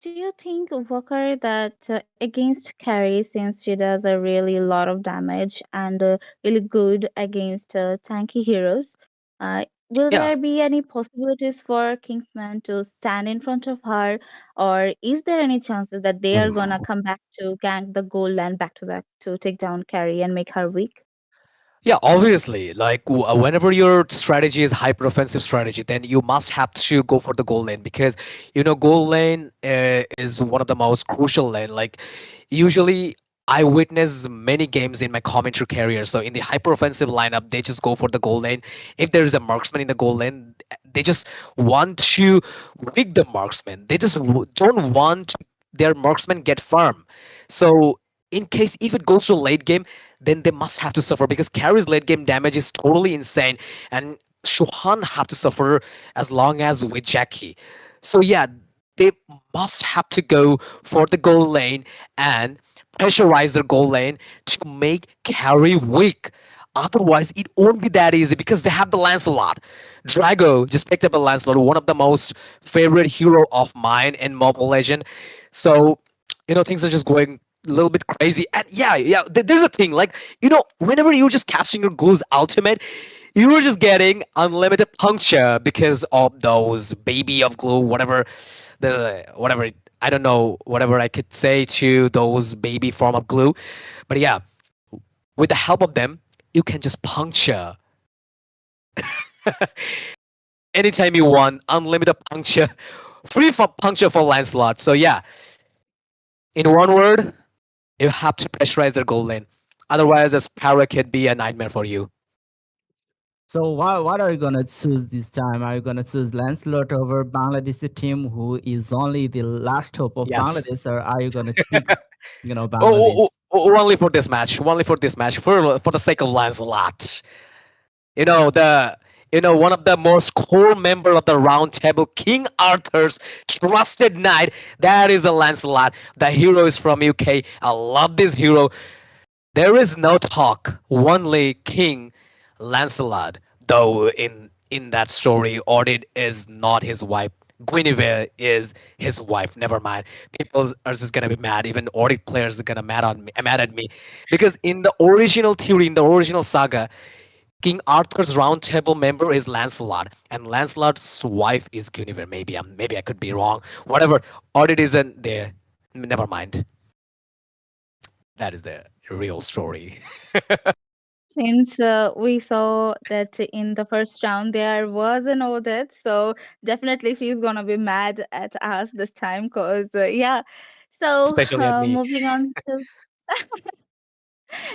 Do you think, Walker, that against Carrie, since she does a really lot of damage and really good against tanky heroes, will Yeah. there be any possibilities for Kingsman to stand in front of her, or is there any chances that they are gonna come back to gank the goal land back to back to take down Carrie and make her weak? Yeah, obviously, like whenever your strategy is hyper offensive strategy, then you must have to go for the goal lane because goal lane is one of the most crucial lane. Like usually, I witness many games in my commentary career. So in the hyper offensive lineup, they just go for the goal lane. If there is a marksman in the goal lane, they just want to rig the marksman. They just don't want their marksman get farm. So in case if it goes to late game, then they must have to suffer because carry's late game damage is totally insane, and Shuhan have to suffer as long as with Jackie. So yeah, they must have to go for the goal lane and pressurize their goal lane to make carry weak. Otherwise, it won't be that easy because they have the Lancelot. Drago just picked up a Lancelot, one of the most favorite hero of mine in Mobile Legend. So things are just going a little bit crazy. And yeah, there's a thing like whenever you're just casting your Glue's ultimate, you were just getting unlimited puncture because of those baby of Glue, whatever I don't know, whatever I could say to those baby form of Glue. But yeah, with the help of them, you can just puncture anytime you want, unlimited puncture, free for puncture for Lancelot. So yeah, in one word, you have to pressurize their goal lane. Otherwise, a Sparrow could be a nightmare for you. So what are you gonna choose this time? Are you gonna choose Lancelot over Bangladeshi team, who is only the last hope of Yes. Bangladesh, or are you gonna pick, Oh, Bangladesh? only for this match. Only for this match. For the sake of Lancelot. The one of the most core member of the round table, King Arthur's trusted knight. That is a Lancelot. The hero is from UK. I love this hero. There is no talk. Only King Lancelot. Though in that story, Audit is not his wife. Guinevere is his wife. Never mind. People are just gonna be mad. Even Audit players are gonna mad at me, because in the original theory, in the original saga, King Arthur's round table member is Lancelot, and Lancelot's wife is Guinevere. Maybe I could be wrong. Whatever. Audit isn't there. Never mind. That is the real story. Since we saw that in the first round there was an audit, so definitely she's gonna be mad at us this time. Cause yeah. So Especially at me. moving on to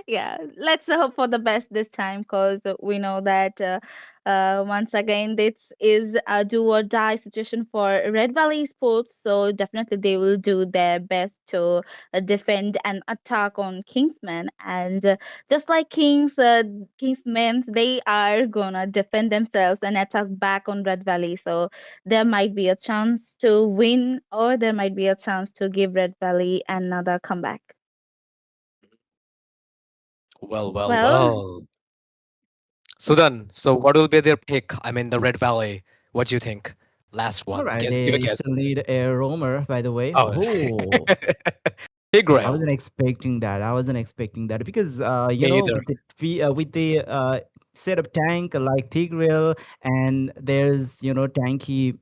Yeah, let's hope for the best this time because we know that once again this is a do or die situation for Red Valley Sports. So definitely they will do their best to defend and attack on Kingsmen. And just like Kingsmen, they are gonna defend themselves and attack back on Red Valley. So there might be a chance to win, or there might be a chance to give Red Valley another comeback. Well, well, Well, well. Sudan, so what will be their pick? I mean, the Red Valley. What do you think? Last All one. right, Guess, give a they guess. still need a roamer, by the way. Oh, Oh, I Tigreal. wasn't expecting that. I wasn't expecting that because Me either. with the set of tank like Tigreal, and there's tanky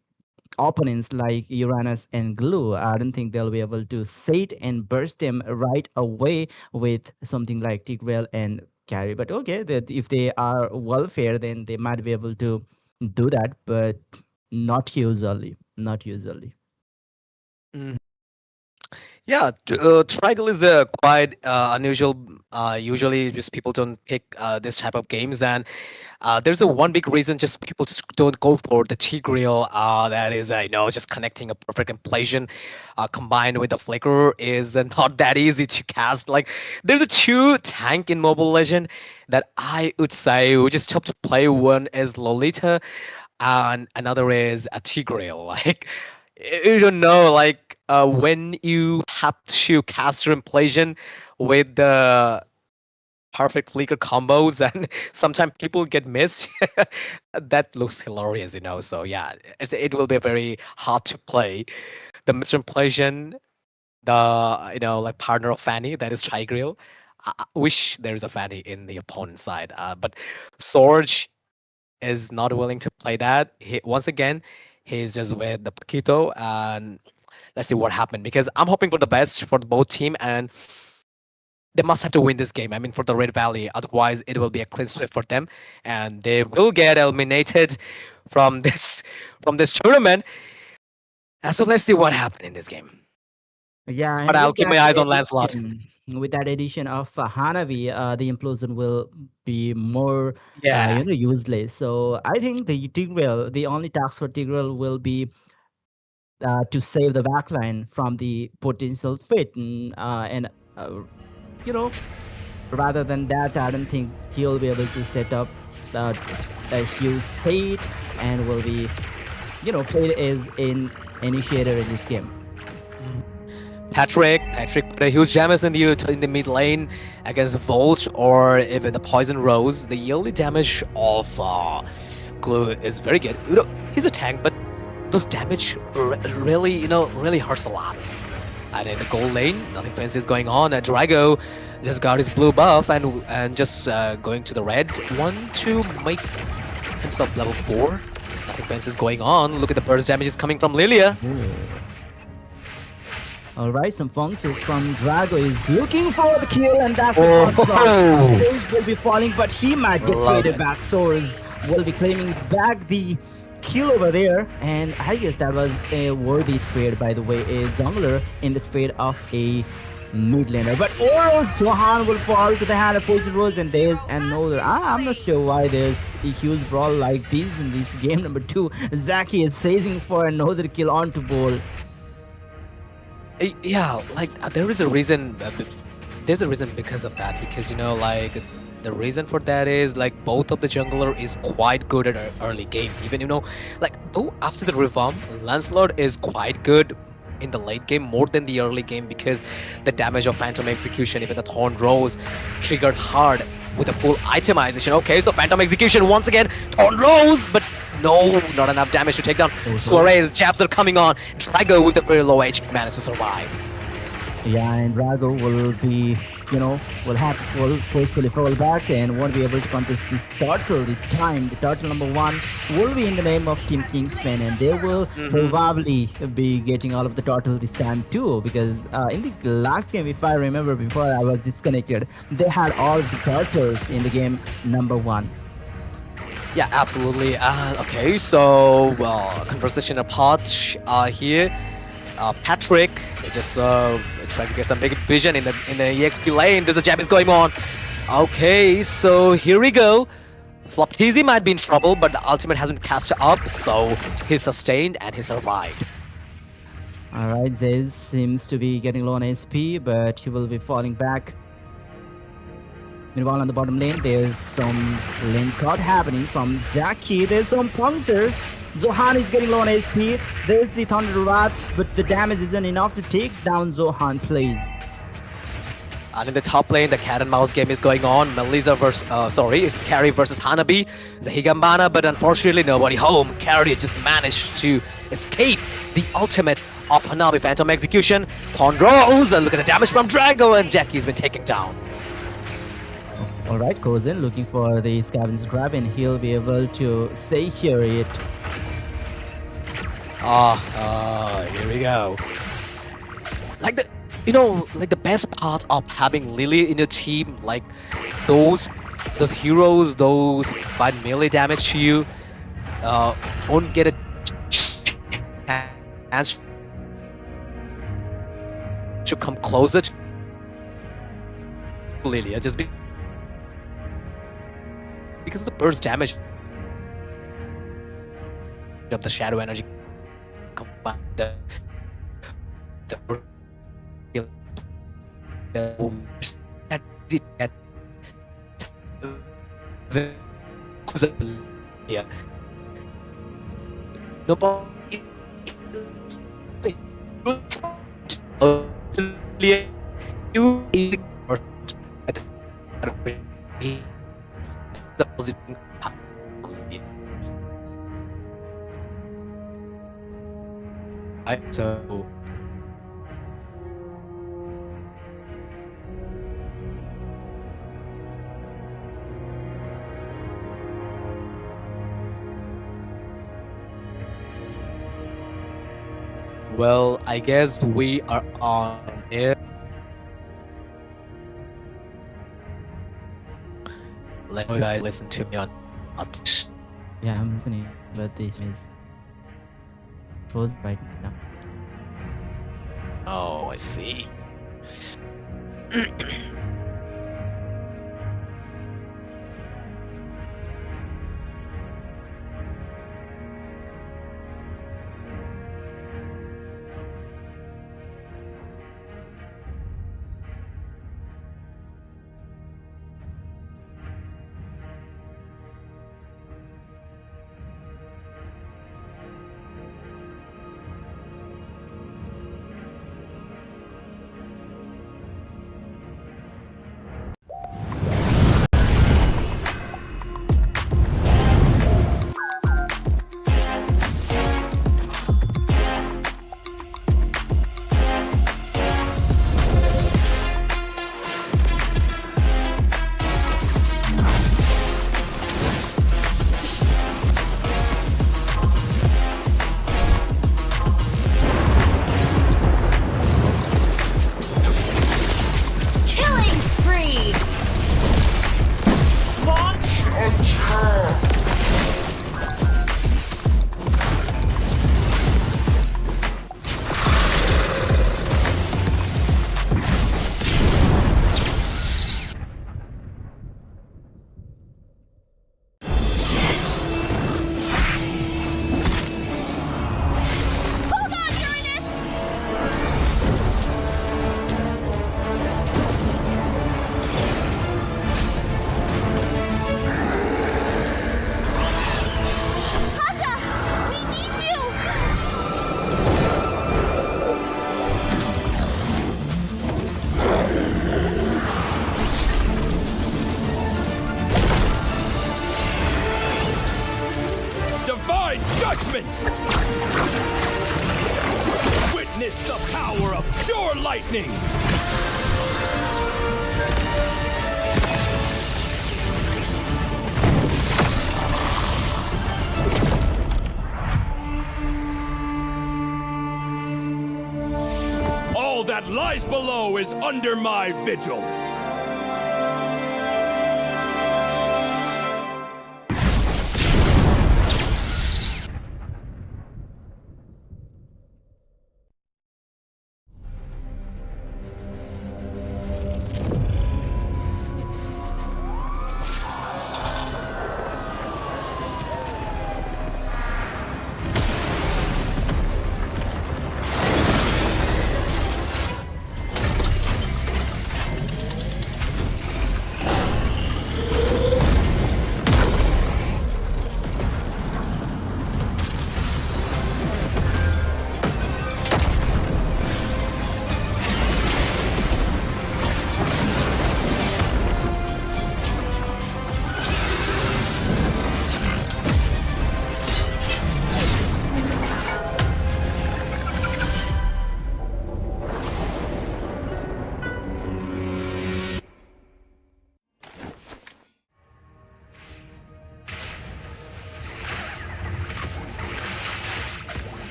opponents like Uranus and Glue. I don't think they'll be able to sit and burst him right away with something like Tigreal and carry. But okay, that if they are welfare, then they might be able to do that, but not usually. Not usually. Mm. Yeah, Trigal is quite unusual. Usually, just people don't pick this type of games, and there's a one big reason just people just don't go for the Tigreal. That is, just connecting a perfect implosion combined with the flicker is not that easy to cast. Like, there's a two tank in Mobile Legend that I would say would just tough to play. One is Lolita, and another is a Tigreal. Like, you don't know, like when you have to cast your implosion with the perfect flicker combos and sometimes people get missed. That looks hilarious, so yeah, it will be very hard to play the Mr. Implosion, the like partner of Fanny, that is Tigreal. I wish there's a Fanny in the opponent's side, but Sorge is not willing to play that. Once again, he's just with the Paquito, and let's see what happened, because I'm hoping for the best for both team, and they must have to win this game. I mean, for the Red Valley, otherwise it will be a clean sweep for them, and they will get eliminated from this tournament. So let's see what happened in this game. Yeah, But and I'll keep my eyes on Lancelot. with that addition of Hanavi, the implosion will be more, Yeah. useless. So I think the Tigreal, the only task for Tigreal will be to save the backline from the potential fit, and uh, you know, rather than that, I don't think he'll be able to set up a huge set and will be, played as an initiator in this game. Patrick put a huge damage in the mid lane against Volt, or even the Poison Rose. The yearly damage of Glue is very good. He's a tank, but those damage really, really hurts a lot. And in the gold lane, nothing fancy is going on. Drago just got his blue buff and just going to the red one to make himself level 4. Nothing fancy is going on. Look at the burst damages coming from Lilia. All right, some functions from Drago is looking for the kill, and that's the Oh. Swords will be falling, but he might get Love traded it. back. Swords will be claiming back the kill over there, and I guess that was a worthy trade, by the way, a jungler in the trade of a mid laner. But Oro Johan will fall to the hand of Poison Rose, and there's another. I'm not sure why there's a huge brawl like this in this game number 2. Zaki is chasing for another kill onto Bol. Yeah, like there is a reason. There's a reason because of that. Because like the reason for that is like both of the jungler is quite good at early game. Even like though after the revamp, Lancelot is quite good in the late game more than the early game, because the damage of Phantom Execution, even the Thorn Rose, triggered hard with a full itemization. Okay, so Phantom Execution once again, Thorn Rose, but no, not enough damage to take down. Suarez, jabs are coming on. Drago with a very low HP managed to survive. Yeah, and Drago will be, will have to forcefully fall back and won't be able to contest this turtle this time. The turtle number 1 will be in the name of Team Kingsmen, and they will probably be getting all of the turtle this time too, because in the last game, if I remember, before I was disconnected, they had all of the turtles in the game number 1. Yeah, absolutely. Okay, so conversation apart here. Patrick just trying to get some big vision in the EXP lane. There's a jab is going on. Okay, so here we go. Floptizi might be in trouble, but the ultimate hasn't cast up, so he sustained and he survived. Alright, Zez seems to be getting low on SP, but he will be falling back. Meanwhile, on the bottom lane, there's some lane cut happening from Zaki. There's some punctures. Zohan is getting low on SP. There's the Thunder Wrath, but the damage isn't enough to take down Zohan, please. And in the top lane, the cat and mouse game is going on. Melissa versus, it's Carry versus Hanabi. It's a Higambana, but unfortunately nobody home. Carry just managed to escape the ultimate of Hanabi Phantom Execution. Pawn goes, and look at the damage from Drago, and Jackie's been taken down. Alright, goes in looking for the Scavenger's grab, and he'll be able to secure it. Here we go. Like the best part of having Lily in your team, like those heroes, those provide melee damage to you, won't get a chance to come closer to Lilia just because of the burst damage of the shadow energy combined yeah. So well, I guess we are on air. Let me guys listen to me on. Yeah, I'm listening, but this is frozen right now. Oh, I see. Killing spree! Hold on, Uranus! Pasha! We need you! Divine judgment! Witness the power of pure lightning! All that lies below is under my vigil!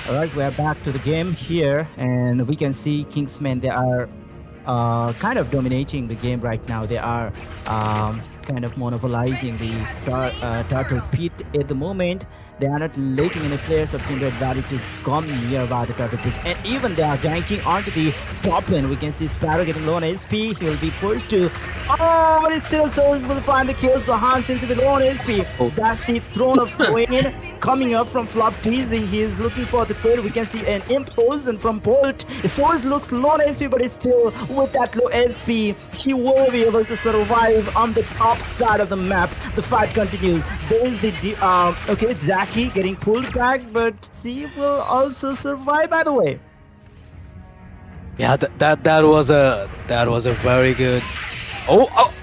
All right, we're back to the game here, and we can see Kingsmen. They are kind of dominating the game right now. They are kind of monopolizing the turtle pit at the moment. They are not letting any players of Team Red Valley to come nearby the turtle pit, and even they are ganking onto the top lane. We can see Sparrow getting low on HP. He will be pushed to. Oh, but it's still Souls will find the kill. So Han seems to be low on HP. That's the Throne of Rain coming up from Flop teasing. He is looking for the third. We can see an implosion from Bolt. Souls looks low on HP, but is still with that low HP. He will be able to survive on the top side of the map. The fight continues. There is the okay, Zaki getting pulled back, but C will also survive, by the way. Yeah, that was a very good. Oh.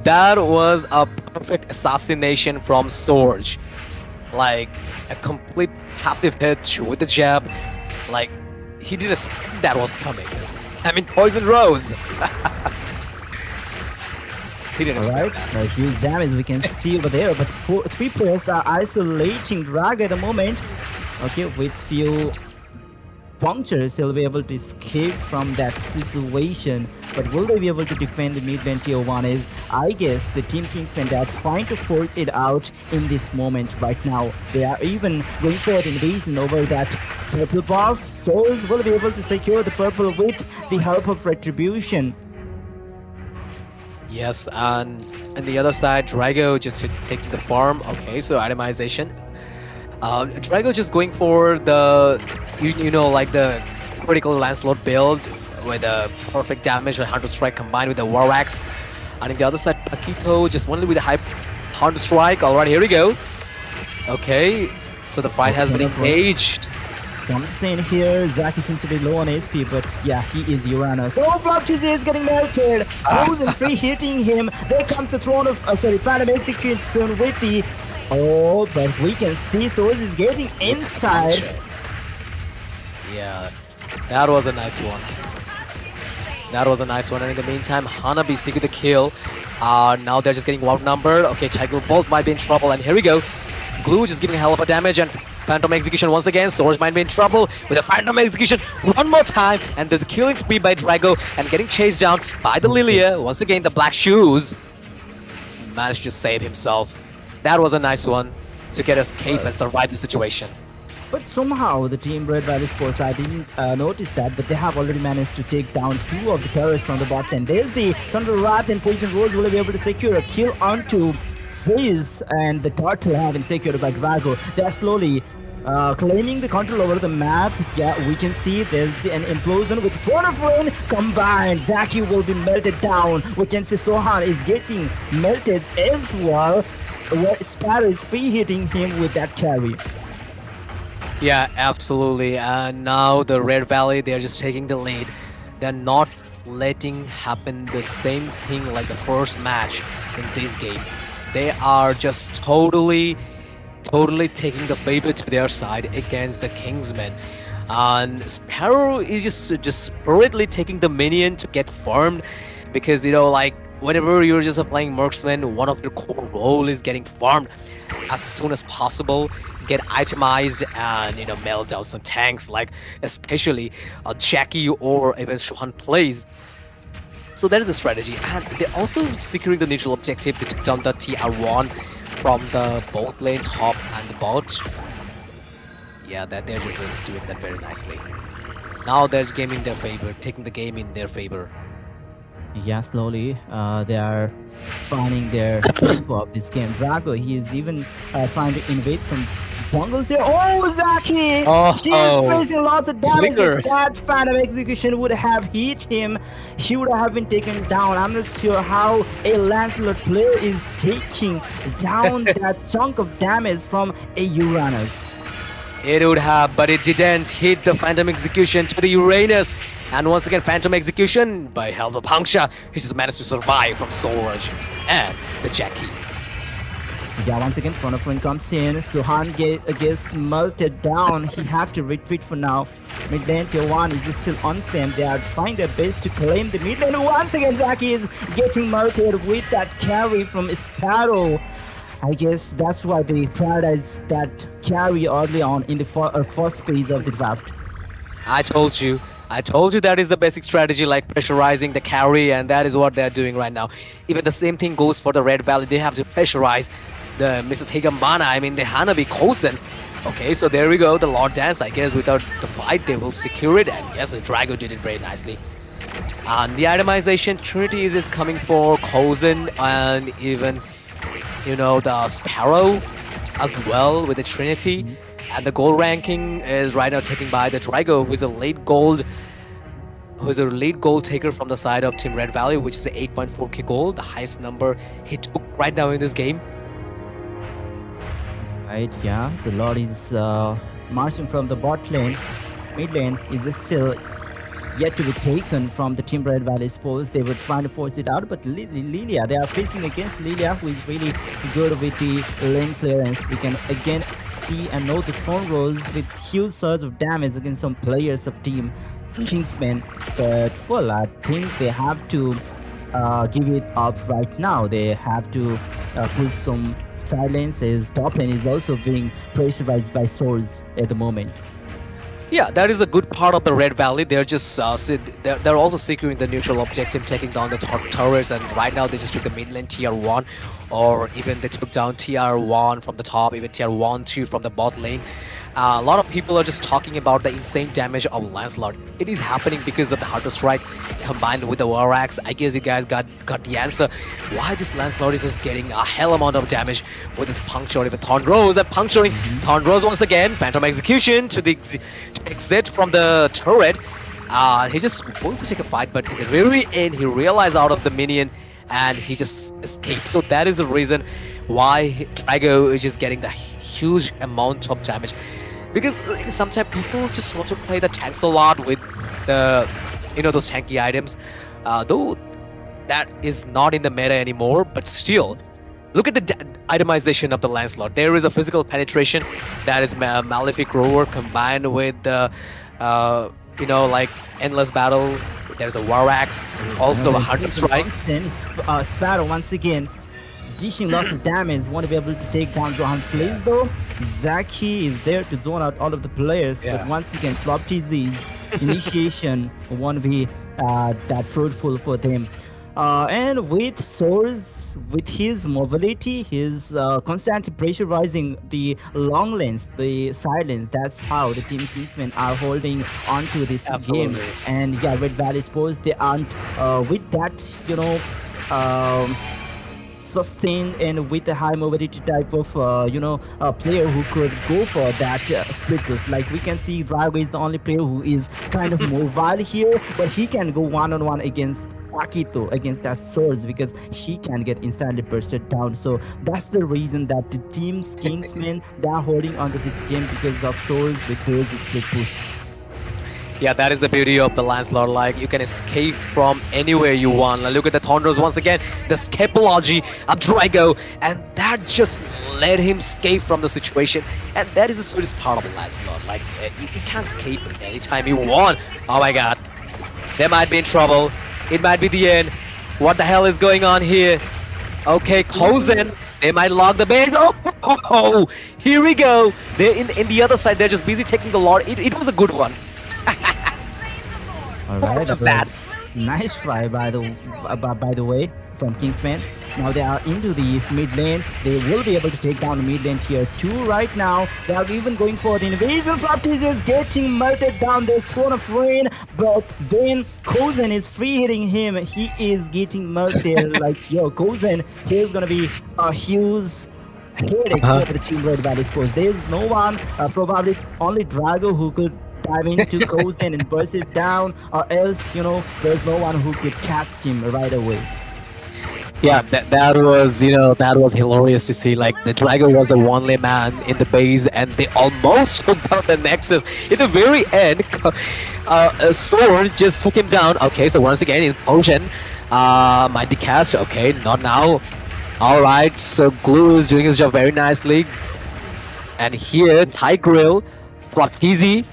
That was a perfect assassination from Sorge. Like a complete passive hit with the jab. Like he didn't expect that was coming. I mean, Poison Rose. He didn't expect that. Huge damage we can see over there, but three players are isolating Drag at the moment. Okay, with few punctures, he'll be able to escape from that situation. But will they be able to defend the mid lane tier 1 is, I guess, the Team Kingsmen that's trying to force it out in this moment right now. They are even going for an invasion over that purple buff. Souls will be able to secure the purple with the help of Retribution. Yes, and the other side, Drago just taking the farm. Okay, so itemization. Drago just going for the, you know, like the critical Lancelot build with a perfect damage and Hunter Strike combined with the War Axe. And on the other side, Akito just only with a high Hunter Strike. Alright, here we go. Okay, so the fight has been engaged. Comes in here, Zaki seems to be low on HP, but yeah, he is Uranus. Oh, Flop Cheese is getting melted. Frozen free hitting him. There comes the Throne of, Phantom Execution with the. Oh, but we can see Souls is getting inside. Yeah, that was a nice one. That was a nice one. And in the meantime, Hanabi seeking the kill. Now they're just getting outnumbered. Okay, Tiger Bolt might be in trouble. And here we go. Glue just giving a hell of a damage. And Phantom Execution once again. Swords might be in trouble with a Phantom Execution one more time. And there's a killing spree by Drago and getting chased down by the Lilia. Once again, the Black Shoes managed to save himself. That was a nice one to get escape and survive the situation. But somehow the team Red Valley Sports, I didn't notice that, but they have already managed to take down two of the terrorists from the bot lane. There's the Thunder Wrath and Poison Rose will be able to secure a kill onto Fizz, and the Turtle have been secured by Drago. They are slowly claiming the control over the map. Yeah, we can see there's an implosion with Throne of Rain combined. Zaki will be melted down. We can see Sohan is getting melted as well. Sparrow is free hitting him with that carry. Yeah, absolutely. And now the Red Valley, they're just taking the lead. They're not letting happen the same thing like the first match in this game. They are just totally taking the favor to their side against the Kingsmen. And Sparrow is just hurriedly taking the minion to get farmed, because, you know, like, whenever you're just playing Marksman, one of your core role is getting farmed as soon as possible, get itemized, and, you know, melt down some tanks, like especially Jackie or even Shuhan plays. So that is a strategy, and they're also securing the neutral objective to take down the TR1 from the bot lane top and the bot. Yeah, that they're just doing that very nicely. Now they're gaming their favor, taking the game in their favor. Yeah, slowly they are finding their tempo of this game. Drago, he is even trying to invade some jungles here. Oh, Zaki! He is facing lots of damage. If that Phantom Execution would have hit him, he would have been taken down. I'm not sure how a Lancelot player is taking down that chunk of damage from a Uranus. It would have, but it didn't hit the Phantom Execution to the Uranus. And once again, Phantom Execution by Hell of Puncture. He just managed to survive from Soulrush and the Jackie. Yeah, once again, Throne of Rain comes in. Suhan gets melted down. He have to retreat for now. Mid lane tier 1 is still on them. They are trying their best to claim the mid lane. Once again, Zaki is getting melted with that carry from Sparrow. I guess that's why they prioritize that carry early on in the first phase of the draft. I told you. I told you that is the basic strategy, like pressurizing the carry, and that is what they're doing right now. Even the same thing goes for the Red Valley. They have to pressurize the Mrs. Higambana, I mean the Hanabi Kosen. Okay, so there we go. The Lord Dance, I guess, without the fight, they will secure it. And yes, the Drago did it very nicely. And the itemization, Trinity is coming for Kosen, and even, you know, the Sparrow as well with the Trinity. And the gold ranking is right now taken by the Drago, who is a late gold taker from the side of Team Red Valley, which is 8.4k gold, the highest number he took right now in this game. Right, yeah, the Lord is marching from the bot lane. Mid lane is still yet to be taken from the Team Red Valley Esports. They were trying to force it out, but Lilia, they are facing against Lilia, who is really good with the lane clearance. We can again see and note the phone rolls with huge surge of damage against some players of Team Kingsmen. But well, I think they have to give it up right now. They have to put some silence, as top lane is also being pressurized by swords at the moment. Yeah, that is a good part of the Red Valley. They're just they're also securing the neutral objective, taking down the turrets, and right now they just took the mid lane tier 1, or even they took down tier 1 from the top, even tier 1, 2 from the bot lane. A lot of people are just talking about the insane damage of Lancelot. It is happening because of the Hunter Strike combined with the War Axe. I guess you guys got the answer. Why this Lancelot is just getting a hell amount of damage with his puncture, even Thornrose and puncturing. Thornrose once again, Phantom Execution to the exit from the turret. He just wanted to take a fight, but in the very end, he realized out of the minion and he just escaped. So that is the reason why Drago is just getting the huge amount of damage. Because sometimes people just want to play the tanks a lot with the, you know, those tanky items. Though that is not in the meta anymore, but still, look at the itemization of the Lancelot. There is a physical penetration that is Malefic Roar combined with the, you know, like Endless Battle. There's a War Axe, also a Hunter Strike. Sparrow once again dishing lots of damage, want to be able to take down Johan plays though. Zaki is there to zone out all of the players, but once again, Flop TZ's initiation won't be that fruitful for them. And with Source, with his mobility, his constantly pressurizing the long lanes, the side lanes, that's how the Team Kingsmen are holding on to this game. And yeah, Red Valley Sports, they aren't with that, you know, sustained and with a high mobility type of player who could go for that split boost. Like we can see, Drago is the only player who is kind of mobile here, but he can go one-on-one against Akito, against that Swords, because he can get instantly bursted down. So that's the reason that the team's Kingsmen, they are holding onto this game because of Swords with those split boosts. Yeah, that is the beauty of the Lancelot. Like, you can escape from anywhere you want. Like, look at the Thunders once again. The scapology of Drago. And that just let him escape from the situation. And that is the sweetest part of the Lancelot. Like, he can't escape anytime he wants. Oh my god. They might be in trouble. It might be the end. What the hell is going on here? Okay, Kozen. They might log the base. Oh, here we go. They're in the other side. They're just busy taking the Lord. It was a good one. Alright, that was nice try by the way from Kingsmen. Now they are into the mid lane. They will be able to take down the mid lane tier 2 right now. They are even going for the invasion. Flopties is getting melted down. There's Throne of Rain, but then Kozen is free hitting him. He is getting melted. Like, yo, Kozen, here's gonna be a huge headache for the Team Red Valley Sports. There's no one, probably only Drago, who could dive into Kozen and burst it down, or else, you know, there's no one who could catch him right away. Yeah, that was, you know, that was hilarious to see. Like, the Dragon was a one-lane man in the base, and they almost took down the Nexus. In the very end, Sword just took him down. Okay, so once again, in potion, might be cast. Okay, not now. Alright, so Glue is doing his job very nicely. And here, Tigrill, Flopteezy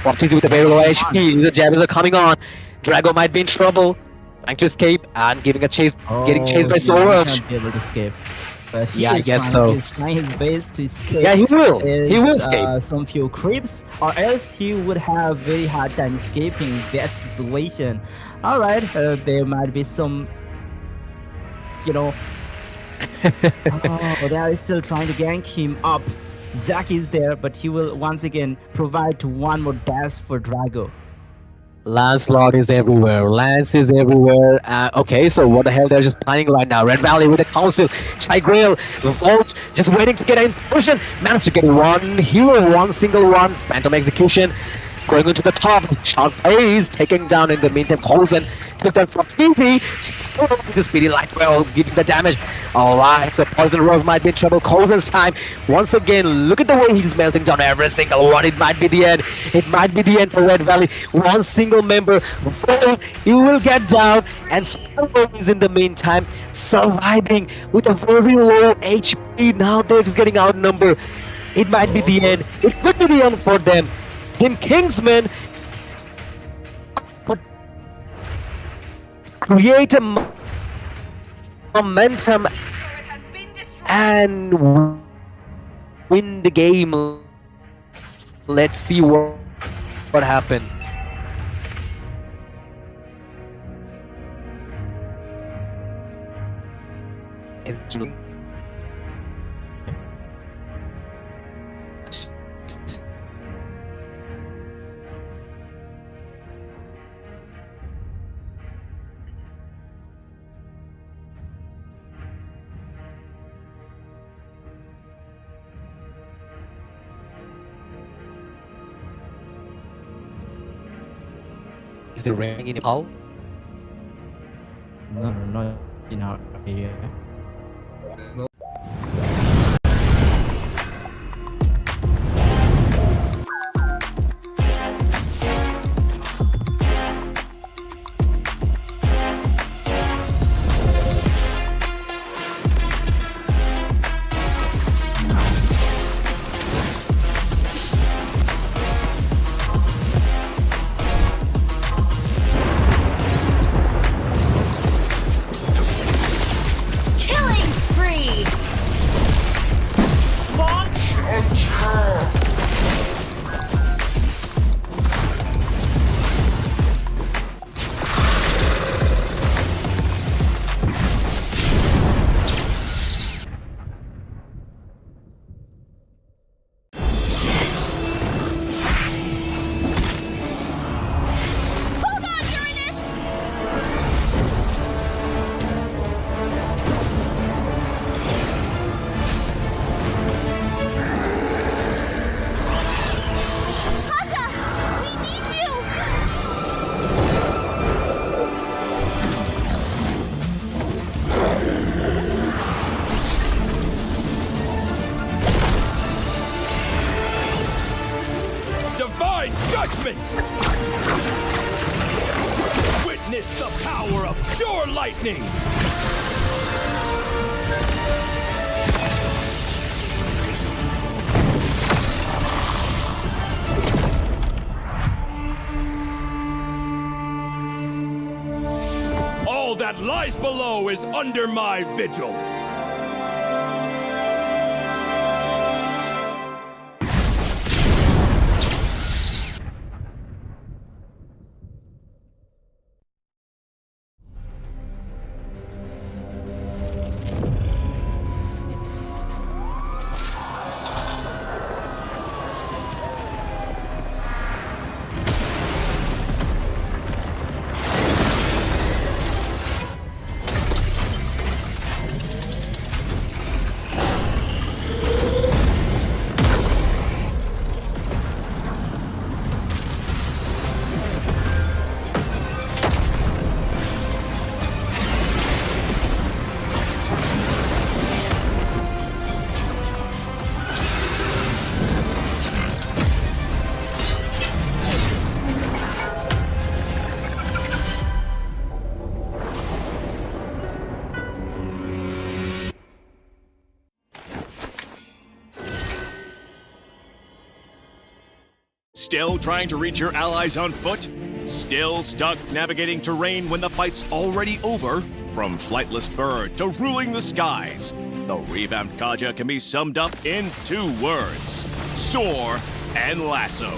with a very low HP. The Jabbers are coming on. Drago might be in trouble. Trying to escape and giving a chase, getting chased by Soros. Not be able to escape. But Yeah, I guess so. he's trying his best to escape. Yeah, he will. He will Is, escape. some few creeps, or else he would have very hard time escaping that situation. All right, there might be some, you know. Oh, they are still trying to gank him up. Zack is there, but he will once again provide one more dash for Drago. Lancelot is everywhere. Lance is everywhere. Okay, so what the hell? They're just planning right now. Red Valley with the Council. Chai Grail, Volt, just waiting to get in position. Managed to get one hero, one single one. Phantom Execution. Going into the top. Sharp plays. Taking down in the meantime. Coulson took them from TV. The speedy light well giving the damage. Alright, so Poison Rose might be in trouble. Coulson's time. Once again, look at the way he's melting down every single one. It might be the end. It might be the end for Red Valley. One single member. He will get down. And Sparrow is in the meantime surviving with a very low HP. Now they're just getting outnumbered. It might be the end. It could be the end for them. Team Kingsmen could create a momentum and win the game. Let's see what happened. Is it raining in Nepal? No, not in our area. Killing spree. Hold on, Uranus. Pasha, we need you. Divine judgment! Witness the power of pure lightning! All that lies below is under my vigil! Still trying to reach your allies on foot? Still stuck navigating terrain when the fight's already over? From flightless bird to ruling the skies, The revamped Kaja can be summed up in 2 words: soar and lasso.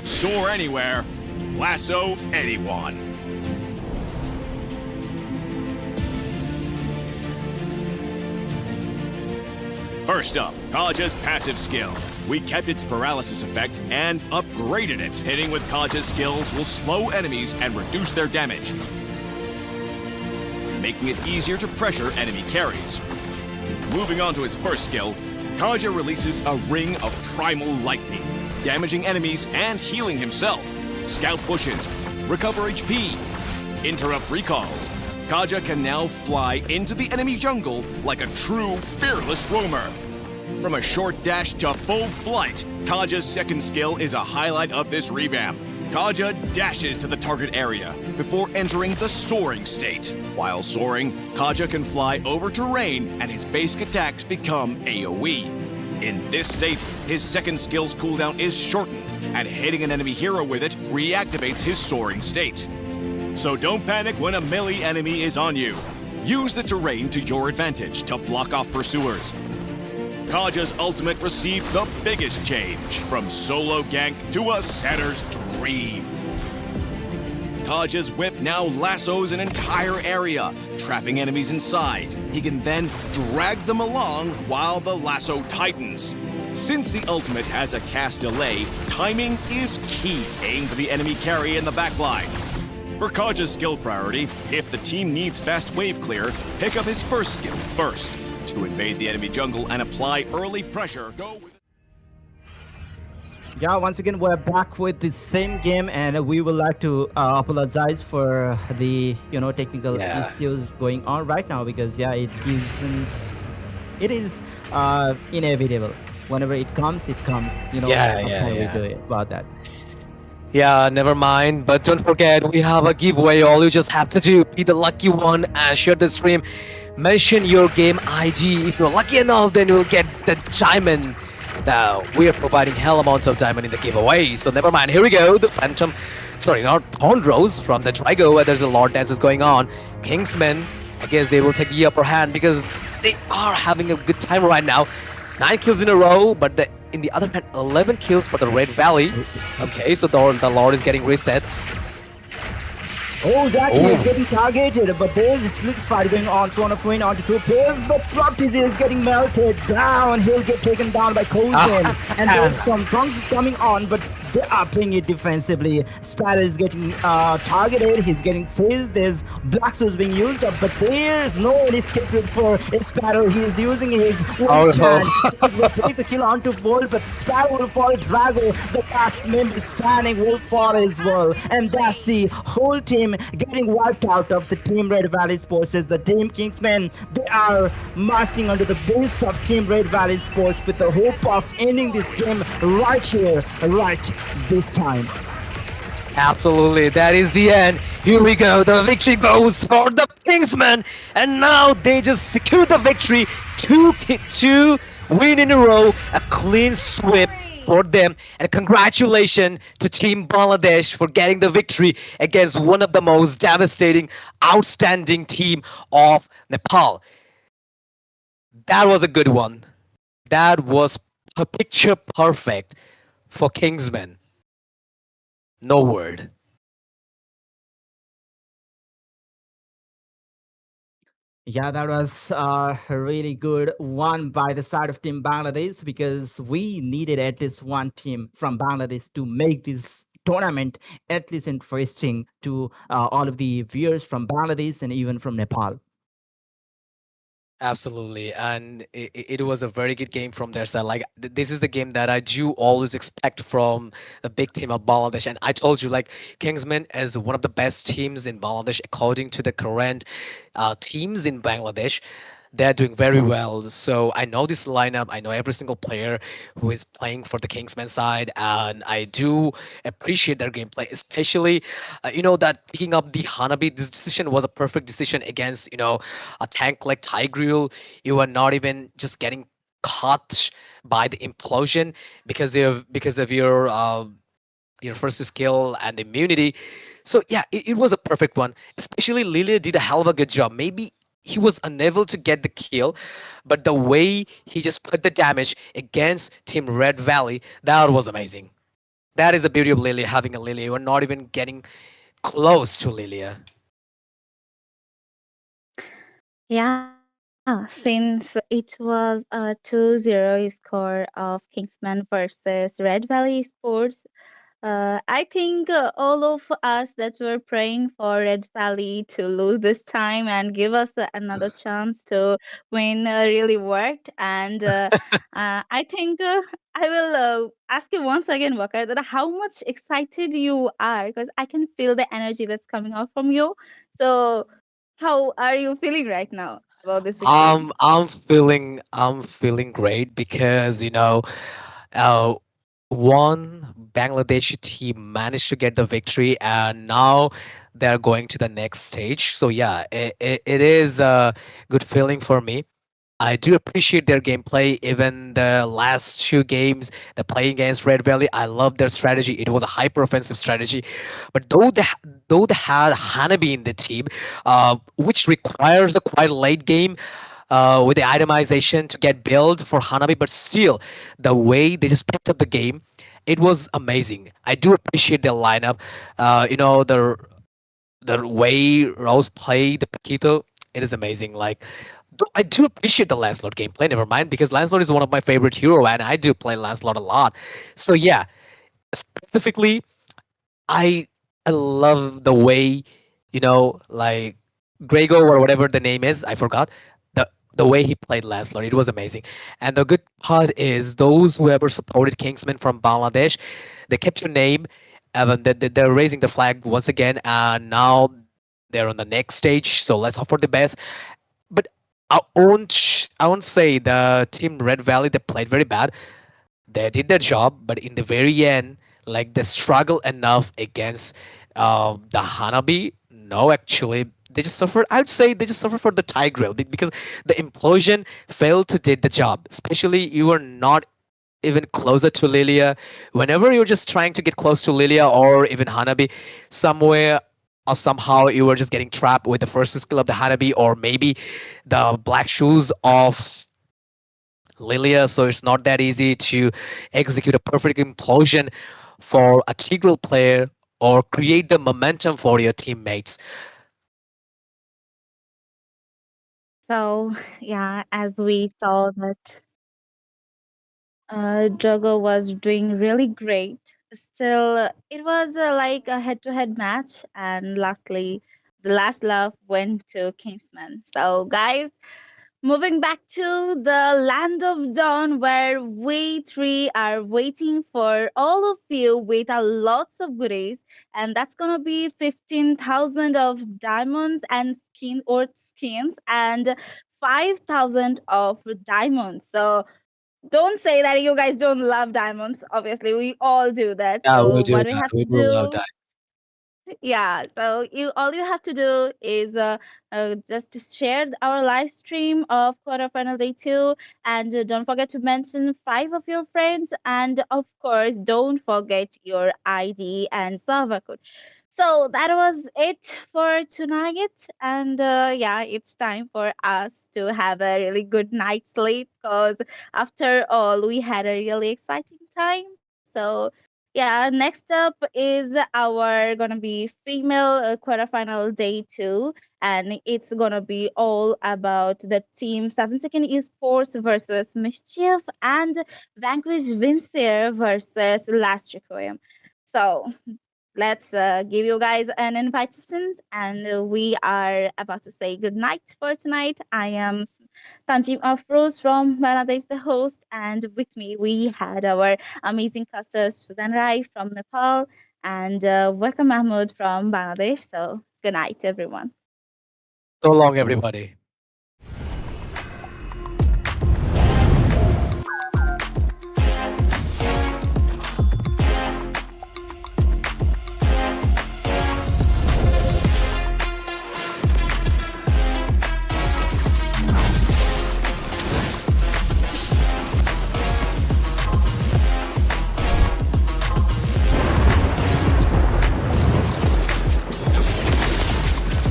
Soar anywhere, lasso anyone. First up, Kaja's passive skill. We kept its paralysis effect and upgraded it. Hitting with Kaja's skills will slow enemies and reduce their damage, making it easier to pressure enemy carries. Moving on to his first skill, Kaja releases a ring of primal lightning, damaging enemies and healing himself. Scout pushes, recover HP, interrupt recalls. Kaja can now fly into the enemy jungle like a true fearless roamer. From a short dash to full flight, Kaja's second skill is a highlight of this revamp. Kaja dashes to the target area before entering the soaring state. While soaring, Kaja can fly over terrain and his basic attacks become AoE. In this state, his second skill's cooldown is shortened, and hitting an enemy hero with it reactivates his soaring state. So don't panic when a melee enemy is on you. Use the terrain to your advantage to block off pursuers. Kaja's ultimate received the biggest change, from solo gank to a setter's dream. Kaja's whip now lassos an entire area, trapping enemies inside. He can then drag them along while the lasso tightens. Since the ultimate has a cast delay, timing is key. Aim for the enemy carry in the backline. For Kaja's skill priority, if the team needs fast wave clear, pick up his first skill first. To invade the enemy jungle and apply early pressure, go with... Yeah, once again, we're back with the same game, and we would like to apologize for the technical issues going on right now, because it is inevitable. Whenever it comes, what can we do about that? Yeah, never mind. But don't forget, we have a giveaway. All you just have to do, be the lucky one and share the stream. Mention your game ID. If you're lucky enough, then you'll get the diamond. Now, we are providing hell amounts of diamond in the giveaway. So never mind. Here we go. The Phantom, sorry, not Thorn Rose from the Trigo, where there's a lot of dances going on. Kingsmen, I guess they will take the upper hand because they are having a good time right now. 9 kills in a row, but in the other hand, 11 kills for the Red Valley. Okay, so the Lord is getting reset. Oh, Jackie is getting targeted, but there's a split fight going on. Corner point onto 2 players, but Floptis is getting melted down. He'll get taken down by Kozen. And there's some Trunks coming on, but they are playing it defensively. Sparrow is getting targeted. He's getting seized. There's Black Souls being used up, but there's no escape route for Sparrow. He's using his one stand. Will take the kill onto Volt, but Sparrow will fall. Drago, the last member standing, will fall as well. And that's the whole team getting wiped out of the Team Red Valley Sports. As the Team Kingsmen, they are marching under the base of Team Red Valley Sports with the hope of ending this game right here, right this time. Absolutely, that is the end. Here we go. The victory goes for the Kingsmen, and now they just secure the victory. Two win in a row, a clean sweep for them, and congratulations to Team Bangladesh for getting the victory against one of the most devastating, outstanding team of Nepal. That was a good one. That was a picture perfect for Kingsmen. No word. Yeah, that was a really good one by the side of Team Bangladesh, because we needed at least one team from Bangladesh to make this tournament at least interesting to all of the viewers from Bangladesh and even from Nepal. Absolutely, and it was a very good game from their side. Like this is the game that I do always expect from the big team of Bangladesh. And I told you, like Kingsmen is one of the best teams in Bangladesh according to the current teams in Bangladesh. They're doing very well. So I know this lineup. I know every single player who is playing for the Kingsmen side, and I do appreciate their gameplay, especially that picking up the Hanabi. This decision was a perfect decision against a tank like Tigreal. You are not even just getting caught by the implosion because of your first skill and immunity. So yeah, it was a perfect one. Especially Lilia did a hell of a good job. Maybe he was unable to get the kill, but the way he just put the damage against Team Red Valley, that was amazing. That is the beauty of Lilia, having a Lilia. You're not even getting close to Lilia. Yeah, since it was a 2-0 score of Kingsman versus Red Valley Sports, I think all of us that were praying for Red Valley to lose this time and give us another chance to win really worked. And I think I will ask you once again, Walker, that how much excited you are because I can feel the energy that's coming out from you. So, how are you feeling right now about this victory? I'm feeling great because uh, one Bangladeshi team managed to get the victory, and now they're going to the next stage. So yeah, it is a good feeling for me. I do appreciate their gameplay. Even the last two games, the playing against Red Valley, I love their strategy. It was a hyper offensive strategy. But though they had Hanabi in the team, which requires a quite late game with the itemization to get build for Hanabi, but still, the way they just picked up the game, it was amazing. I do appreciate their lineup. The way Rose played the Paquito, it is amazing. Like, though I do appreciate the Lancelot gameplay. Never mind, because Lancelot is one of my favorite hero, and I do play Lancelot a lot. So yeah, specifically, I I love the way, like Grego or whatever the name is. I forgot the way he played Lancelot. It was amazing. And the good part is those who ever supported Kingsmen from Bangladesh, they kept your name. And they're raising the flag once again, and now they're on the next stage. So let's hope for the best. But I won't say the team Red Valley they played very bad. They did their job, but in the very end, like they struggle enough against the Hanabi. No, actually, they just suffered. I would say they just suffered for the Tigreal because the implosion failed to did the job. Especially you were not even closer to Lilia. Whenever you're just trying to get close to Lilia or even Hanabi, somewhere or somehow you were just getting trapped with the first skill of the Hanabi or maybe the black shoes of Lilia. So it's not that easy to execute a perfect implosion for a Tigreal player or create the momentum for your teammates. So, yeah, as we saw that Drogo was doing really great. Still, it was like a head-to-head match, and lastly, the last love went to Kingsman. So, guys, moving back to the land of dawn, where we three are waiting for all of you with a lots of goodies, and that's gonna be 15,000 of diamonds and skins, and 5,000 of diamonds. So don't say that you guys don't love diamonds. Obviously, we all do that. Yeah, we So do what we that. have We to do love do, that. yeah. So you all you have to do is just to share our live stream of quarterfinal day 2, and don't forget to mention 5 of your friends, and of course, don't forget your ID and server code. So that was it for tonight. And yeah, it's time for us to have a really good night's sleep because after all, we had a really exciting time. So yeah, next up is our gonna be female quarterfinal day 2, and it's gonna be all about the team 7 Second Esports versus Mischief and Vanquish Vincier versus Last Requiem. So let's give you guys an invitation, and we are about to say good night for tonight. I am Tanjim Afroz from Bangladesh, the host, and with me we had our amazing caster Sudan Rai from Nepal, and welcome Mahmoud from Bangladesh. So good night, everyone. So long, everybody.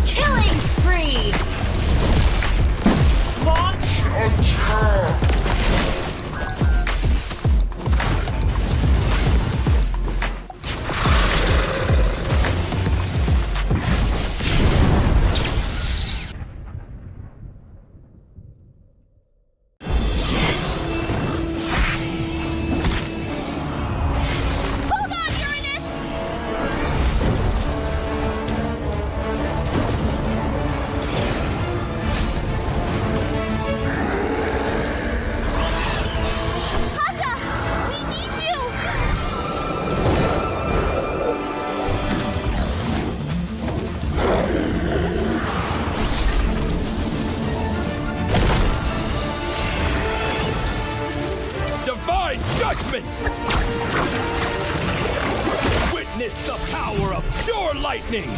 Killing spree. Hold on, Uranus! Pasha! We need you! Divine judgment! Witness the power of pure lightning!